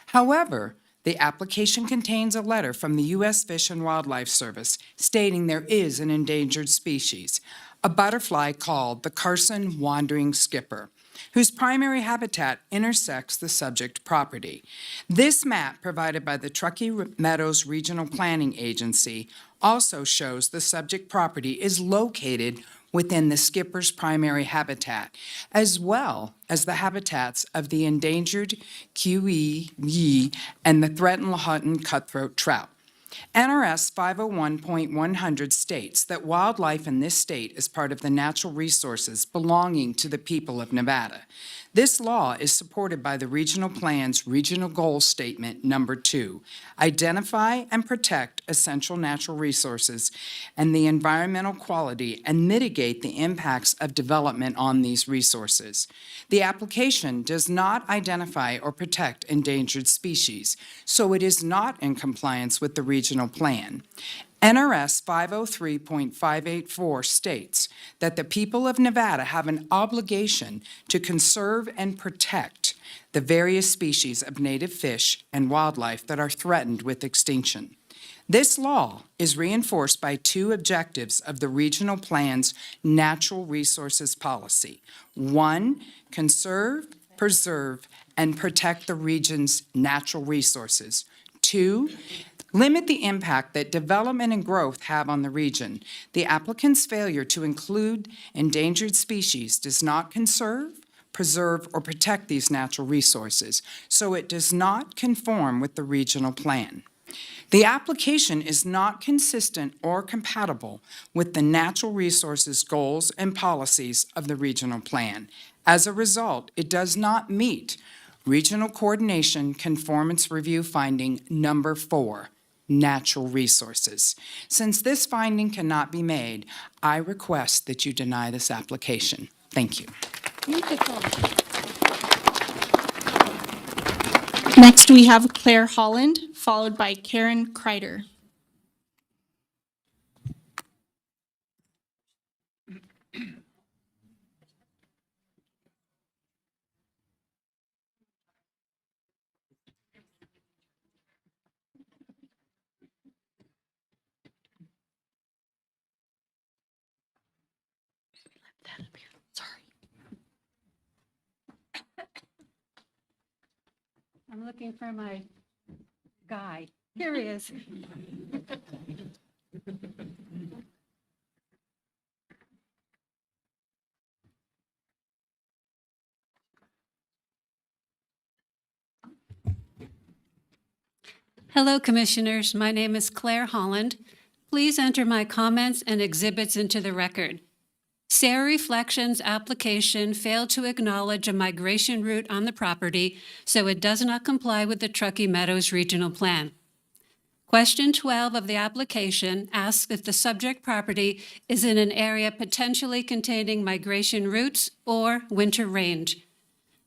However, the application contains a letter from the U.S. Fish and Wildlife Service stating there is an endangered species, a butterfly called the Carson wandering skipper, whose primary habitat intersects the subject property. This map provided by the Truckee Meadows Regional Planning Agency also shows the subject property is located within the skipper's primary habitat, as well as the habitats of the endangered Kiwi and the threatened Lahontan cutthroat trout. NRS 501.100 states that wildlife in this state is part of the natural resources belonging to the people of Nevada. This law is supported by the Regional Plan's Regional Goal Statement Number 2, identify and protect essential natural resources and the environmental quality and mitigate the impacts of development on these resources. The application does not identify or protect endangered species, so it is not in compliance with the regional plan. NRS 503.584 states that the people of Nevada have an obligation to conserve and protect the various species of native fish and wildlife that are threatened with extinction. This law is reinforced by 2 objectives of the regional plan's natural resources policy. 1, conserve, preserve, and protect the region's natural resources. 2, limit the impact that development and growth have on the region. The applicant's failure to include endangered species does not conserve, preserve, or protect these natural resources, so it does not conform with the regional plan. The application is not consistent or compatible with the natural resources goals and policies of the regional plan. As a result, it does not meet Regional Coordination Conformance Review Finding Number 4. natural resources. Since this finding cannot be made, I request that you deny this application. Thank you. Next, we have Claire Holland, followed by Karen Kreider. I'm looking for my guy. Here he is. Hello, Commissioners. My name is Claire Holland. Please enter my comments and exhibits into the record. Sierra Reflections application failed to acknowledge a migration route on the property, so it does not comply with the Truckee Meadows Regional Plan. Question 12 of the application asks if the subject property is in an area potentially containing migration routes or winter range.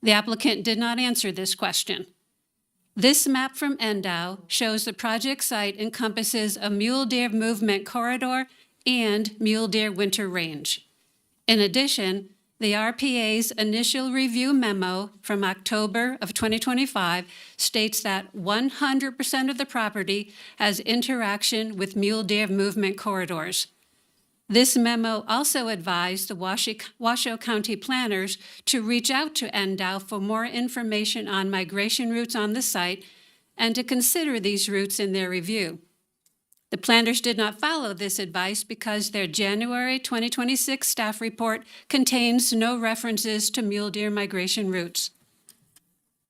The applicant did not answer this question. This map from NDOW shows the project site encompasses a mule deer movement corridor and mule deer winter range. In addition, the RPA's initial review memo from October of 2025 states that 100% of the property has interaction with mule deer movement corridors. This memo also advised the Washoe County planners to reach out to NDOW for more information on migration routes on the site and to consider these routes in their review. The planners did not follow this advice because their January 2026 staff report contains no references to mule deer migration routes.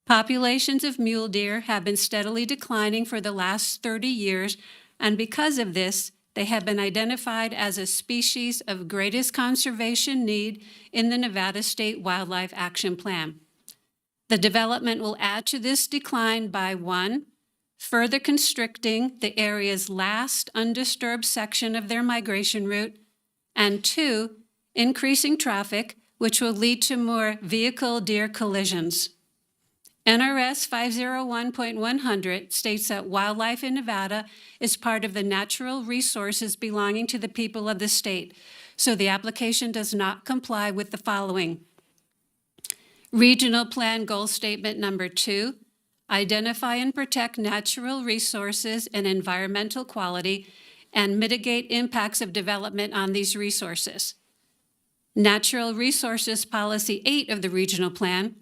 Populations of mule deer have been steadily declining for the last 30 years, and because of this, they have been identified as a species of greatest conservation need in the Nevada State Wildlife Action Plan. The development will add to this decline by 1, further constricting the area's last undisturbed section of their migration route, and 2, increasing traffic, which will lead to more vehicle-deer collisions. NRS 501.100 states that wildlife in Nevada is part of the natural resources belonging to the people of the state, so the application does not comply with the following. Regional Plan Goal Statement Number 2, identify and protect natural resources and environmental quality and mitigate impacts of development on these resources. Natural Resources Policy 8 of the Regional Plan,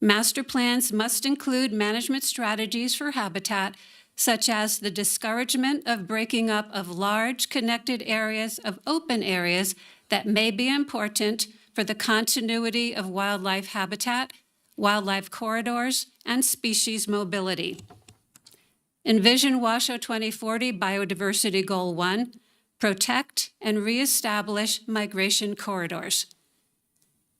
master plans must include management strategies for habitat, such as the discouragement of breaking up of large connected areas of open areas that may be important for the continuity of wildlife habitat, wildlife corridors, and species mobility. Envision Washoe 2040 Biodiversity Goal 1, protect and reestablish migration corridors.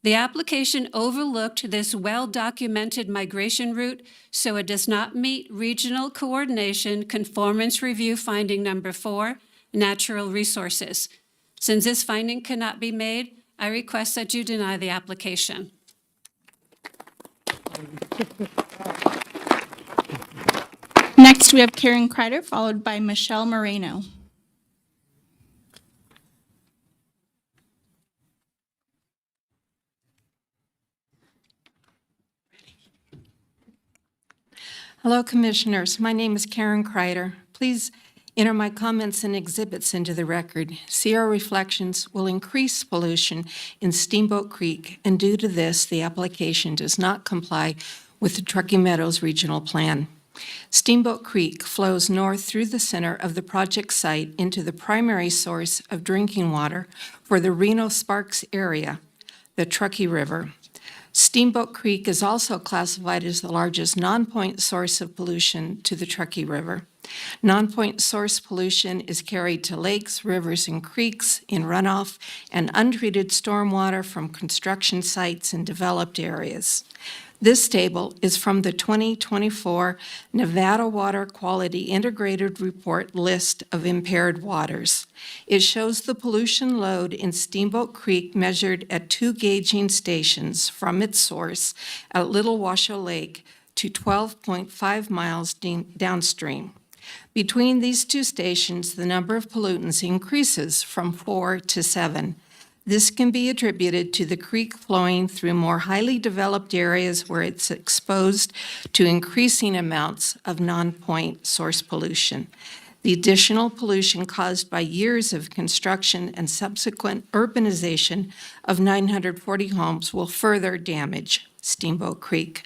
The application overlooked this well-documented migration route, so it does not meet Regional Coordination Conformance Review Finding Number 4, Natural Resources. Since this finding cannot be made, I request that you deny the application. Next, we have Karen Kreider, followed by Michelle Moreno. Hello, Commissioners. My name is Karen Kreider. Please enter my comments and exhibits into the record. Sierra Reflections will increase pollution in Steamboat Creek, and due to this, the application does not comply with the Truckee Meadows Regional Plan. Steamboat Creek flows north through the center of the project site into the primary source of drinking water for the Reno-Sparks area, the Truckee River. Steamboat Creek is also classified as the largest non-point source of pollution to the Truckee River. Non-point source pollution is carried to lakes, rivers, and creeks in runoff and untreated stormwater from construction sites in developed areas. This table is from the 2024 Nevada Water Quality Integrated Report list of impaired waters. It shows the pollution load in Steamboat Creek measured at 2 gauging stations from its source at Little Washoe Lake to 12.5 miles downstream. Between these two stations, the number of pollutants increases from 4 to 7. This can be attributed to the creek flowing through more highly developed areas where it's exposed to increasing amounts of non-point source pollution. The additional pollution caused by years of construction and subsequent urbanization of 940 homes will further damage Steamboat Creek.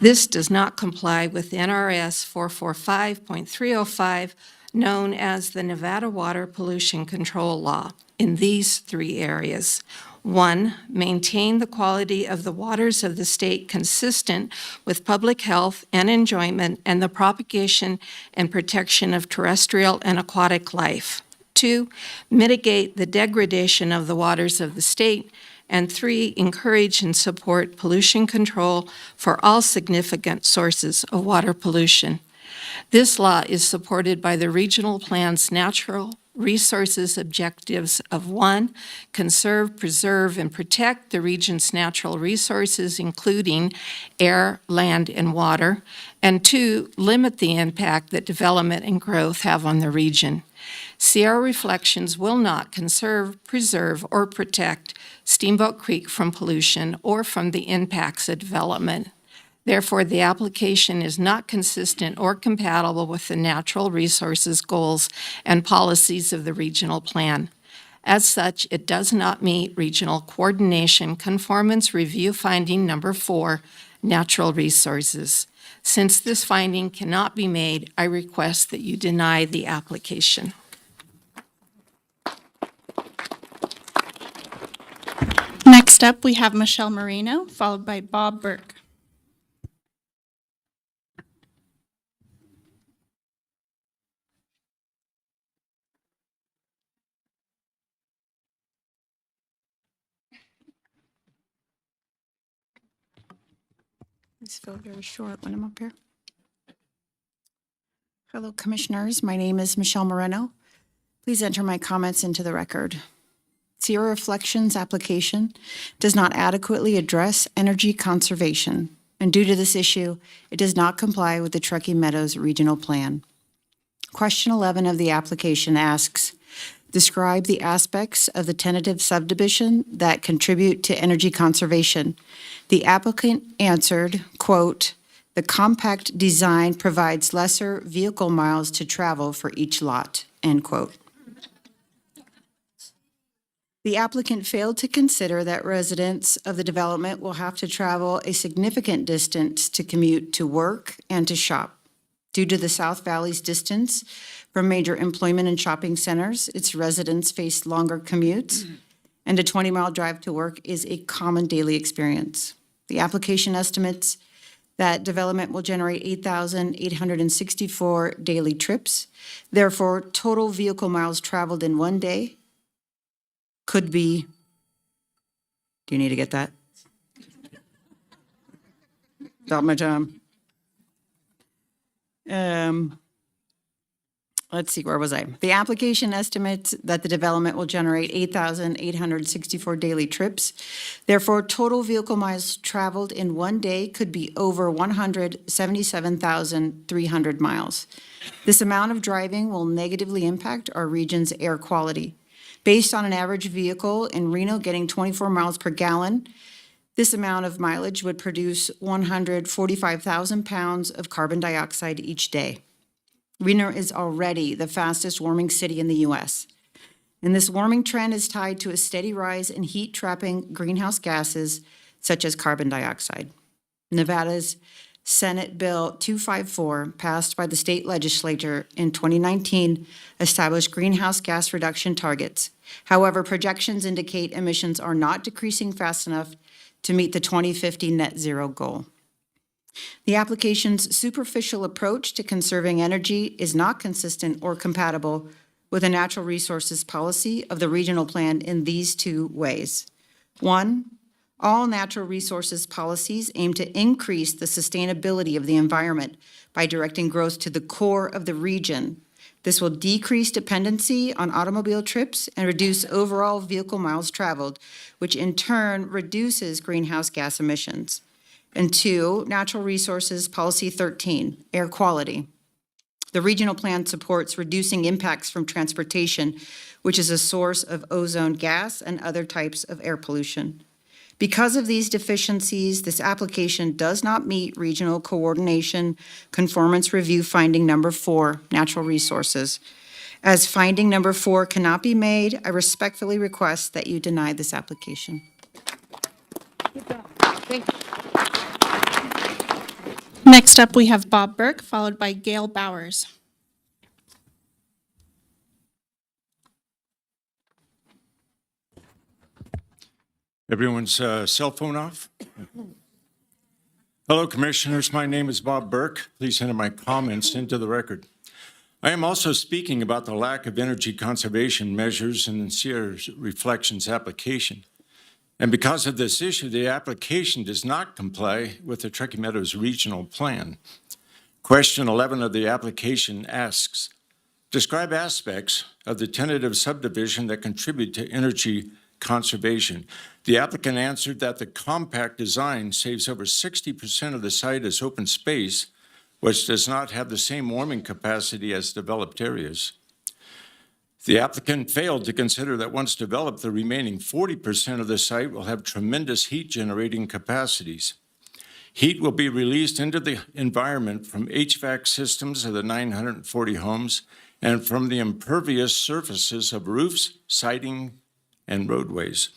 This does not comply with NRS 445.305, known as the Nevada Water Pollution Control Law, in these 3 areas. 1, maintain the quality of the waters of the state consistent with public health and enjoyment and the propagation and protection of terrestrial and aquatic life. 2, mitigate the degradation of the waters of the state. And 3, encourage and support pollution control for all significant sources of water pollution. This law is supported by the regional plan's natural resources objectives of 1, conserve, preserve, and protect the region's natural resources, including air, land, and water, and 2, limit the impact that development and growth have on the region. Sierra Reflections will not conserve, preserve, or protect Steamboat Creek from pollution or from the impacts of development. Therefore, the application is not consistent or compatible with the natural resources goals and policies of the regional plan. As such, it does not meet regional coordination conformance review finding number 4, natural resources. Since this finding cannot be made, I request that you deny the application. Next up, we have Michelle Marino, followed by Bob Burke. I just feel very short when I'm up here. Hello, Commissioners. My name is Michelle Moreno. Please enter my comments into the record. Sierra Reflections application does not adequately address energy conservation, and due to this issue, it does not comply with the Truckee Meadows Regional Plan. Question 11 of the application asks, describe the aspects of the tentative subdivision that contribute to energy conservation. The applicant answered, quote, the compact design provides lesser vehicle miles to travel for each lot, end quote. The applicant failed to consider that residents of the development will have to travel a significant distance to commute to work and to shop. Due to the South Valley's distance from major employment and shopping centers, its residents face longer commutes, and a 20-mile drive to work is a common daily experience. The application estimates that development will generate 8,864 daily trips. Therefore, total vehicle miles traveled in one day could be, do you need to get that? Stop my time. Let's see, where was I? The application estimates that the development will generate 8,864 daily trips. Therefore, total vehicle miles traveled in one day could be over 177,300 miles. This amount of driving will negatively impact our region's air quality. Based on an average vehicle in Reno getting 24 miles per gallon, this amount of mileage would produce 145,000 pounds of carbon dioxide each day. Reno is already the fastest warming city in the U.S., and this warming trend is tied to a steady rise in heat-trapping greenhouse gases such as carbon dioxide. Nevada's Senate Bill 254, passed by the state legislature in 2019, established greenhouse gas reduction targets. However, projections indicate emissions are not decreasing fast enough to meet the 2050 net zero goal. The application's superficial approach to conserving energy is not consistent or compatible with the natural resources policy of the regional plan in these two ways. 1, All natural resources policies aim to increase the sustainability of the environment by directing growth to the core of the region. This will decrease dependency on automobile trips and reduce overall vehicle miles traveled, which in turn reduces greenhouse gas emissions. And 2, Natural Resources Policy 13, Air Quality. The regional plan supports reducing impacts from transportation, which is a source of ozone gas and other types of air pollution. Because of these deficiencies, this application does not meet Regional Coordination Conformance Review Finding Number 4, Natural Resources. As finding number 4 cannot be made, I respectfully request that you deny this application. Next up, we have Bob Burke, followed by Gail Bowers. Everyone's cell phone off? Hello, Commissioners. My name is Bob Burke. Please enter my comments into the record. I am also speaking about the lack of energy conservation measures in the Sierra's Reflections application. And because of this issue, the application does not comply with the Truckee Meadows Regional Plan. Question 11 of the application asks, describe aspects of the tentative subdivision that contribute to energy conservation. The applicant answered that the compact design saves over 60% of the site as open space, which does not have the same warming capacity as developed areas. The applicant failed to consider that once developed, the remaining 40% of the site will have tremendous heat generating capacities. Heat will be released into the environment from HVAC systems of the 940 homes and from the impervious surfaces of roofs, siding, and roadways.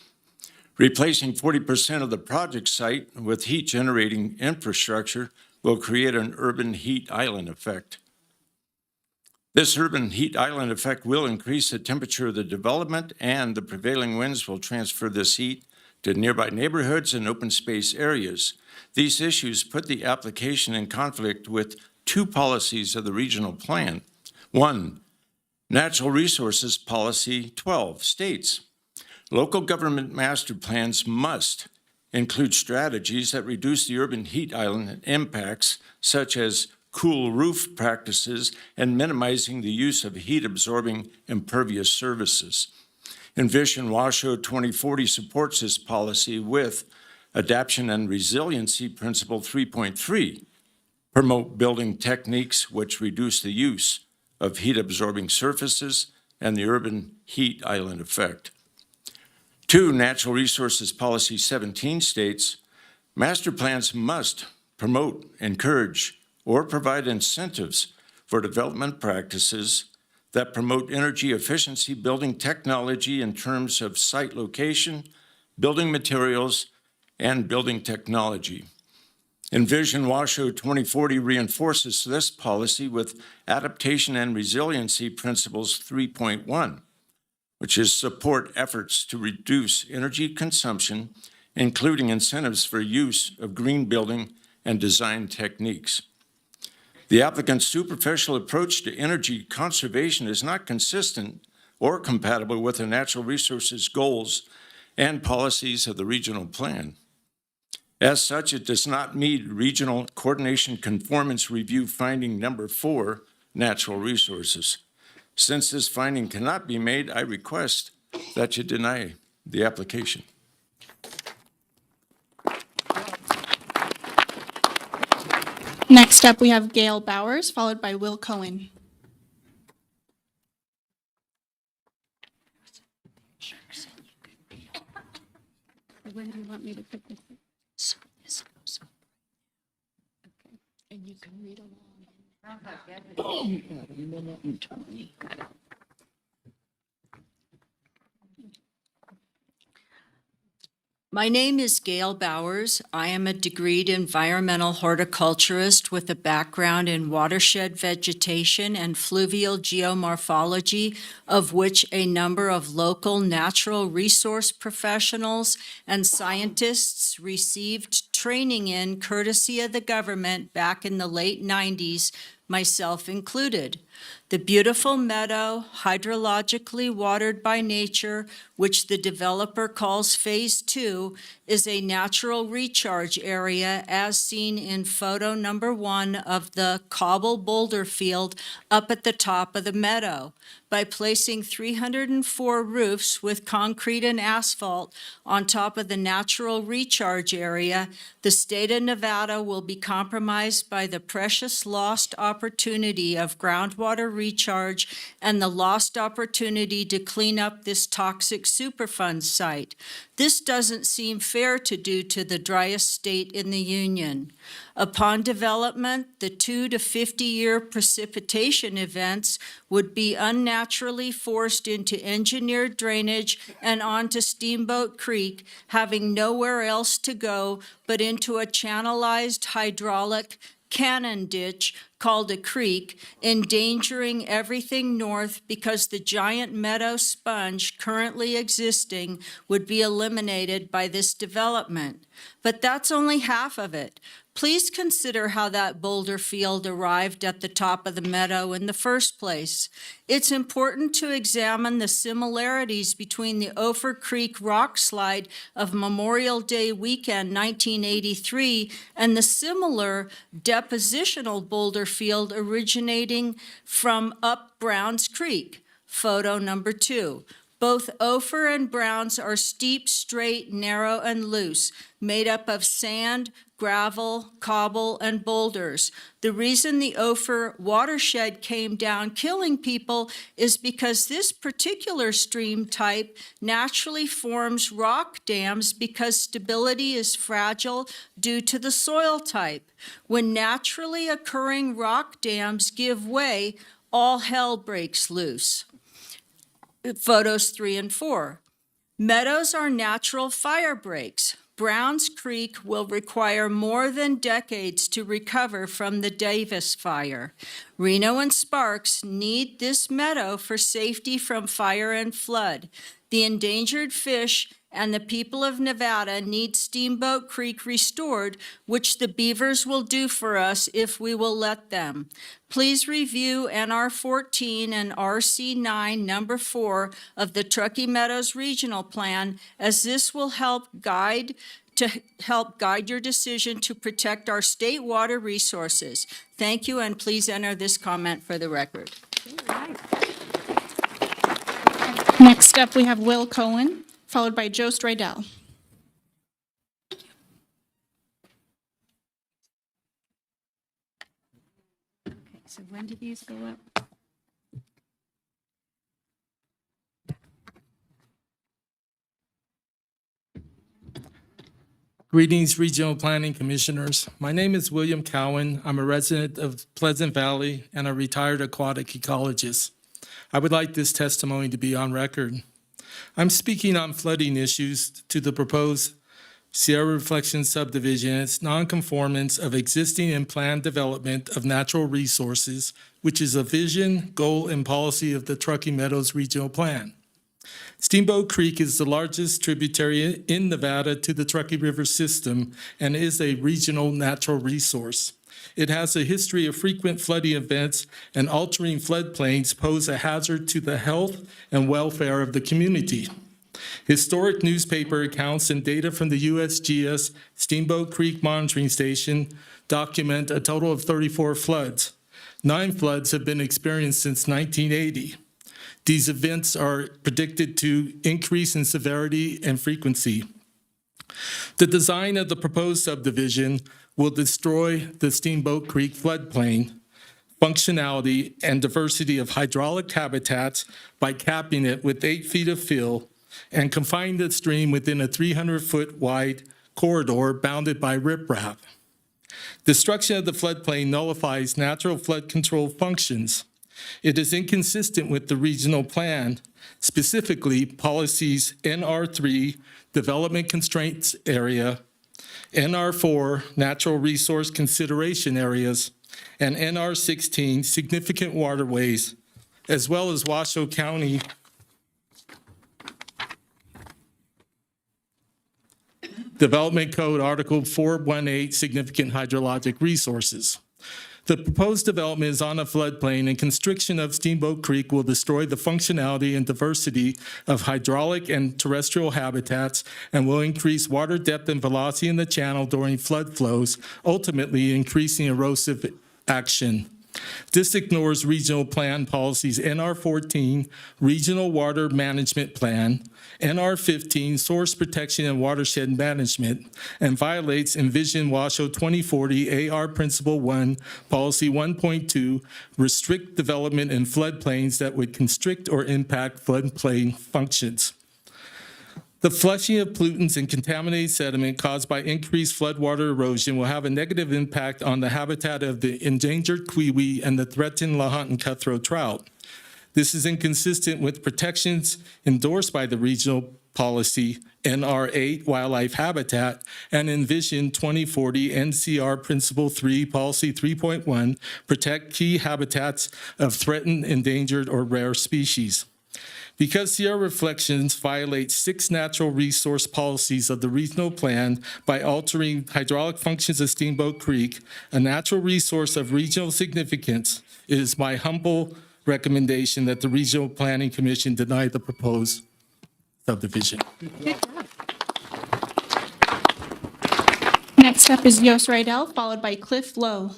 Replacing 40% of the project site with heat-generating infrastructure will create an urban heat island effect. This urban heat island effect will increase the temperature of the development, and the prevailing winds will transfer this heat to nearby neighborhoods and open space areas. These issues put the application in conflict with 2 policies of the regional plan. 1, Natural Resources Policy 12 states, local government master plans must include strategies that reduce the urban heat island impacts, such as cool roof practices and minimizing the use of heat-absorbing impervious surfaces. Envision Washoe 2040 supports this policy with Adaptation and Resiliency Principle 3.3, promote building techniques which reduce the use of heat-absorbing surfaces and the urban heat island effect. 2, Natural Resources Policy 17 states, master plans must promote, encourage, or provide incentives for development practices that promote energy efficiency building technology in terms of site location, building materials, and building technology. Envision Washoe 2040 reinforces this policy with Adaptation and Resiliency Principles 3.1, which is support efforts to reduce energy consumption, including incentives for use of green building and design techniques. The applicant's superficial approach to energy conservation is not consistent or compatible with the natural resources goals and policies of the regional plan. As such, it does not meet Regional Coordination Conformance Review Finding Number 4, Natural Resources. Since this finding cannot be made, I request that you deny the application. Next up, we have Gail Bowers, followed by Will Cohen. When do you want me to put this? So this goes up. Okay, and you can read along. Got a minute and 20. Got it. My name is Gail Bowers. I am a degreed environmental horticulturist with a background in watershed vegetation and fluvial geomorphology, of which a number of local natural resource professionals and scientists received training in courtesy of the government back in the late 90s myself included. The beautiful meadow, hydrologically watered by nature, which the developer calls Phase 2, is a natural recharge area as seen in photo number 1 of the cobble boulder field up at the top of the meadow. By placing 304 roofs with concrete and asphalt on top of the natural recharge area, the state of Nevada will be compromised by the precious lost opportunity of groundwater recharge and the lost opportunity to clean up this toxic Superfund site. This doesn't seem fair to do to the driest state in the union. Upon development, the 2 to 50-year precipitation events would be unnaturally forced into engineered drainage and onto Steamboat Creek, having nowhere else to go but into a channelized hydraulic cannon ditch called a creek, endangering everything north because the giant meadow sponge currently existing would be eliminated by this development. But that's only half of it. Please consider how that boulder field arrived at the top of the meadow in the first place. It's important to examine the similarities between the Ophir Creek rock slide of Memorial Day weekend 1983 and the similar depositional boulder field originating from up Browns Creek. Photo number 2. Both Ophir and Browns are steep, straight, narrow, and loose, made up of sand, gravel, cobble, and boulders. The reason the Ophir watershed came down killing people is because this particular stream type naturally forms rock dams because stability is fragile due to the soil type. When naturally occurring rock dams give way, all hell breaks loose. Photos 3 and 4. Meadows are natural fire breaks. Browns Creek will require more than decades to recover from the Davis fire. Reno and Sparks need this meadow for safety from fire and flood. The endangered fish and the people of Nevada need Steamboat Creek restored, which the beavers will do for us if we will let them. Please review NR 14 and RC 9, number 4 of the Truckee Meadows Regional Plan, as this will help guide your decision to protect our state water resources. Thank you, and please enter this comment for the record. Next up, we have Will Cohen, followed by Joe Stridell. Okay, so when do these go up? Greetings, Regional Planning Commissioners. My name is William Cowan. I'm a resident of Pleasant Valley and a retired aquatic ecologist. I would like this testimony to be on record. I'm speaking on flooding issues to the proposed Sierra Reflection subdivision and its nonconformance of existing and planned development of natural resources, which is a vision, goal, and policy of the Truckee Meadows Regional Plan. Steamboat Creek is the largest tributary in Nevada to the Truckee River system and is a regional natural resource. It has a history of frequent flooding events, and altering floodplains pose a hazard to the health and welfare of the community. Historic newspaper accounts and data from the USGS Steamboat Creek Monitoring Station document a total of 34 floods. 9 floods have been experienced since 1980. These events are predicted to increase in severity and frequency. The design of the proposed subdivision will destroy the Steamboat Creek floodplain functionality and diversity of hydraulic habitats by capping it with 8 feet of fill and confining the stream within a 300-foot wide corridor bounded by riprap. Destruction of the floodplain nullifies natural flood control functions. It is inconsistent with the regional plan, specifically policies NR3, Development Constraints Area, NR4, Natural Resource Consideration Areas, and NR16, Significant Waterways, as well as Washoe County Development Code Article 418, Significant Hydrologic Resources. The proposed development is on a floodplain, and constriction of Steamboat Creek will destroy the functionality and diversity of hydraulic and terrestrial habitats and will increase water depth and velocity in the channel during flood flows, ultimately increasing erosive action. This ignores regional plan policies NR 14, Regional Water Management Plan, NR 15, Source Protection and Watershed Management, and violates Envision Washoe 2040 AR Principle 1, Policy 1.2, restrict development in floodplains that would constrict or impact floodplain functions. The flushing of pollutants and contaminated sediment caused by increased floodwater erosion will have a negative impact on the habitat of the endangered kiwi and the threatened Lahontan cutthroat trout. This is inconsistent with protections endorsed by the regional policy NR 8 Wildlife Habitat and Envision 2040 NCR Principle 3 Policy 3.1 protect key habitats of threatened, endangered, or rare species. Because Sierra Reflections violates 6 natural resource policies of the regional plan by altering hydraulic functions of Steamboat Creek, a natural resource of regional significance, it is my humble recommendation that the Regional Planning Commission deny the proposed subdivision. Next up is Yost Rydell, followed by Cliff Lowe.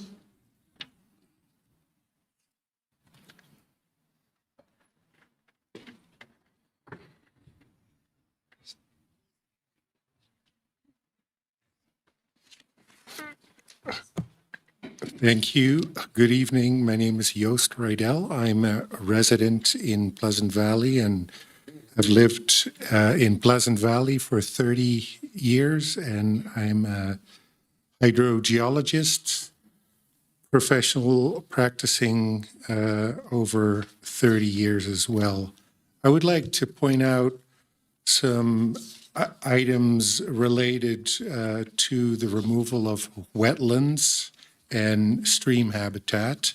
Thank you. Good evening. My name is Yost Rydell. I'm a resident in Pleasant Valley and have lived in Pleasant Valley for 30 years, and I'm a hydrogeologist, professional practicing over 30 years as well. I would like to point out some items related to the removal of wetlands and stream habitat,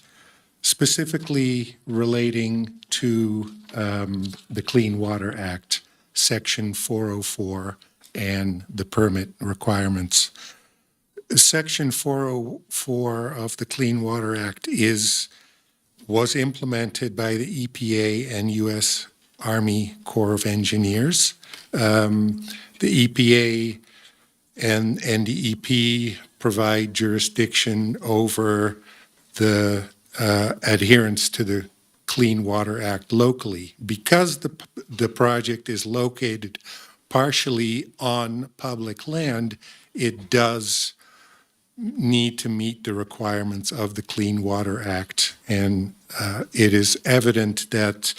specifically relating to the Clean Water Act, Section 404, and the permit requirements. Section 404 of the Clean Water Act was implemented by the EPA and U.S. Army Corps of Engineers. The EPA and NDEP provide jurisdiction over the adherence to the Clean Water Act locally. Because the project is located partially on public land, it does need to meet the requirements of the Clean Water Act. And it is evident that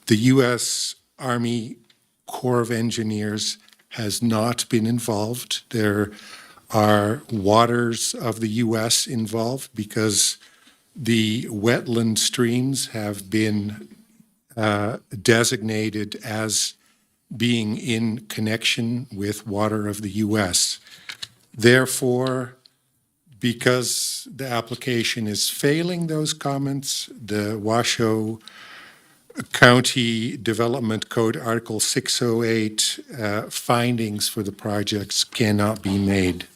the U.S. Army Corps of Engineers has not been involved. There are waters of the U.S. involved because the wetland streams have been designated as being in connection with water of the U.S. Therefore, because the application is failing those comments, the Washoe County Development Code Article 608 findings for the projects cannot be made.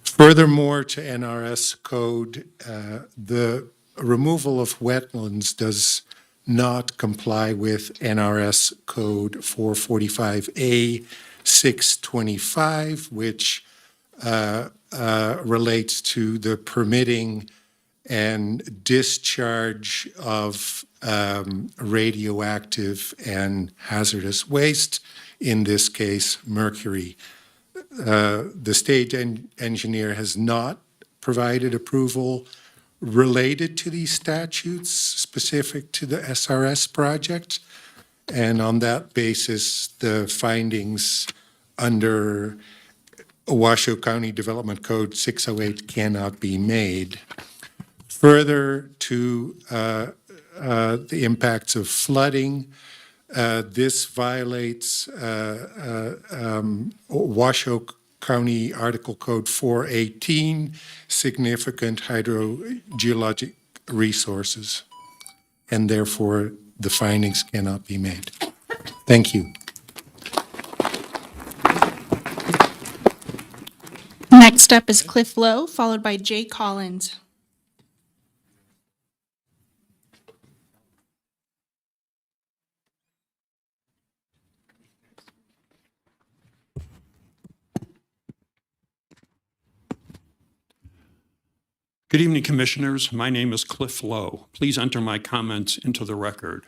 Furthermore, to NRS code, the removal of wetlands does not comply with NRS code 445A 625, which relates to the permitting and discharge of radioactive and hazardous waste, in this case, mercury. The state engineer has not provided approval related to these statutes specific to the SRS project. And on that basis, the findings under Washoe County Development Code 608 cannot be made. Further to the impacts of flooding, this violates Washoe County Article Code 418, significant hydrogeologic resources, and therefore the findings cannot be made. Thank you. Next up is Cliff Lowe, followed by Jay Collins. Good evening, Commissioners. My name is Cliff Lowe. Please enter my comments into the record.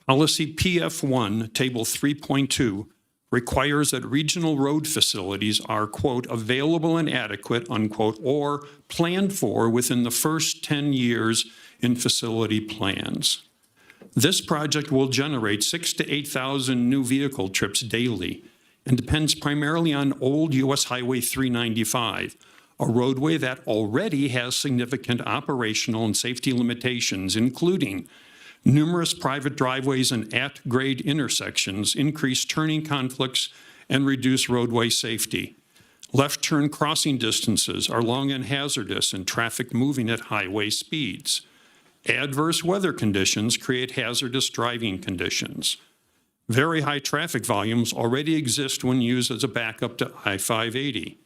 Policy PF1, Table 3.2, requires that regional road facilities are, quote, available and adequate, unquote, or planned for within the first 10 years in facility plans. This project will generate 6,000 to 8,000 new vehicle trips daily and depends primarily on old U.S. Highway 395, a roadway that already has significant operational and safety limitations, including numerous private driveways and at-grade intersections, increased turning conflicts, and reduce roadway safety. Left turn crossing distances are long and hazardous and traffic moving at highway speeds. Adverse weather conditions create hazardous driving conditions. Very high traffic volumes already exist when used as a backup to I-580.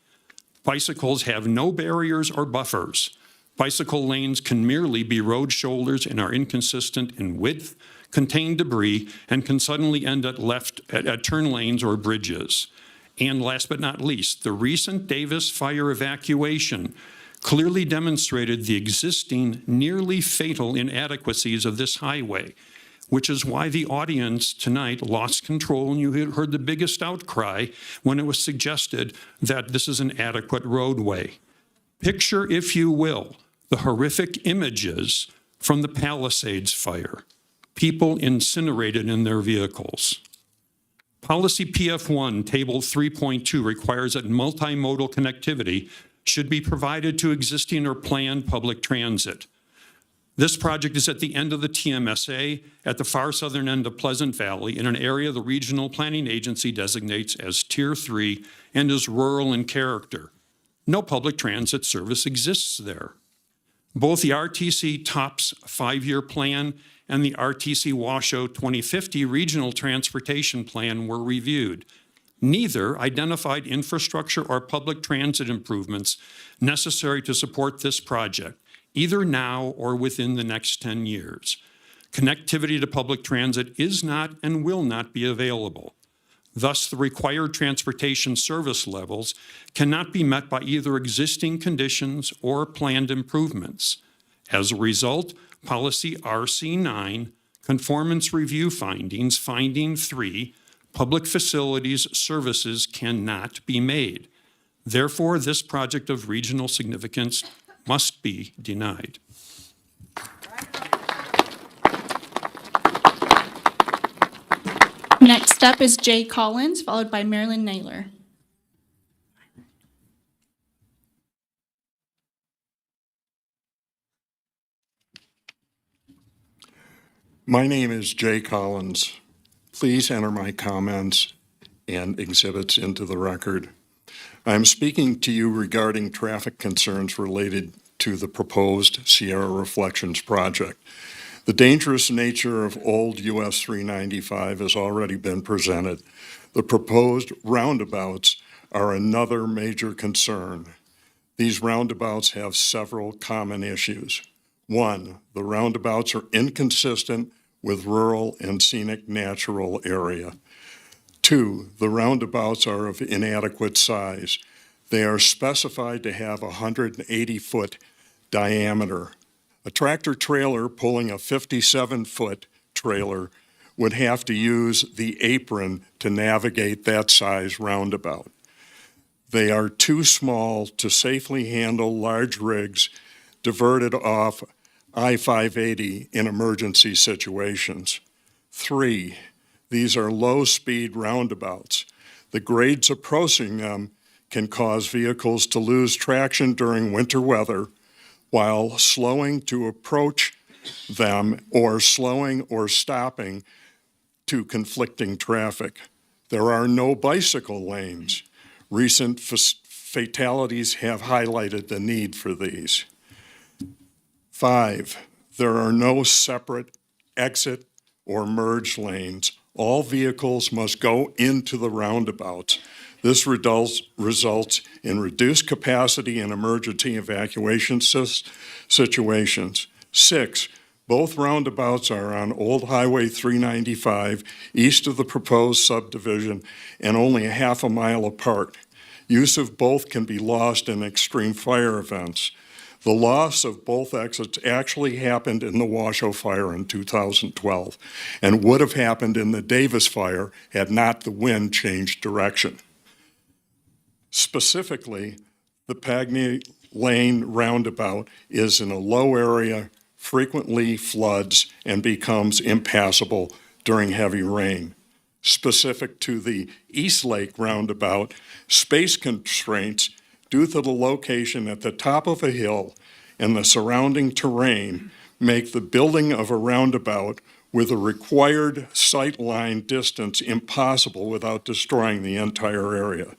Bicycles have no barriers or buffers. Bicycle lanes can merely be road shoulders and are inconsistent in width, contain debris, and can suddenly end at turn lanes or bridges. And last but not least, the recent Davis fire evacuation clearly demonstrated the existing nearly fatal inadequacies of this highway, which is why the audience tonight lost control and you heard the biggest outcry when it was suggested that this is an adequate roadway. Picture, if you will, the horrific images from the Palisades fire, people incinerated in their vehicles. Policy PF1, Table 3.2, requires that multimodal connectivity should be provided to existing or planned public transit. This project is at the end of the TMSA at the far southern end of Pleasant Valley in an area the Regional Planning Agency designates as Tier 3 and is rural in character. No public transit service exists there. Both the RTC TOPS 5-year plan and the RTC Washoe 2050 Regional Transportation Plan were reviewed. Neither identified infrastructure or public transit improvements necessary to support this project, either now or within the next 10 years. Connectivity to public transit is not and will not be available. Thus, the required transportation service levels cannot be met by either existing conditions or planned improvements. As a result, Policy RC9, Conformance Review Findings, Finding 3, Public Facilities Services cannot be made. Therefore, this project of regional significance must be denied. Next up is Jay Collins, followed by Marilyn Naylor. My name is Jay Collins. Please enter my comments and exhibits into the record. I'm speaking to you regarding traffic concerns related to the proposed Sierra Reflections project. The dangerous nature of old US 395 has already been presented. The proposed roundabouts are another major concern. These roundabouts have several common issues. One, the roundabouts are inconsistent with rural and scenic natural area. Two, the roundabouts are of inadequate size. They are specified to have a 180-foot diameter. A tractor trailer pulling a 57-foot trailer would have to use the apron to navigate that size roundabout. They are too small to safely handle large rigs diverted off I-580 in emergency situations. Three, these are low-speed roundabouts. The grades approaching them can cause vehicles to lose traction during winter weather while slowing to approach them or slowing or stopping to conflicting traffic. There are no bicycle lanes. Recent fatalities have highlighted the need for these. 5, there are no separate exit or merge lanes. All vehicles must go into the roundabouts. This results in reduced capacity in emergency evacuation situations. 6, both roundabouts are on Old Highway 395 east of the proposed subdivision and only a half a mile apart. Use of both can be lost in extreme fire events. The loss of both exits actually happened in the Washoe Fire in 2012 and would have happened in the Davis Fire had not the wind changed direction. Specifically, the Pagney Lane roundabout is in a low area, frequently floods, and becomes impassable during heavy rain. Specific to the East Lake roundabout, space constraints due to the location at the top of a hill and the surrounding terrain make the building of a roundabout with a required sightline distance impossible without destroying the entire area.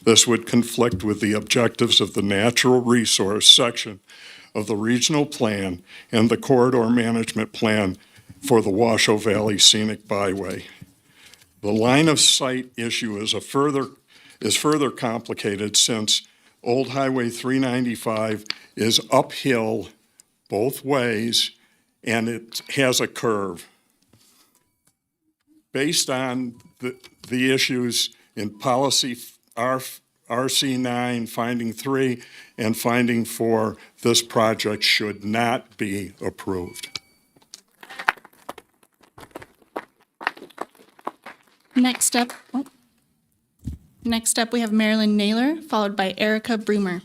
This would conflict with the objectives of the natural resource section of the regional plan and the corridor management plan for the Washoe Valley Scenic Byway. The line of sight issue is further complicated since Old Highway 395 is uphill both ways and it has a curve. Based on the issues in policy RC9, finding 3, and finding 4, this project should not be approved. Next up, we have Marilyn Naylor, followed by Erica Brumer.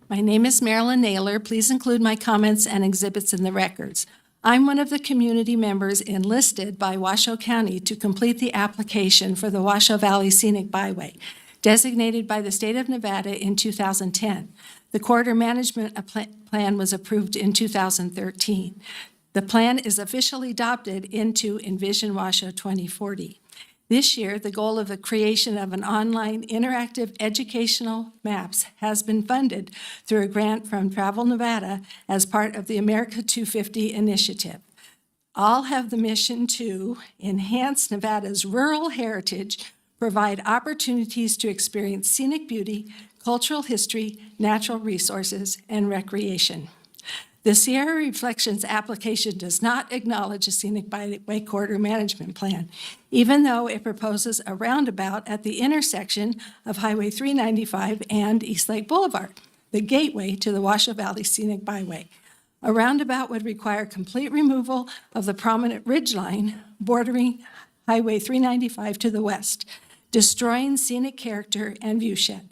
My name is Marilyn Naylor. Please include my comments and exhibits in the records. I'm one of the community members enlisted by Washoe County to complete the application for the Washoe Valley Scenic Byway, designated by the state of Nevada in 2010. The corridor management plan was approved in 2013. The plan is officially adopted into Envision Washoe 2040. This year, the goal of the creation of an online interactive educational maps has been funded through a grant from Travel Nevada as part of the America 250 initiative. All have the mission to enhance Nevada's rural heritage, provide opportunities to experience scenic beauty, cultural history, natural resources, and recreation. The Sierra Reflections application does not acknowledge a scenic byway corridor management plan, even though it proposes a roundabout at the intersection of Highway 395 and East Lake Boulevard, the gateway to the Washoe Valley Scenic Byway. A roundabout would require complete removal of the prominent ridgeline bordering Highway 395 to the west, destroying scenic character and viewshed.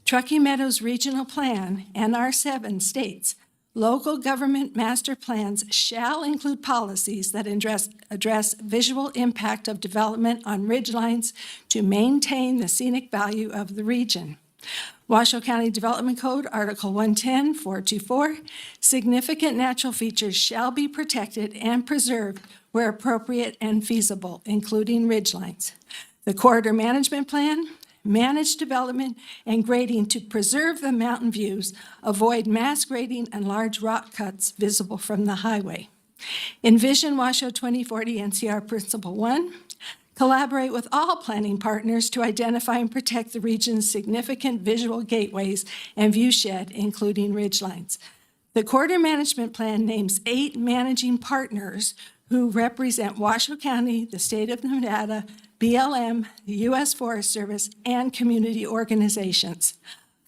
Truckee Meadows Regional Plan, NR7, states, local government master plans shall include policies that address visual impact of development on ridgelines to maintain the scenic value of the region. Washoe County Development Code, Article 110-424, significant natural features shall be protected and preserved where appropriate and feasible, including ridgelines. The Corridor Management Plan, manage development and grading to preserve the mountain views, avoid mass grading and large rock cuts visible from the highway. Envision Washoe 2040 NCR Principle 1, collaborate with all planning partners to identify and protect the region's significant visual gateways and viewshed, including ridgelines. The Corridor Management Plan names 8 managing partners who represent Washoe County, the state of Nevada, BLM, the U.S. Forest Service, and community organizations.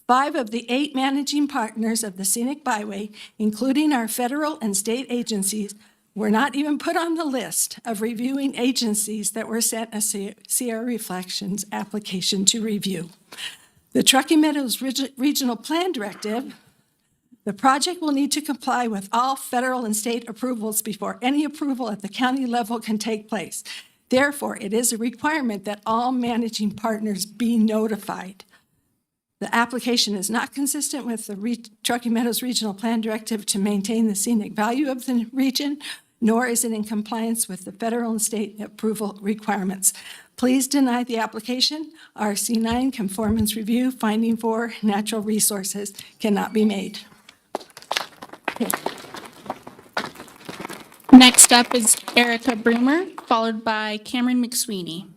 5 of the 8 managing partners of the Scenic Byway, including our federal and state agencies, were not even put on the list of reviewing agencies that were sent a Sierra Reflections application to review. The Truckee Meadows Regional Plan Directive, the project will need to comply with all federal and state approvals before any approval at the county level can take place. Therefore, it is a requirement that all managing partners be notified. The application is not consistent with the Truckee Meadows Regional Plan Directive to maintain the scenic value of the region, nor is it in compliance with the federal and state approval requirements. Please deny the application. RC9 conformance review finding for natural resources cannot be made. Okay. Next up is Erica Brumer, followed by Cameron McSweeney.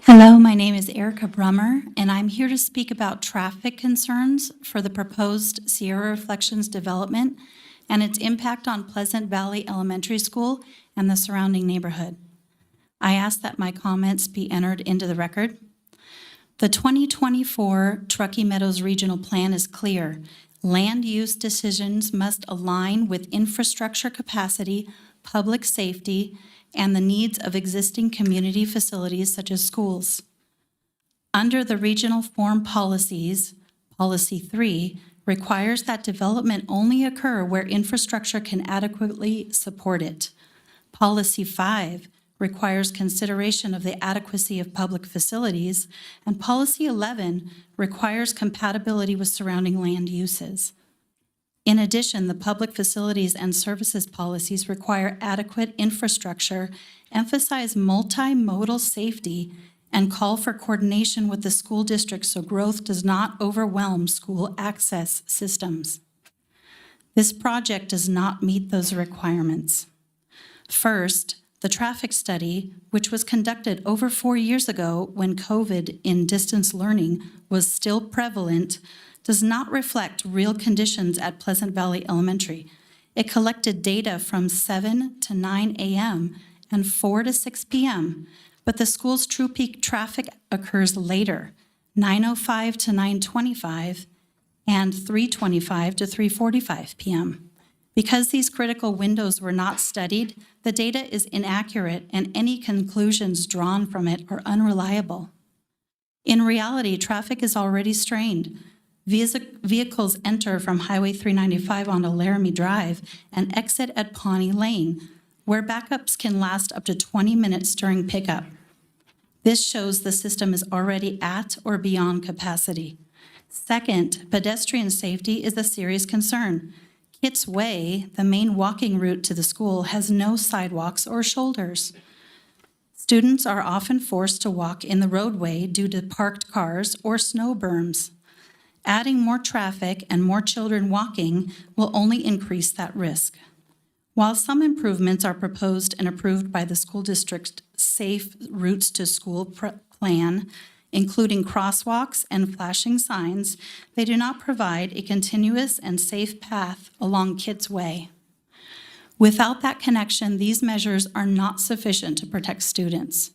Hello, my name is Erica Brummer, and I'm here to speak about traffic concerns for the proposed Sierra Reflections development and its impact on Pleasant Valley Elementary School and the surrounding neighborhood. I ask that my comments be entered into the record. The 2024 Truckee Meadows Regional Plan is clear. Land use decisions must align with infrastructure capacity, public safety, and the needs of existing community facilities such as schools. Under the regional form policies, Policy 3 requires that development only occur where infrastructure can adequately support it. Policy 5 requires consideration of the adequacy of public facilities, and Policy 11 requires compatibility with surrounding land uses. In addition, the public facilities and services policies require adequate infrastructure, emphasize multimodal safety, and call for coordination with the school district so growth does not overwhelm school access systems. This project does not meet those requirements. First, the traffic study, which was conducted over 4 years ago when COVID in distance learning was still prevalent, does not reflect real conditions at Pleasant Valley Elementary. It collected data from 7 to 9 a.m. and 4 to 6 p.m., but the school's true peak traffic occurs later, 9:05 to 9:25 and 3:25 to 3:45 p.m. Because these critical windows were not studied, the data is inaccurate and any conclusions drawn from it are unreliable. In reality, traffic is already strained. Vehicles enter from Highway 395 onto Laramie Drive and exit at Pawnee Lane, where backups can last up to 20 minutes during pickup. This shows the system is already at or beyond capacity. Second, pedestrian safety is a serious concern. Kitts Way, the main walking route to the school, has no sidewalks or shoulders. Students are often forced to walk in the roadway due to parked cars or snow berms. Adding more traffic and more children walking will only increase that risk. While some improvements are proposed and approved by the school district's Safe Routes to School plan, including crosswalks and flashing signs, they do not provide a continuous and safe path along Kitts Way. Without that connection, these measures are not sufficient to protect students.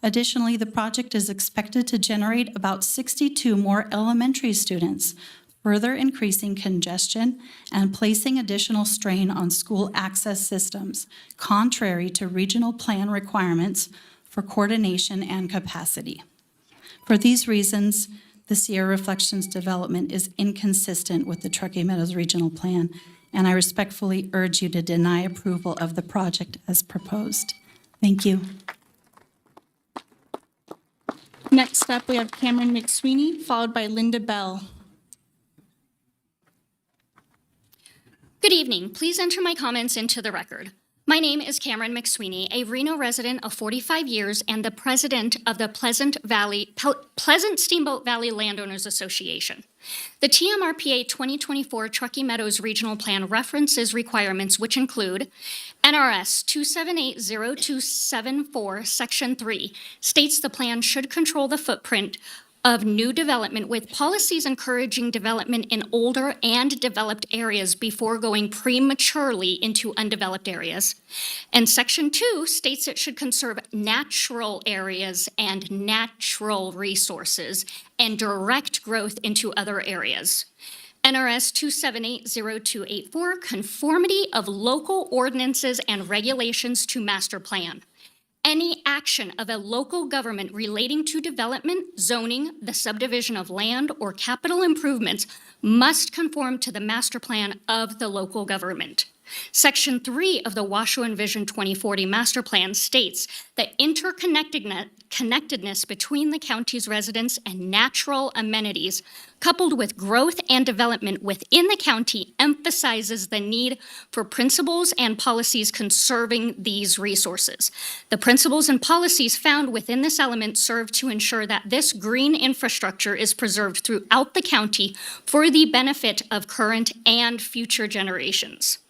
Additionally, the project is expected to generate about 62 more elementary students, further increasing congestion and placing additional strain on school access systems, contrary to regional plan requirements for coordination and capacity. For these reasons, the Sierra Reflections development is inconsistent with the Truckee Meadows Regional Plan, and I respectfully urge you to deny approval of the project as proposed. Thank you. Next up, we have Cameron McSweeney, followed by Linda Bell. Good evening. Please enter my comments into the record. My name is Cameron McSweeney, a Reno resident of 45 years and the president of the Pleasant Steamboat Valley Landowners Association. The TMRPA 2024 Truckee Meadows Regional Plan references requirements which include NRS 2780274, Section 3, states the plan should control the footprint of new development with policies encouraging development in older and developed areas before going prematurely into undeveloped areas. And Section 2 states it should conserve natural areas and natural resources and direct growth into other areas. NRS 2780284, conformity of local ordinances and regulations to master plan. Any action of a local government relating to development, zoning, the subdivision of land, or capital improvements must conform to the master plan of the local government. Section 3 of the Washoe Envision 2040 Master Plan states that interconnectedness between the county's residents and natural amenities, coupled with growth and development within the county, emphasizes the need for principles and policies conserving these resources. The principles and policies found within this element serve to ensure that this green infrastructure is preserved throughout the county for the benefit of current and future generations.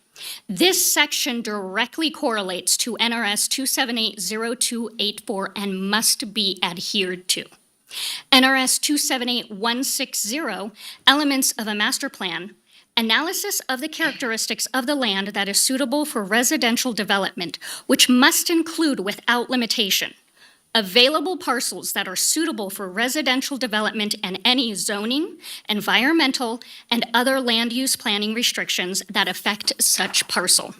This section directly correlates to NRS 2780284 and must be adhered to. NRS 278160, elements of a master plan, analysis of the characteristics of the land that is suitable for residential development, which must include without limitation available parcels that are suitable for residential development and any zoning, environmental, and other land use planning restrictions that affect such parcel.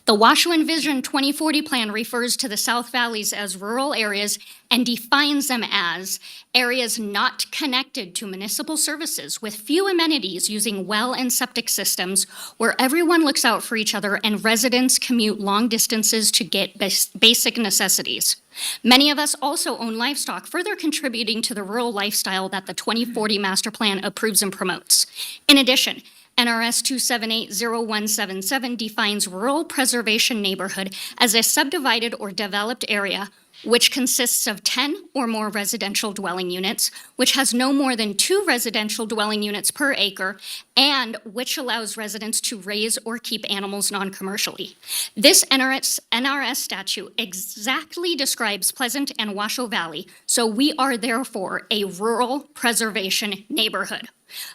The Washoe Envision 2040 plan refers to the South Valleys as rural areas and defines them as areas not connected to municipal services with few amenities using well and septic systems where everyone looks out for each other and residents commute long distances to get basic necessities. Many of us also own livestock, further contributing to the rural lifestyle that the 2040 master plan approves and promotes. In addition, NRS 2780177 defines rural preservation neighborhood as a subdivided or developed area which consists of 10 or more residential dwelling units, which has no more than 2 residential dwelling units per acre, and which allows residents to raise or keep animals non-commercially. This NRS statute exactly describes Pleasant and Washoe Valley, so we are therefore a rural preservation neighborhood.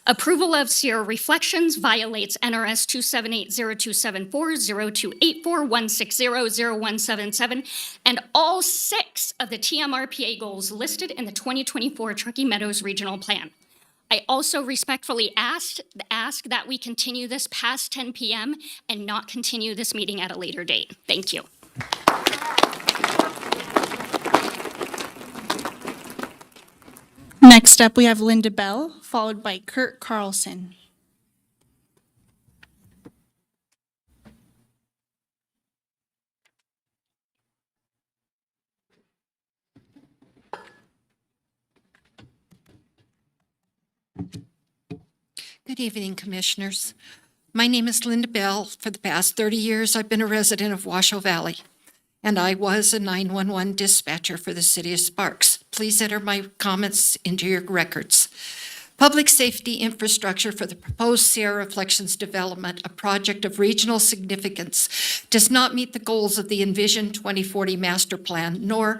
Approval of Sierra Reflections violates NRS 2780274, 0284, 160, 0177, and all 6 of the TMRPA goals listed in the 2024 Truckee Meadows Regional Plan. I also respectfully ask that we continue this past 10 p.m. and not continue this meeting at a later date. Thank you. Next up, we have Linda Bell, followed by Kurt Carlson. Good evening, Commissioners. My name is Linda Bell. For the past 30 years, I've been a resident of Washoe Valley, and I was a 911 dispatcher for the City of Sparks. Please enter my comments into your records. Public safety infrastructure for the proposed Sierra Reflections development, a project of regional significance, does not meet the goals of the Envision 2040 Master Plan, nor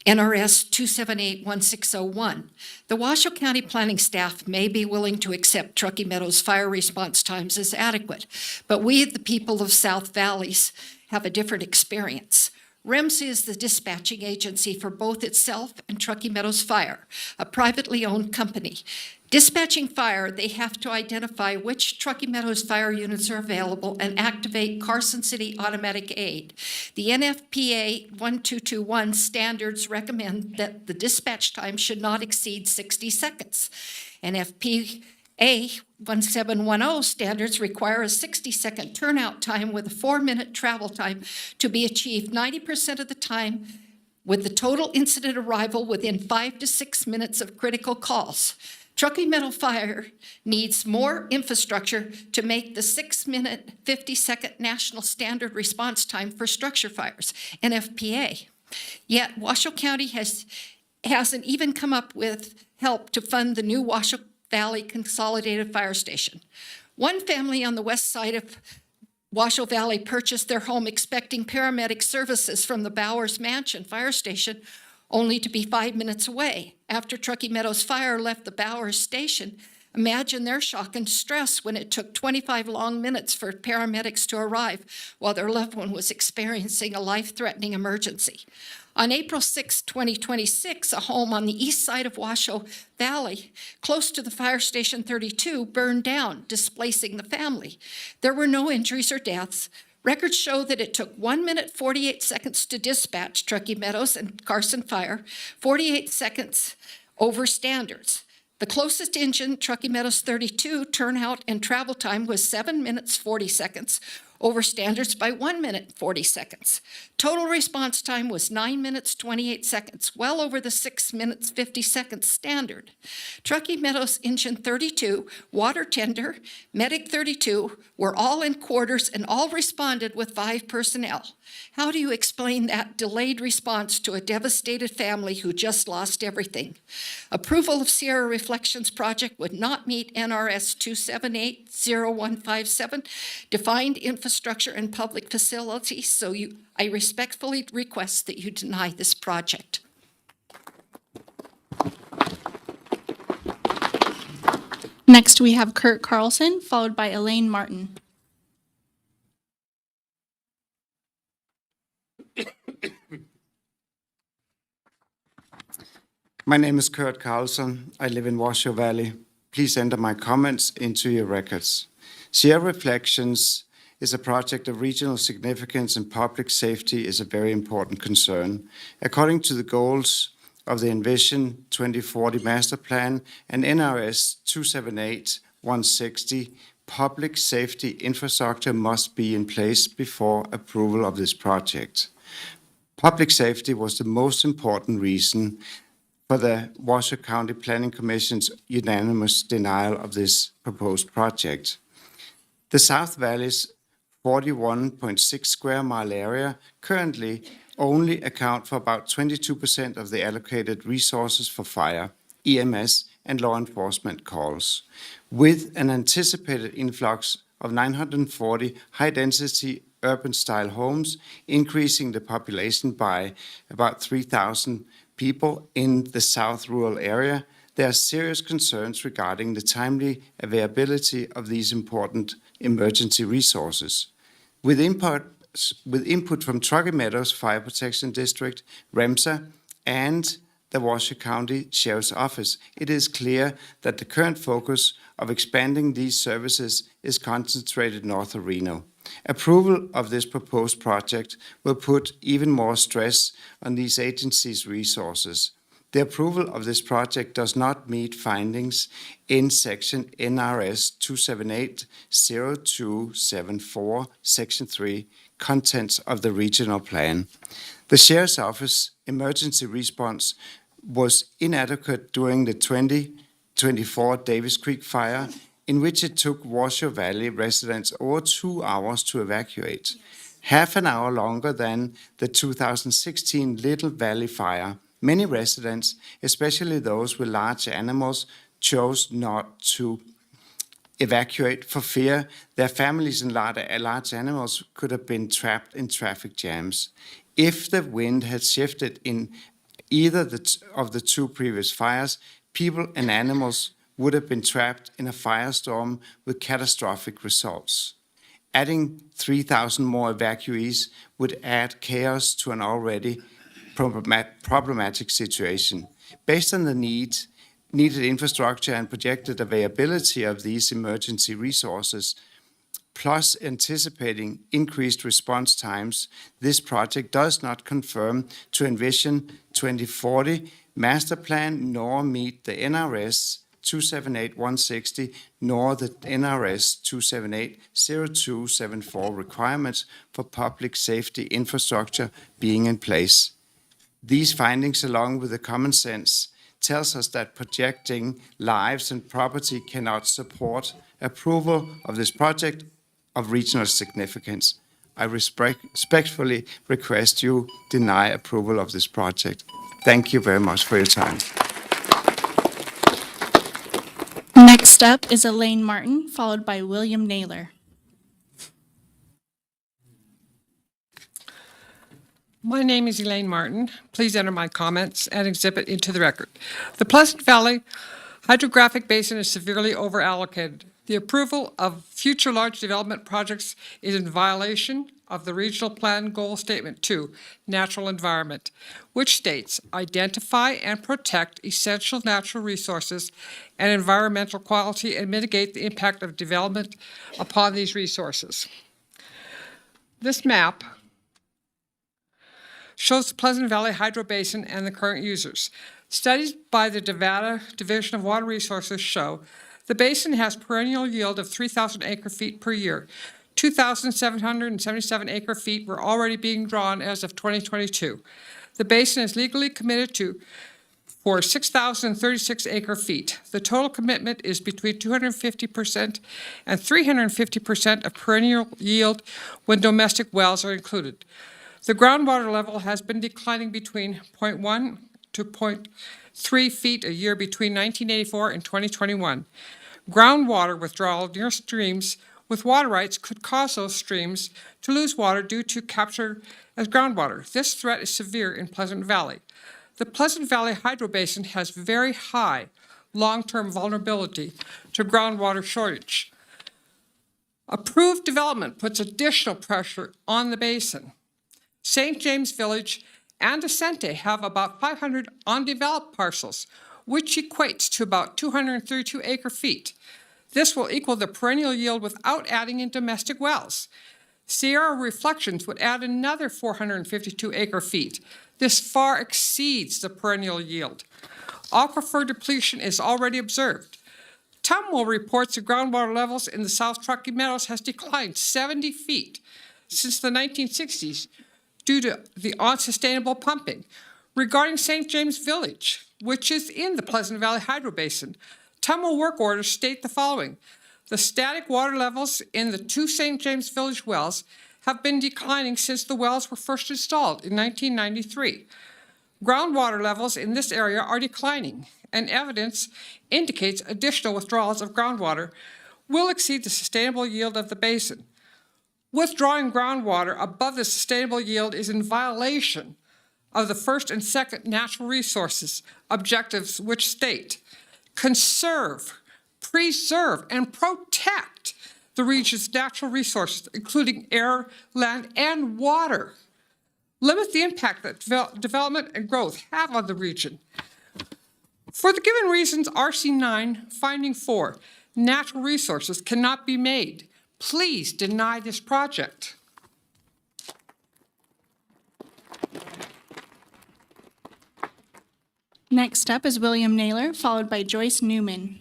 NRS 2781601. The Washoe County Planning staff may be willing to accept Truckee Meadows fire response times as adequate, but we, the people of South Valleys, have a different experience. REMS is the dispatching agency for both itself and Truckee Meadows Fire, a privately owned company. Dispatching fire, they have to identify which Truckee Meadows fire units are available and activate Carson City Automatic Aid. The NFPA 1221 standards recommend that the dispatch time should not exceed 60 seconds. NFPA 1710 standards require a 60-second turnout time with a 4-minute travel time to be achieved 90% of the time, with the total incident arrival within 5 to 6 minutes of critical calls. Truckee Meadows Fire needs more infrastructure to make the 6-minute, 50-second national standard response time for structure fires, NFPA. Yet Washoe County hasn't even come up with help to fund the new Washoe Valley Consolidated Fire Station. One family on the west side of Washoe Valley purchased their home expecting paramedic services from the Bowers Mansion Fire Station, only to be 5 minutes away. After Truckee Meadows Fire left the Bowers Station, imagine their shock and distress when it took 25 long minutes for paramedics to arrive while their loved one was experiencing a life-threatening emergency. On April 6, 2026, a home on the east side of Washoe Valley, close to the Fire Station 32, burned down, displacing the family. There were no injuries or deaths. Records show that it took 1 minute, 48 seconds to dispatch Truckee Meadows and Carson Fire, 48 seconds over standards. The closest engine, Truckee Meadows 32, turnout and travel time was 7 minutes, 40 seconds over standards by 1 minute and 40 seconds. Total response time was 9 minutes, 28 seconds, well over the 6 minutes, 50 seconds standard. Truckee Meadows Engine 32, Water Tender, Medic 32 were all in quarters and all responded with 5 personnel. How do you explain that delayed response to a devastated family who just lost everything? Approval of Sierra Reflections project would not meet NRS 278-0157, defined infrastructure and public facilities, so I respectfully request that you deny this project. Next, we have Kurt Carlson, followed by Elaine Martin. My name is Kurt Carlson. I live in Washoe Valley. Please enter my comments into your records. Sierra Reflections is a project of regional significance, and public safety is a very important concern. According to the goals of the Envision 2040 Master Plan and NRS 278-160, public safety infrastructure must be in place before approval of this project. Public safety was the most important reason for the Washoe County Planning Commission's unanimous denial of this proposed project. The South Valley's 41.6 square mile area currently only account for about 22% of the allocated resources for fire, EMS, and law enforcement calls. With an anticipated influx of 940 high-density urban-style homes, increasing the population by about 3,000 people in the south rural area, there are serious concerns regarding the timely availability of these important emergency resources. With input from Truckee Meadows Fire Protection District, REMSA, and the Washoe County Sheriff's Office, it is clear that the current focus of expanding these services is concentrated north of Reno. Approval of this proposed project will put even more stress on these agencies' resources. The approval of this project does not meet findings in section NRS 278-0274, section 3, contents of the regional plan. The Sheriff's Office emergency response was inadequate during the 2024 Davis Creek fire, in which it took Washoe Valley residents over 2 hours to evacuate, half an hour longer than the 2016 Little Valley fire. Many residents, especially those with large animals, chose not to evacuate for fear their families and large animals could have been trapped in traffic jams. If the wind had shifted in either of the 2 previous fires, people and animals would have been trapped in a firestorm with catastrophic results. Adding 3,000 more evacuees would add chaos to an already problematic situation. Based on the needed infrastructure and projected availability of these emergency resources, plus anticipating increased response times, this project does not conform to Envision 2040 Master Plan nor meet the NRS 278-160 nor the NRS 278-0274 requirements for public safety infrastructure being in place. These findings, along with the common sense, tells us that projecting lives and property cannot support approval of this project of regional significance. I respectfully request you deny approval of this project. Thank you very much for your time. Next up is Elaine Martin, followed by William Naylor. My name is Elaine Martin. Please enter my comments and exhibit into the record. The Pleasant Valley Hydrographic Basin is severely overallocated. The approval of future large development projects is in violation of the Regional Plan Goal Statement 2, Natural Environment, which states, identify and protect essential natural resources and environmental quality and mitigate the impact of development upon these resources. This map shows the Pleasant Valley Hydro Basin and the current users. Studies by the Nevada Division of Water Resources show the basin has perennial yield of 3,000 acre-feet per year. 2,777 acre-feet were already being drawn as of 2022. The basin is legally committed to for 6,036 acre-feet. The total commitment is between 250% and 350% of perennial yield when domestic wells are included. The groundwater level has been declining between 0.1 to 0.3 feet a year between 1984 and 2021. Groundwater withdrawal near streams with water rights could cause those streams to lose water due to capture as groundwater. This threat is severe in Pleasant Valley. The Pleasant Valley Hydro Basin has very high long-term vulnerability to groundwater shortage. Approved development puts additional pressure on the basin. St. James Village and Ascente have about 500 undeveloped parcels, which equates to about 232 acre-feet. This will equal the perennial yield without adding in domestic wells. Sierra Reflections would add another 452 acre-feet. This far exceeds the perennial yield. Aquifer depletion is already observed. Tumwell reports the groundwater levels in the South Truckee Meadows has declined 70 feet since the 1960s due to the unsustainable pumping. Regarding St. James Village, which is in the Pleasant Valley Hydro Basin, Tumwell work orders state the following. The static water levels in the 2 St. James Village wells have been declining since the wells were first installed in 1993. Groundwater levels in this area are declining, and evidence indicates additional withdrawals of groundwater will exceed the sustainable yield of the basin. Withdrawing groundwater above the sustainable yield is in violation of the first and second natural resources objectives, which state, conserve, preserve, and protect the region's natural resources, including air, land, and water. Limit the impact that development and growth have on the region. For the given reasons, RC9, finding 4, natural resources cannot be made. Please deny this project. Next up is William Naylor, followed by Joyce Newman.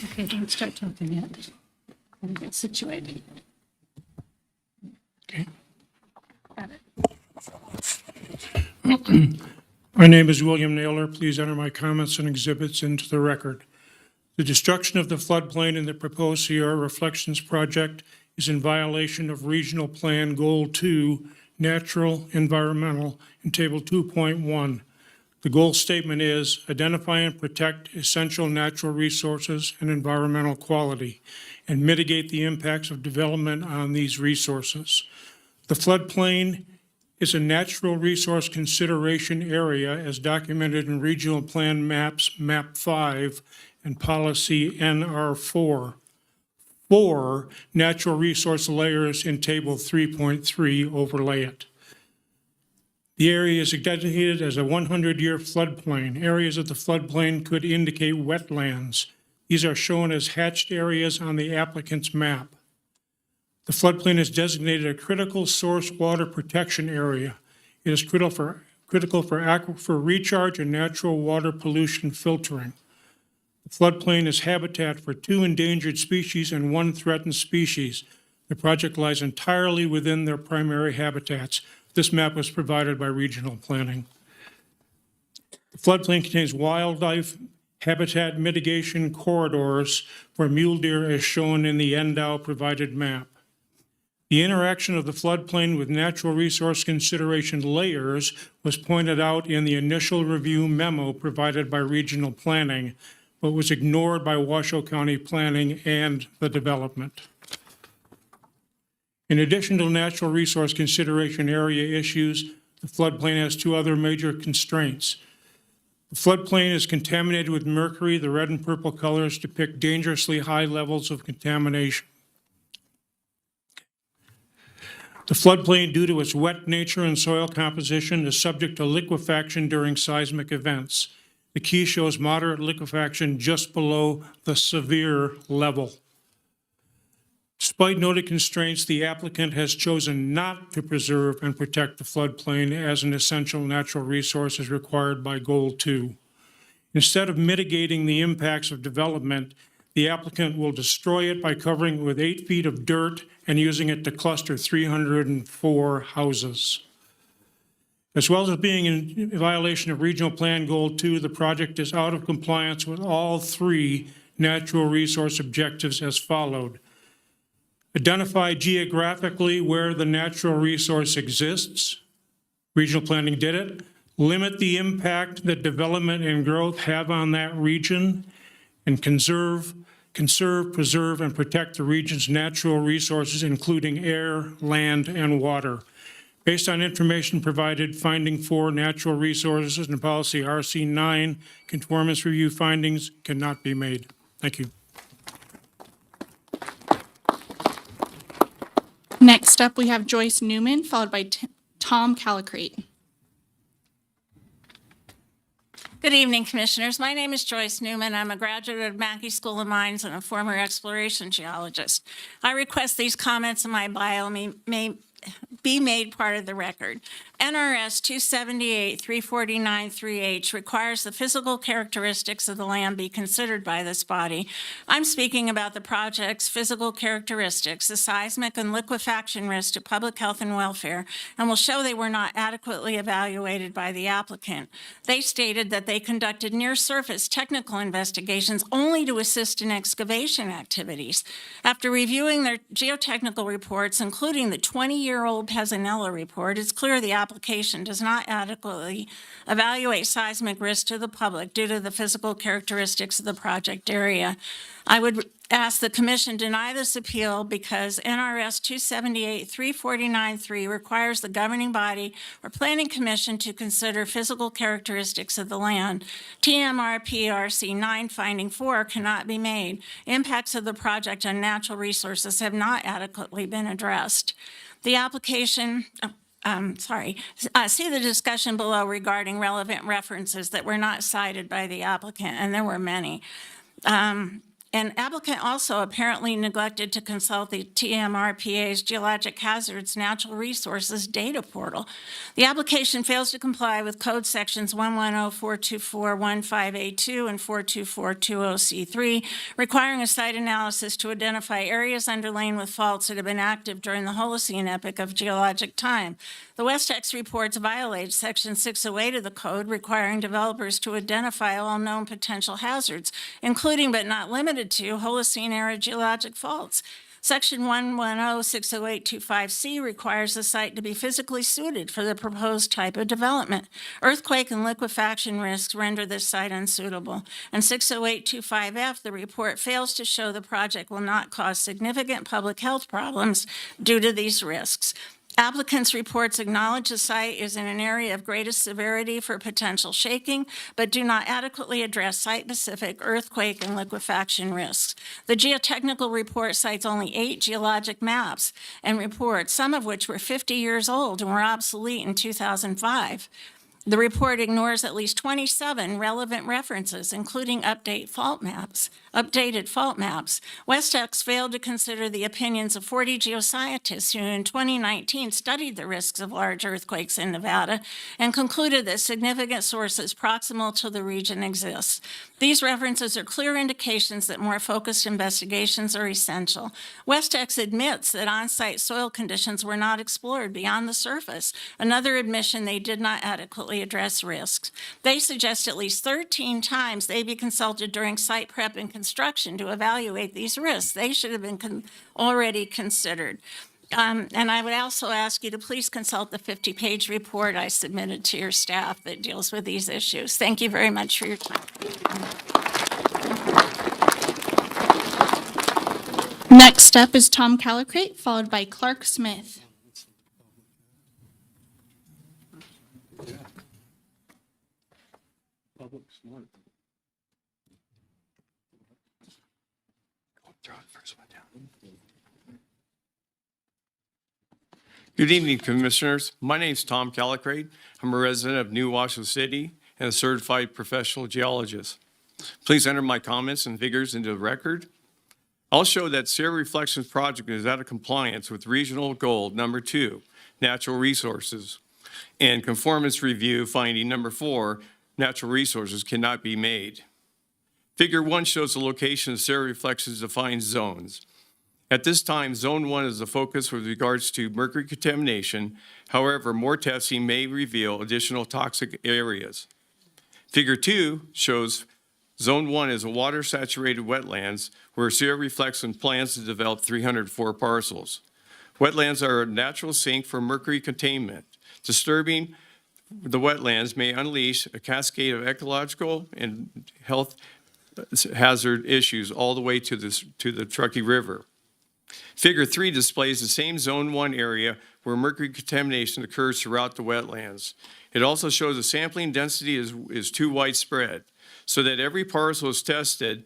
Okay, don't start talking yet. Let me get situated. Okay. Got it. My name is William Naylor. Please enter my comments and exhibits into the record. The destruction of the floodplain in the proposed Sierra Reflections project is in violation of Regional Plan Goal 2, Natural Environmental, in Table 2.1. The goal statement is identify and protect essential natural resources and environmental quality and mitigate the impacts of development on these resources. The floodplain is a natural resource consideration area as documented in Regional Plan Maps, Map 5, and Policy NR4. 4 natural resource layers in Table 3.3 overlay it. The area is designated as a 100-year floodplain. Areas of the floodplain could indicate wetlands. These are shown as hatched areas on the applicant's map. The floodplain is designated a critical source water protection area. It is critical for aquifer recharge and natural water pollution filtering. The floodplain is habitat for 2 endangered species and 1 threatened species. The project lies entirely within their primary habitats. This map was provided by Regional Planning. The floodplain contains wildlife habitat mitigation corridors for mule deer as shown in the NDOW provided map. The interaction of the floodplain with natural resource consideration layers was pointed out in the initial review memo provided by Regional Planning, but was ignored by Washoe County Planning and the development. In addition to natural resource consideration area issues, the floodplain has 2 other major constraints. The floodplain is contaminated with mercury. The red and purple colors depict dangerously high levels of contamination. The floodplain, due to its wet nature and soil composition, is subject to liquefaction during seismic events. The key shows moderate liquefaction just below the severe level. Despite noted constraints, the applicant has chosen not to preserve and protect the floodplain as an essential natural resource as required by Goal 2. Instead of mitigating the impacts of development, The applicant will destroy it by covering it with 8 feet of dirt and using it to cluster 304 houses. As well as being in violation of Regional Plan Goal 2, the project is out of compliance with all 3 natural resource objectives as followed. Identify geographically where the natural resource exists. Regional planning did it. Limit the impact that development and growth have on that region, and conserve, preserve, and protect the region's natural resources, including air, land, and water. Based on information provided, finding 4 natural resources in policy RC9, conformance review findings cannot be made. Thank you. Next up, we have Joyce Newman, followed by Tom Callicrate. Good evening, Commissioners. My name is Joyce Newman. I'm a graduate of Mackey School of Mines and a former exploration geologist. I request these comments in my bio may be made part of the record. NRS 278-349-3H requires the physical characteristics of the land be considered by this body. I'm speaking about the project's physical characteristics, the seismic and liquefaction risk to public health and welfare, and will show they were not adequately evaluated by the applicant. They stated that they conducted near-surface technical investigations only to assist in excavation activities. After reviewing their geotechnical reports, including the 20-year-old Pezzanella report, it's clear the application does not adequately evaluate seismic risk to the public due to the physical characteristics of the project area. I would ask the Commission deny this appeal because NRS 278-349-3 requires the governing body or planning commission to consider physical characteristics of the land. TMRP-RC 9 finding 4 cannot be made. Impacts of the project on natural resources have not adequately been addressed. The application, see the discussion below regarding relevant references that were not cited by the applicant, and there were many. An applicant also apparently neglected to consult the TMRPA's Geologic Hazards Natural Resources Data Portal. The application fails to comply with code sections 110-424-15A2 and 424-20C3, requiring a site analysis to identify areas underlain with faults that have been active during the Holocene epoch of geologic time. The WestEx reports violate Section 608 of the code, requiring developers to identify all known potential hazards, including but not limited to Holocene-era geologic faults. Section 110-608-25C requires the site to be physically suited for the proposed type of development. Earthquake and liquefaction risks render this site unsuitable. And 608-25F, the report fails to show the project will not cause significant public health problems due to these risks. Applicants' reports acknowledge the site is in an area of greatest severity for potential shaking, but do not adequately address site-specific earthquake and liquefaction risks. The geotechnical report cites only 8 geologic maps and reports, some of which were 50 years old and were obsolete in 2005. The report ignores at least 27 relevant references, including updated fault maps. WestEx failed to consider the opinions of 40 geoscientists who in 2019 studied the risks of large earthquakes in Nevada and concluded that significant sources proximal to the region exist. These references are clear indications that more focused investigations are essential. WestEx admits that on-site soil conditions were not explored beyond the surface, another admission they did not adequately address risks. They suggest at least 13 times they be consulted during site prep and construction to evaluate these risks. They should have been already considered. And I would also ask you to please consult the 50-page report I submitted to your staff that deals with these issues. Thank you very much for your time. Next up is Tom Callicrate, followed by Clark Smith. Good evening, Commissioners. My name is Tom Callicrate. I'm a resident of New Washoe City and a certified professional geologist. Please enter my comments and figures into the record. I'll show that Sierra Reflections project is out of compliance with Regional Goal number 2, natural resources, and conformance review finding number 4, natural resources cannot be made. Figure 1 shows the location of seroreflections defined zones. At this time, Zone 1 is the focus with regards to mercury contamination. However, more testing may reveal additional toxic areas. Figure 2 shows Zone 1 is a water-saturated wetlands where seroreflection plans to develop 304 parcels. Wetlands are a natural sink for mercury containment. Disturbing the wetlands may unleash a cascade of ecological and health hazard issues all the way to the Truckee River. Figure 3 displays the same Zone 1 area where mercury contamination occurs throughout the wetlands. It also shows the sampling density is too widespread, so that every parcel is tested.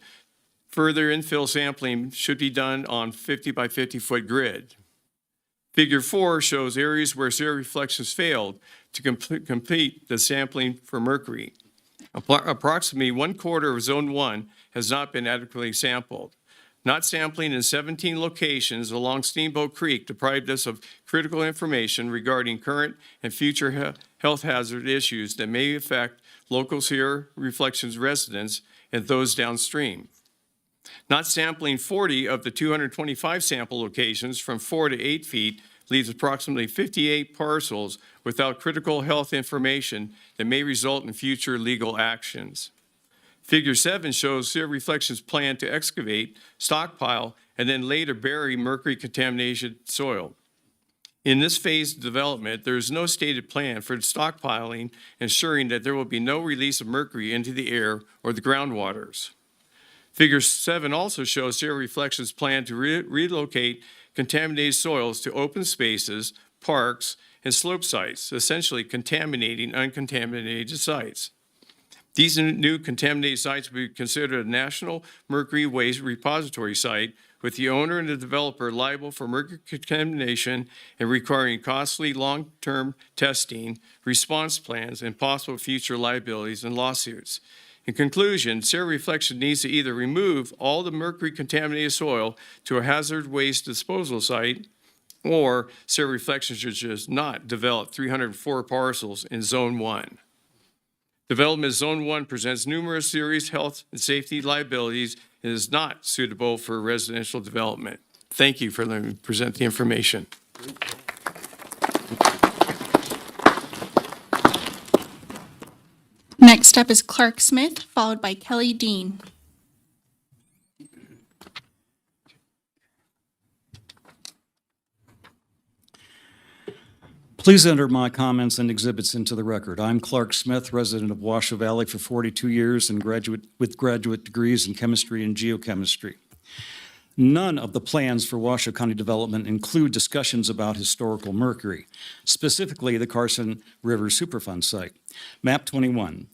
Further infill sampling should be done on 50 by 50 foot grid. Figure 4 shows areas where seroreflections failed to complete the sampling for mercury. Approximately 1/4 of Zone 1 has not been adequately sampled. Not sampling in 17 locations along Steamboat Creek deprived us of critical information regarding current and future health hazard issues that may affect local seroreflections residents and those downstream. Not sampling 40 of the 225 sample locations from 4 to 8 feet leaves approximately 58 parcels without critical health information that may result in future legal actions. Figure 7 shows seroreflections plan to excavate, stockpile, and then later bury mercury contaminated soil. In this phase of development, there is no stated plan for stockpiling, ensuring that there will be no release of mercury into the air or the groundwaters. Figure 7 also shows seroreflections plan to relocate contaminated soils to open spaces, parks, and slope sites, essentially contaminating uncontaminated sites. These new contaminated sites will be considered a national mercury waste repository site, with the owner and the developer liable for mercury contamination and requiring costly long-term testing, response plans, and possible future liabilities and lawsuits. In conclusion, seroreflection needs to either remove all the mercury contaminated soil to a hazard waste disposal site, or seroreflection should just not develop 304 parcels in Zone 1. Development Zone 1 presents numerous serious health and safety liabilities and is not suitable for residential development. Thank you for letting me present the information. Next up is Clark Smith, followed by Kelly Dean. Please enter my comments and exhibits into the record. I'm Clark Smith, resident of Washoe Valley for 42 years and with graduate degrees in chemistry and geochemistry. None of the plans for Washoe County development include discussions about historical mercury, specifically the Carson River Superfund site. Map 21.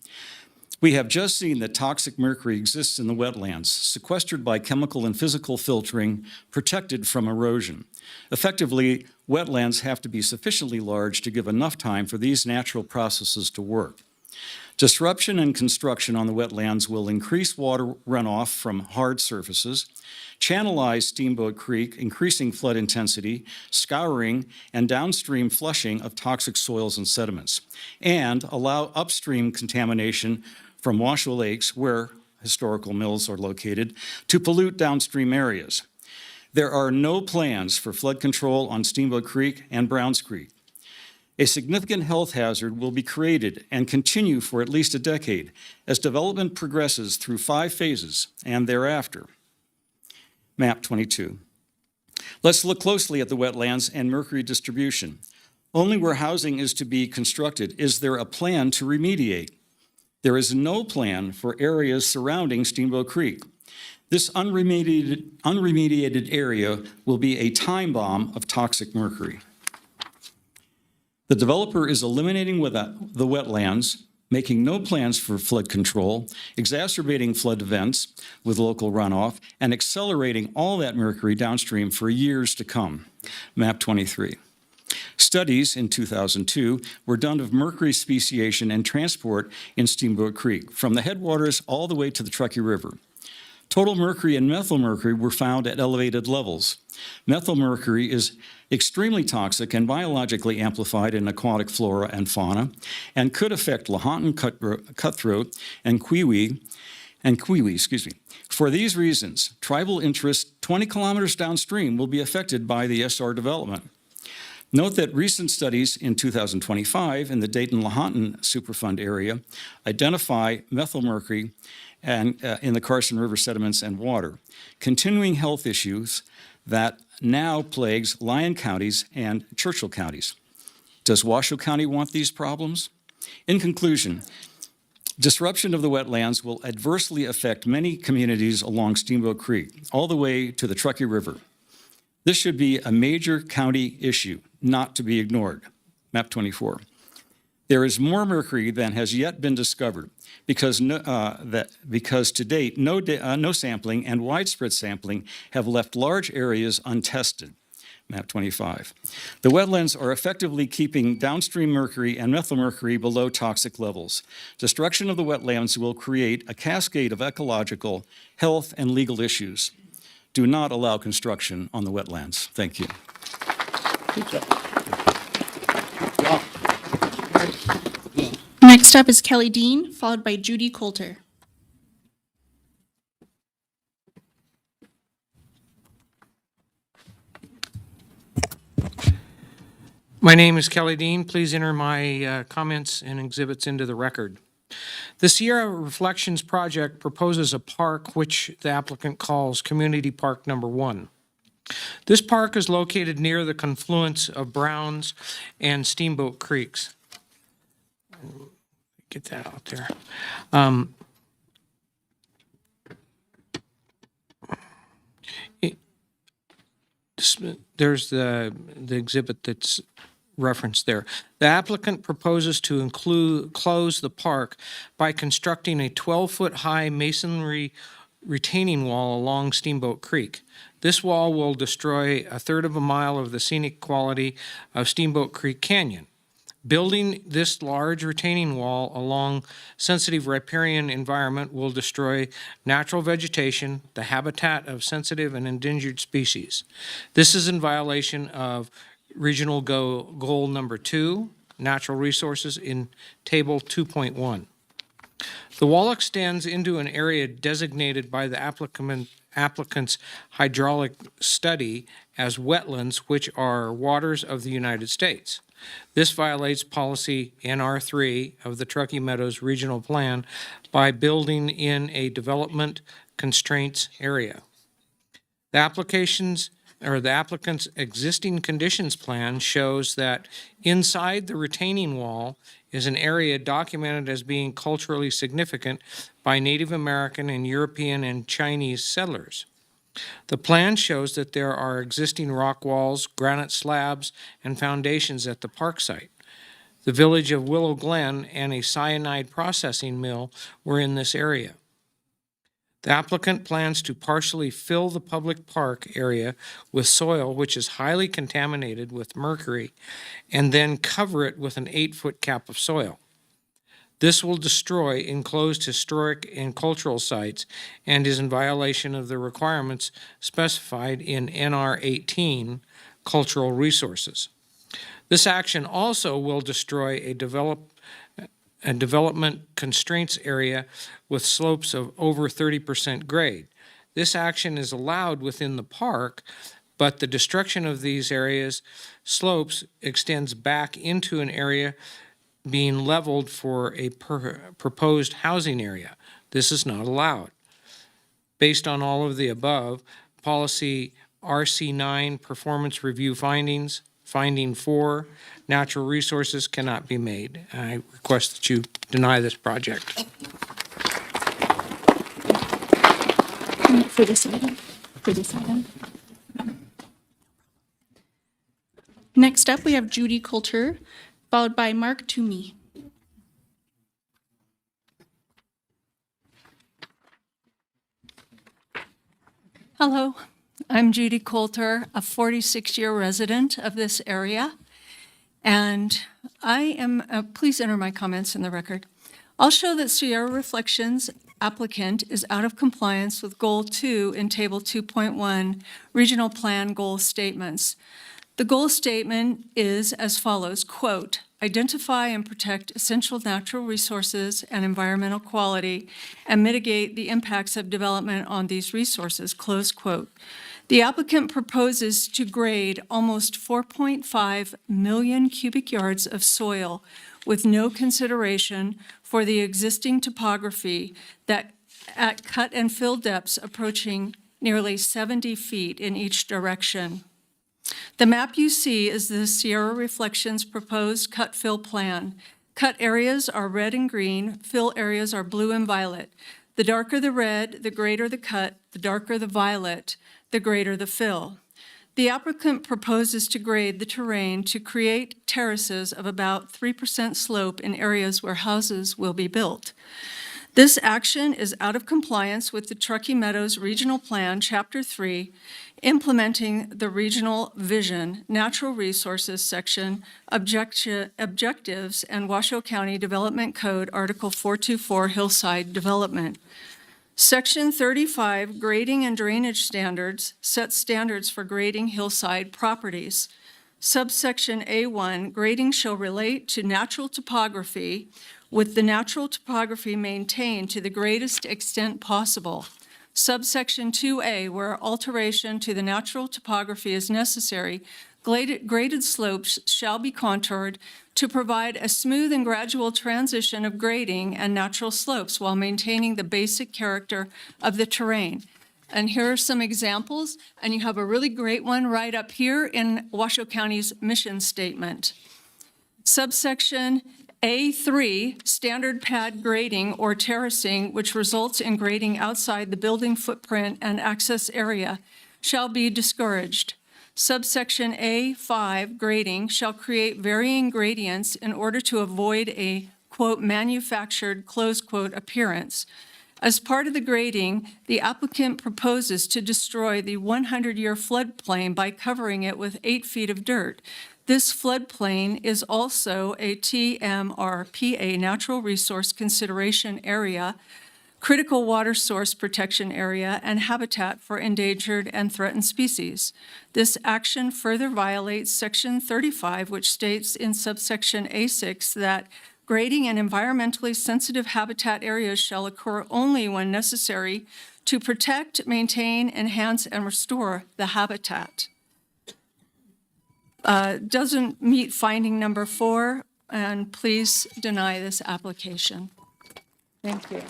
We have just seen that toxic mercury exists in the wetlands, sequestered by chemical and physical filtering, protected from erosion. Effectively, wetlands have to be sufficiently large to give enough time for these natural processes to work. Disruption and construction on the wetlands will increase water runoff from hard surfaces, channelize Steamboat Creek, increasing flood intensity, scouring, and downstream flushing of toxic soils and sediments, and allow upstream contamination from Washoe Lakes, where historical mills are located, to pollute downstream areas. There are no plans for flood control on Steamboat Creek and Browns Creek. A significant health hazard will be created and continue for at least a decade as development progresses through 5 phases and thereafter. Map 22. Let's look closely at the wetlands and mercury distribution. Only where housing is to be constructed is there a plan to remediate. There is no plan for areas surrounding Steamboat Creek. This unremediated area will be a time bomb of toxic mercury. The developer is eliminating the wetlands, making no plans for flood control, exacerbating flood events with local runoff, and accelerating all that mercury downstream for years to come. Map 23. Studies in 2002 were done of mercury speciation and transport in Steamboat Creek, from the headwaters all the way to the Truckee River. Total mercury and methylmercury were found at elevated levels. Methylmercury is extremely toxic and biologically amplified in aquatic flora and fauna, and could affect Lahontan cutthroat and kiwi, and Quiwi, excuse me. For these reasons, tribal interests 20 kilometers downstream will be affected by the SR development. Note that recent studies in 2025 in the Dayton-Lahontan Superfund area identify methylmercury and in the Carson River sediments and water, continuing health issues that now plagues Lyon counties and Churchill counties. Does Washoe County want these problems? In conclusion, disruption of the wetlands will adversely affect many communities along Steamboat Creek, all the way to the Truckee River. This should be a major county issue, not to be ignored. Map 24. There is more mercury than has yet been discovered because to date, no sampling and widespread sampling have left large areas untested. Map 25. The wetlands are effectively keeping downstream mercury and methylmercury below toxic levels. Destruction of the wetlands will create a cascade of ecological, health, and legal issues. Do not allow construction on the wetlands. Thank you. Next up is Kelly Dean, followed by Judy Coulter. My name is Kelly Dean. Please enter my comments and exhibits into the record. The Sierra Reflections Project proposes a park which the applicant calls Community Park Number 1. This park is located near the confluence of Browns and Steamboat Creeks. Get that out there. There's the exhibit that's referenced there. The applicant proposes to close the park by constructing a 12-foot-high masonry retaining wall along Steamboat Creek. This wall will destroy a third of a mile of the scenic quality of Steamboat Creek Canyon. Building this large retaining wall along sensitive riparian environment will destroy natural vegetation, the habitat of sensitive and endangered species. This is in violation of Regional Goal Number 2, Natural Resources in Table 2.1. The wall extends into an area designated by the applicant's hydraulic study as wetlands, which are waters of the United States. This violates policy NR3 of the Truckee Meadows Regional Plan by building in a development constraints area. The applicant's existing conditions plan shows that inside the retaining wall is an area documented as being culturally significant by Native American and European and Chinese settlers. The plan shows that there are existing rock walls, granite slabs, and foundations at the park site. The village of Willow Glen and a cyanide processing mill were in this area. The applicant plans to partially fill the public park area with soil which is highly contaminated with mercury and then cover it with an 8-foot cap of soil. This will destroy enclosed historic and cultural sites and is in violation of the requirements specified in NR 18, Cultural Resources. This action also will destroy a development constraints area with slopes of over 30% grade. This action is allowed within the park, but the destruction of these areas' slopes extends back into an area being leveled for a proposed housing area. This is not allowed. Based on all of the above, policy RC9 performance review findings, finding 4, natural resources cannot be made. I request that you deny this project. For this item. Next up, we have Judy Coulter, followed by Mark Toomey. Hello, I'm Judy Coulter, a 46-year resident of this area, and I am, please enter my comments in the record. I'll show that Sierra Reflections applicant is out of compliance with Goal 2 in Table 2.1, Regional Plan Goal Statements. The goal statement is as follows, quote, identify and protect essential natural resources and environmental quality, and mitigate the impacts of development on these resources, close quote. The applicant proposes to grade almost 4.5 million cubic yards of soil with no consideration for the existing topography that at cut and fill depths approaching nearly 70 feet in each direction. The map you see is the Sierra Reflections proposed cut-fill plan. Cut areas are red and green, fill areas are blue and violet. The darker the red, the greater the cut, the darker the violet, the greater the fill. The applicant proposes to grade the terrain to create terraces of about 3% slope in areas where houses will be built. This action is out of compliance with the Truckee Meadows Regional Plan, Chapter 3, implementing the Regional Vision, Natural Resources section, Objectives, and Washoe County Development Code, Article 424, Hillside Development. Section 35, Grading and Drainage Standards, sets standards for grading hillside properties. Subsection A1, grading shall relate to natural topography, with the natural topography maintained to the greatest extent possible. Subsection 2A, where alteration to the natural topography is necessary, graded slopes shall be contoured to provide a smooth and gradual transition of grading and natural slopes while maintaining the basic character of the terrain. And here are some examples, and you have a really great one right up here in Washoe County's mission statement. Subsection A3, standard pad grading or terracing, which results in grading outside the building footprint and access area, shall be discouraged. Subsection A5, grading, shall create varying gradients in order to avoid a, quote, manufactured, close quote, appearance. As part of the grading, the applicant proposes to destroy the 100-year floodplain by covering it with 8 feet of dirt. This floodplain is also a TMRPA, Natural Resource Consideration Area, Critical Water Source Protection Area, and Habitat for Endangered and Threatened Species. This action further violates Section 35, which states in subsection A6 that grading in environmentally sensitive habitat areas shall occur only when necessary to protect, maintain, enhance, and restore the habitat. Doesn't meet finding number 4, and please deny this application. Thank you.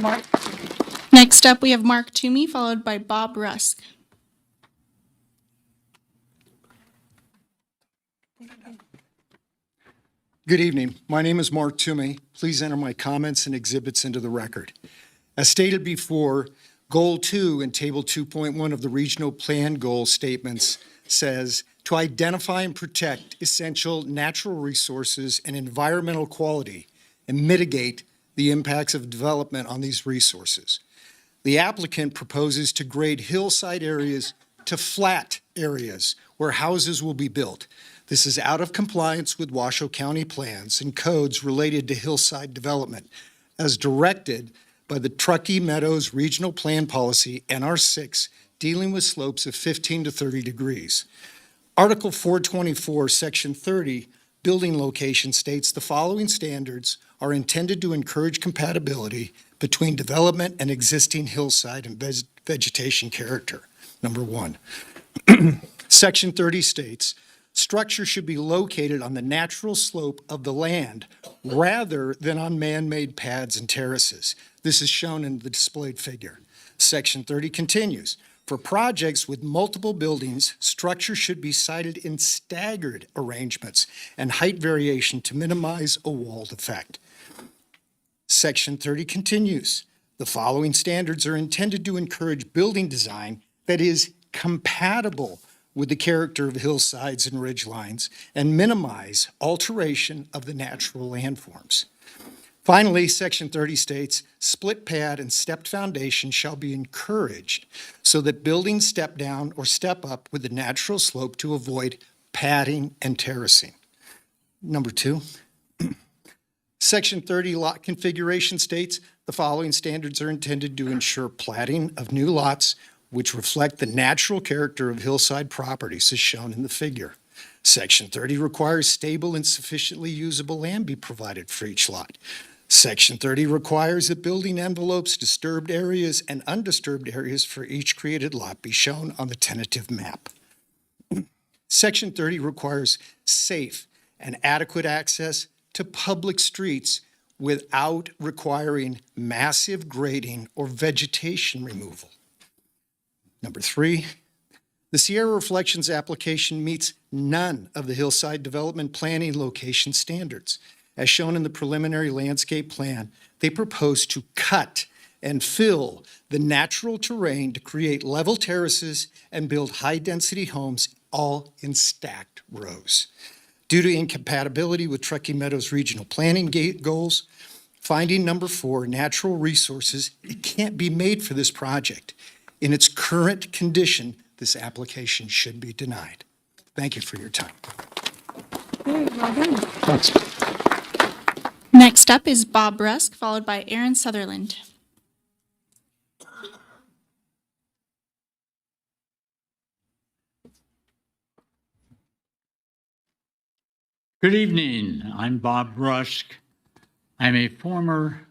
Mark. Next up, we have Mark Toomey, followed by Bob Rusk. Good evening. My name is Mark Toomey. Please enter my comments and exhibits into the record. As stated before, Goal 2 in Table 2.1 of the Regional Plan Goal Statements says to identify and protect essential natural resources and environmental quality and mitigate the impacts of development on these resources. The applicant proposes to grade hillside areas to flat areas where houses will be built. This is out of compliance with Washoe County plans and codes related to hillside development, as directed by the Truckee Meadows Regional Plan Policy, NR6, dealing with slopes of 15 to 30 degrees. Article 424, Section 30, building location states the following standards are intended to encourage compatibility between development and existing hillside and vegetation character. Number 1, Section 30 states, structure should be located on the natural slope of the land rather than on man-made pads and terraces. This is shown in the displayed figure. Section 30 continues, for projects with multiple buildings, structure should be sited in staggered arrangements and height variation to minimize a walled effect. Section 30 continues, the following standards are intended to encourage building design that is compatible with the character of hillsides and ridgelines and minimize alteration of the natural landforms. Finally, Section 30 states, split pad and stepped foundation shall be encouraged so that buildings step down or step up with the natural slope to avoid padding and terracing. Number 2, Section 30 lot configuration states, the following standards are intended to ensure platting of new lots which reflect the natural character of hillside properties as shown in the figure. Section 30 requires stable and sufficiently usable land be provided for each lot. Section 30 requires that building envelopes, disturbed areas, and undisturbed areas for each created lot be shown on the tentative map. Section 30 requires safe and adequate access to public streets without requiring massive grading or vegetation removal. Number 3, the Sierra Reflections application meets none of the hillside development planning location standards. As shown in the preliminary landscape plan, they propose to cut and fill the natural terrain to create level terraces and build high-density homes all in stacked rows. Due to incompatibility with Truckee Meadows regional planning goals, finding number 4, natural resources, it can't be made for this project. In its current condition, this application should be denied. Thank you for your time. Next up is Bob Rusk, followed by Aaron Sutherland. Good evening. I'm Bob Rusk. I'm a former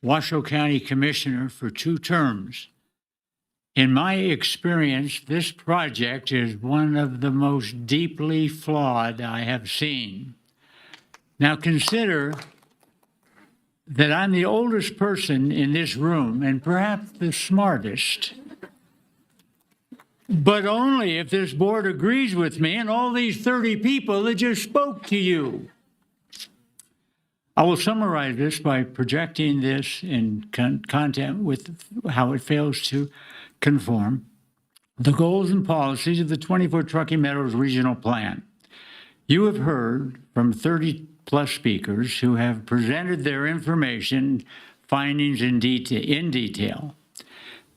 Washoe County Commissioner for 2 terms. In my experience, this project is one of the most deeply flawed I have seen. Now consider that I'm the oldest person in this room and perhaps the smartest, but only if this board agrees with me and all these 30 people that just spoke to you. I will summarize this by projecting this in content with how it fails to conform the goals and policies of the 24 Truckee Meadows Regional Plan. You have heard from 30-plus speakers who have presented their information, findings in detail.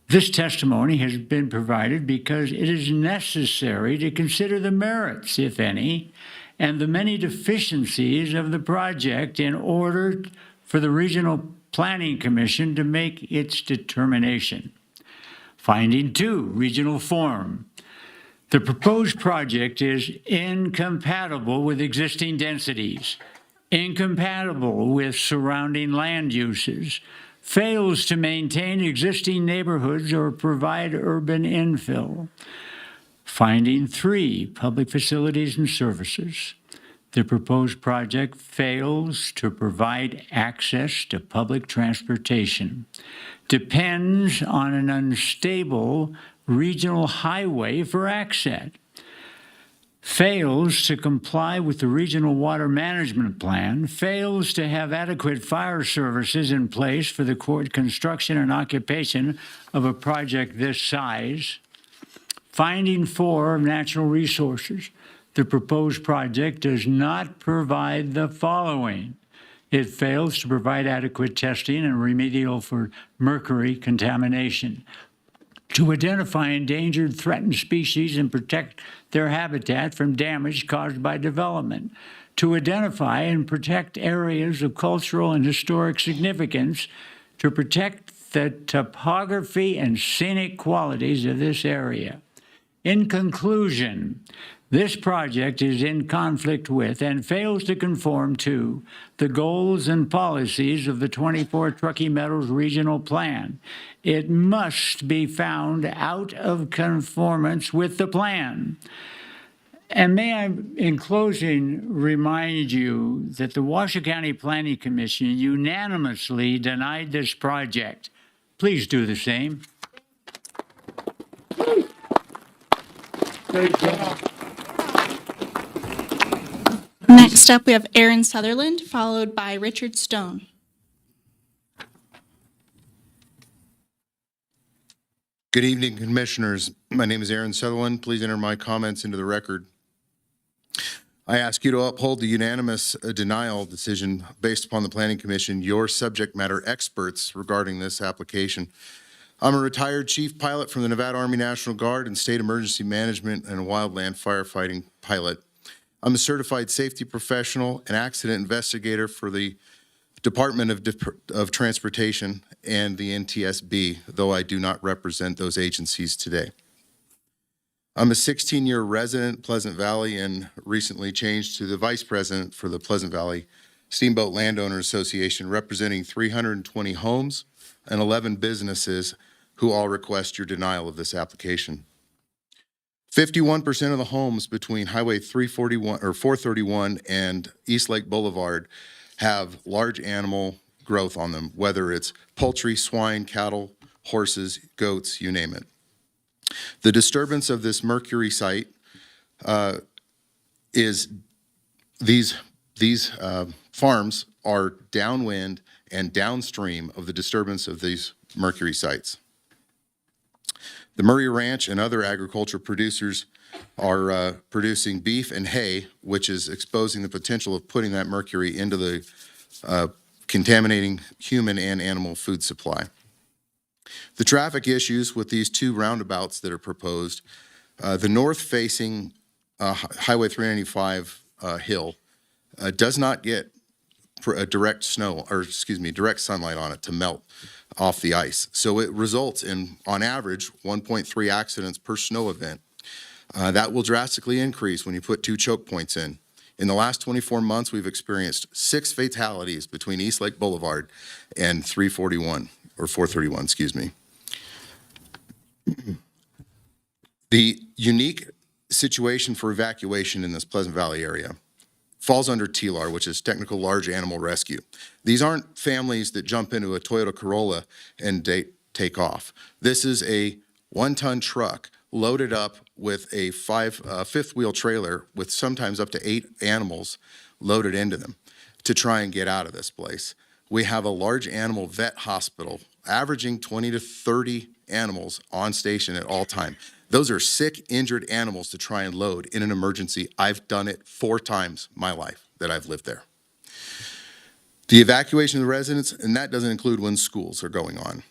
This testimony has been provided because it is necessary to consider the merits, if any, and the many deficiencies of the project in order for the Regional Planning Commission to make its determination. Finding 2, regional form. The proposed project is incompatible with existing densities, incompatible with surrounding land uses, fails to maintain existing neighborhoods or provide urban infill. Finding 3, public facilities and services. The proposed project fails to provide access to public transportation, depends on an unstable regional highway for access, fails to comply with the Regional Water Management Plan, fails to have adequate fire services in place for the construction and occupation of a project this size. Finding 4, natural resources. The proposed project does not provide the following. It fails to provide adequate testing and remedial for mercury contamination, to identify endangered, threatened species and protect their habitat from damage caused by development, to identify and protect areas of cultural and historic significance, to protect the topography and scenic qualities of this area. In conclusion, this project is in conflict with and fails to conform to the goals and policies of the 24 Truckee Meadows Regional Plan. It must be found out of conformance with the plan. And may I, in closing, remind you that the Washoe County Planning Commission unanimously denied this project. Please do the same. Great job. Next up, we have Aaron Sutherland, followed by Richard Stone. Good evening, Commissioners. My name is Aaron Sutherland. Please enter my comments into the record. I ask you to uphold the unanimous denial decision based upon the Planning Commission, your subject matter experts regarding this application. I'm a retired chief pilot from the Nevada Army National Guard and State Emergency Management and Wildland Firefighting pilot. I'm a certified safety professional and accident investigator for the Department of Transportation and the NTSB, though I do not represent those agencies today. I'm a 16-year resident, Pleasant Valley, and recently changed to the vice president for the Pleasant Valley Steamboat Landowner Association, representing 320 homes and 11 businesses who all request your denial of this application. 51% of the homes between Highway 431 and East Lake Boulevard have large animal growth on them, whether it's poultry, swine, cattle, horses, goats, you name it. The disturbance of this mercury site is these farms are downwind and downstream of the disturbance of these mercury sites. The Murray Ranch and other agriculture producers are producing beef and hay, which is exposing the potential of putting that mercury into the contaminating human and animal food supply. The traffic issues with these two roundabouts that are proposed, the north-facing Highway 395 hill does not get direct sunlight on it to melt off the ice. So it results in, on average, 1.3 accidents per snow event. That will drastically increase when you put 2 choke points in. In the last 24 months, we've experienced 6 fatalities between East Lake Boulevard and 431, excuse me. The unique situation for evacuation in this Pleasant Valley area falls under TLAR, which is Technical Large Animal Rescue. These aren't families that jump into a Toyota Corolla and take off. This is a 1-ton truck loaded up with a fifth wheel trailer with sometimes up to 8 animals loaded into them to try and get out of this place. We have a large animal vet hospital averaging 20 to 30 animals on station at all time. Those are sick, injured animals to try and load in an emergency. I've done it 4 times in my life that I've lived there. The evacuation of the residents, and that doesn't include when schools are going on.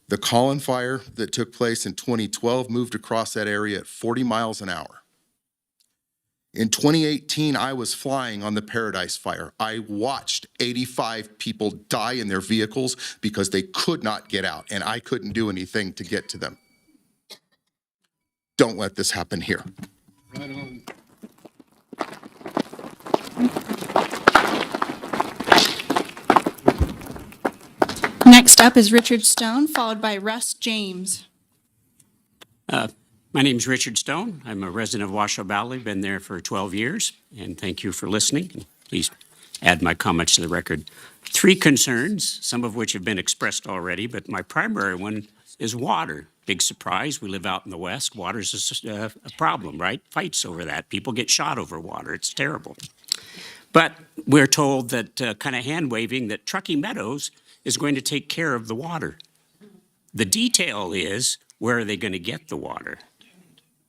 The Collin Fire that took place in 2012 moved across that area at 40 miles an hour. In 2018, I was flying on the Paradise Fire. I watched 85 people die in their vehicles because they could not get out, and I couldn't do anything to get to them. Don't let this happen here. Right on. Next up is Richard Stone, followed by Russ James. My name is Richard Stone. I'm a resident of Washoe Valley, been there for 12 years, and thank you for listening. Please add my comments to the record. 3 concerns, some of which have been expressed already, but my primary one is water. Big surprise, we live out in the West. Water's a problem, right? Fights over that. People get shot over water. It's terrible. But we're told that, kind of hand-waving, that Truckee Meadows is going to take care of the water. The detail is, where are they going to get the water?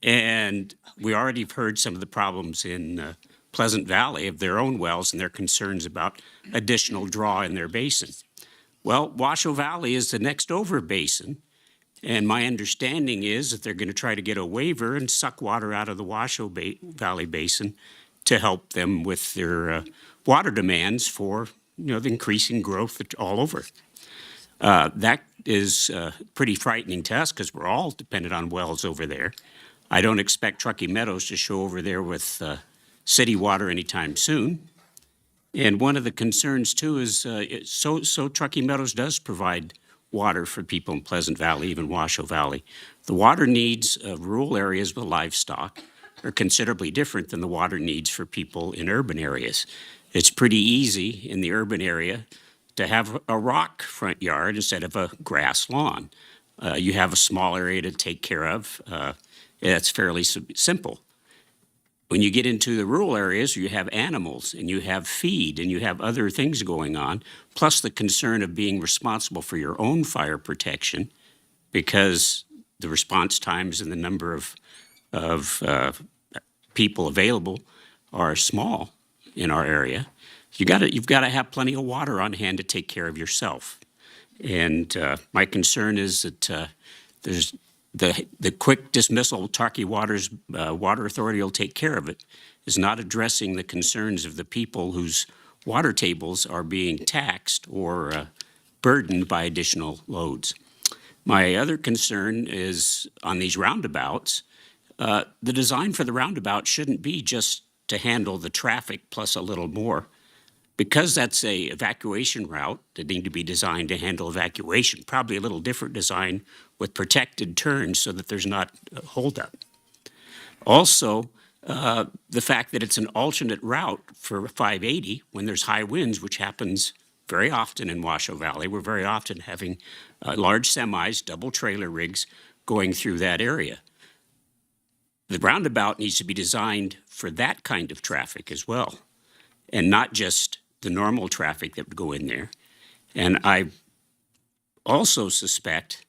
And we already have heard some of the problems in Pleasant Valley of their own wells and their concerns about additional draw in their basin. Well, Washoe Valley is the next over basin, and my understanding is that they're going to try to get a waiver and suck water out of the Washoe Valley Basin to help them with their water demands for, the increasing growth all over. That is pretty frightening to us because we're all dependent on wells over there. I don't expect Truckee Meadows to show over there with city water anytime soon. And one of the concerns too is, so Truckee Meadows does provide water for people in Pleasant Valley, even Washoe Valley. The water needs of rural areas with livestock are considerably different than the water needs for people in urban areas. It's pretty easy in the urban area to have a rock front yard instead of a grass lawn. You have a small area to take care of. It's fairly simple. When you get into the rural areas, you have animals and you have feed and you have other things going on, plus the concern of being responsible for your own fire protection because the response times and the number of people available are small in our area. You've got to have plenty of water on hand to take care of yourself. And my concern is that there's the quick dismissal, Truckee Water's Water Authority will take care of it, is not addressing the concerns of the people whose water tables are being taxed or burdened by additional loads. My other concern is on these roundabouts, The design for the roundabout shouldn't be just to handle the traffic plus a little more. Because that's a evacuation route that need to be designed to handle evacuation, probably a little different design with protected turns so that there's not a holdup. Also, the fact that it's an alternate route for 580 when there's high winds, which happens very often in Washoe Valley. We're very often having large semis, double trailer rigs going through that area. The roundabout needs to be designed for that kind of traffic as well, and not just the normal traffic that would go in there. And I also suspect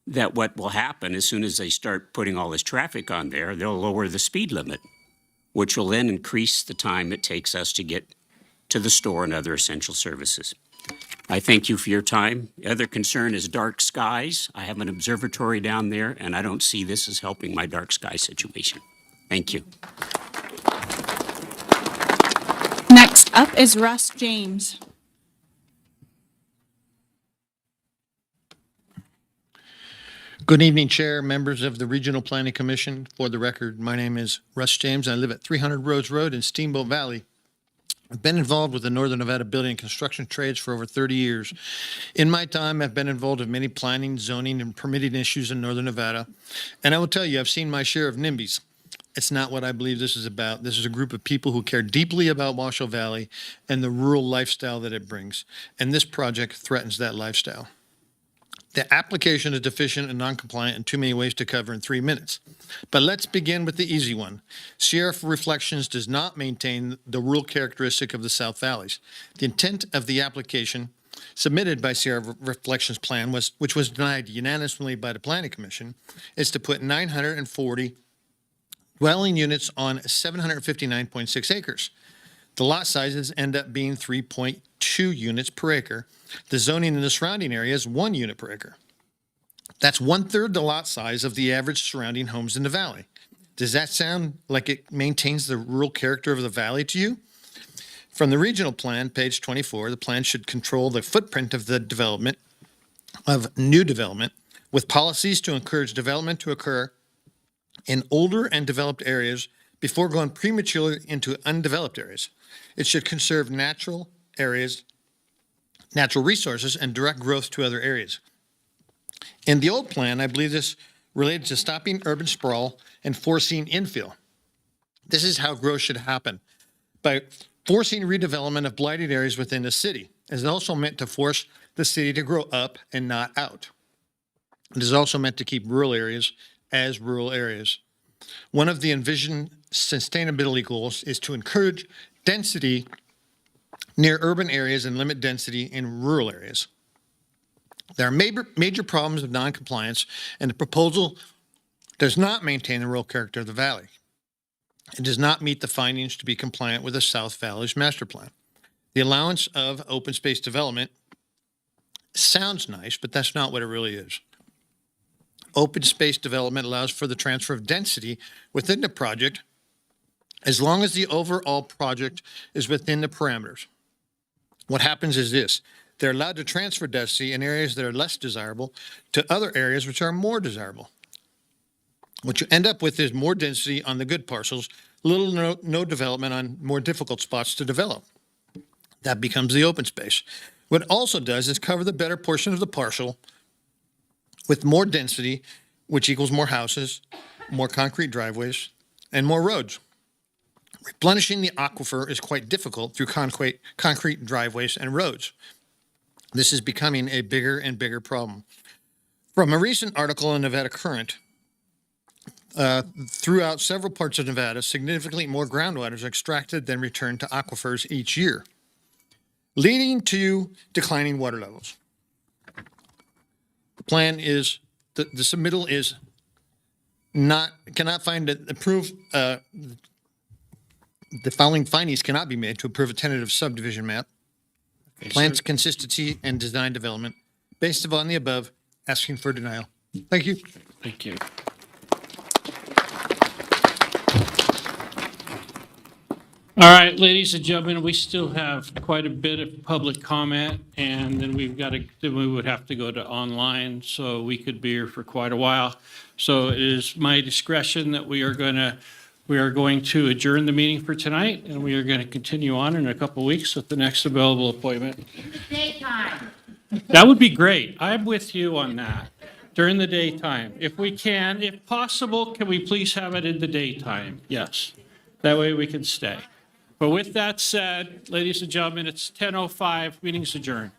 that what will happen as soon as they start putting all this traffic on there, they'll lower the speed limit, which will then increase the time it takes us to get to the store and other essential services. I thank you for your time. The other concern is dark skies. I have an observatory down there, and I don't see this as helping my dark sky situation. Thank you. Next up is Russ James. Good evening, Chair, members of the Regional Planning Commission. For the record, my name is Russ James. I live at 300 Rhodes Road in Steamboat Valley. I've been involved with the Northern Nevada building and construction trades for over 30 years. In my time, I've been involved in many planning, zoning, and permitting issues in Northern Nevada. And I will tell you, I've seen my share of NIMBYs. It's not what I believe this is about. This is a group of people who care deeply about Washoe Valley and the rural lifestyle that it brings. And this project threatens that lifestyle. The application is deficient and non-compliant in too many ways to cover in 3 minutes. But let's begin with the easy one. Sierra Reflections does not maintain the rural characteristic of the South Valleys. The intent of the application submitted by Sierra Reflections plan which was denied unanimously by the Planning Commission, is to put 940 dwelling units on 759.6 acres. The lot sizes end up being 3.2 units per acre. The zoning in the surrounding area is 1 unit per acre. That's 1/3 the lot size of the average surrounding homes in the valley. Does that sound like it maintains the rural character of the valley to you? From the regional plan, page 24, the plan should control the footprint of the development, of new development, with policies to encourage development to occur in older and developed areas before going prematurely into undeveloped areas. It should conserve natural areas, natural resources, and direct growth to other areas. In the old plan, I believe this related to stopping urban sprawl and forcing infill. This is how growth should happen, by forcing redevelopment of blighted areas within the city. It is also meant to force the city to grow up and not out. It is also meant to keep rural areas as rural areas. One of the envisioned sustainability goals is to encourage density near urban areas and limit density in rural areas. There are major problems of noncompliance, and the proposal does not maintain the rural character of the valley. It does not meet the findings to be compliant with the South Valley's master plan. The allowance of open space development sounds nice, but that's not what it really is. Open space development allows for the transfer of density within the project as long as the overall project is within the parameters. What happens is this: they're allowed to transfer density in areas that are less desirable to other areas which are more desirable. What you end up with is more density on the good parcels, little or no development on more difficult spots to develop. That becomes the open space. What it also does is cover the better portion of the parcel with more density, which equals more houses, more concrete driveways, and more roads. Replenishing the aquifer is quite difficult through concrete driveways and roads. This is becoming a bigger and bigger problem. From a recent article in Nevada Current, throughout several parts of Nevada, significantly more groundwater is extracted than returned to aquifers each year, leading to declining water levels. The plan is, the submittal is cannot find a proof, the following findings cannot be made to approve a tentative subdivision map, plans consistency and design development. Based upon the above, asking for denial. Thank you. Thank you. All right, ladies and gentlemen, we still have quite a bit of public comment, and then then we would have to go to online, so we could be here for quite a while. So it is my discretion that we are going to adjourn the meeting for tonight, and we are going to continue on in a couple of weeks with the next available appointment. Daytime. That would be great. I'm with you on that. During the daytime. If we can, if possible, can we please have it in the daytime? Yes. That way we can stay. But with that said, ladies and gentlemen, it's 10:05, meeting's adjourned.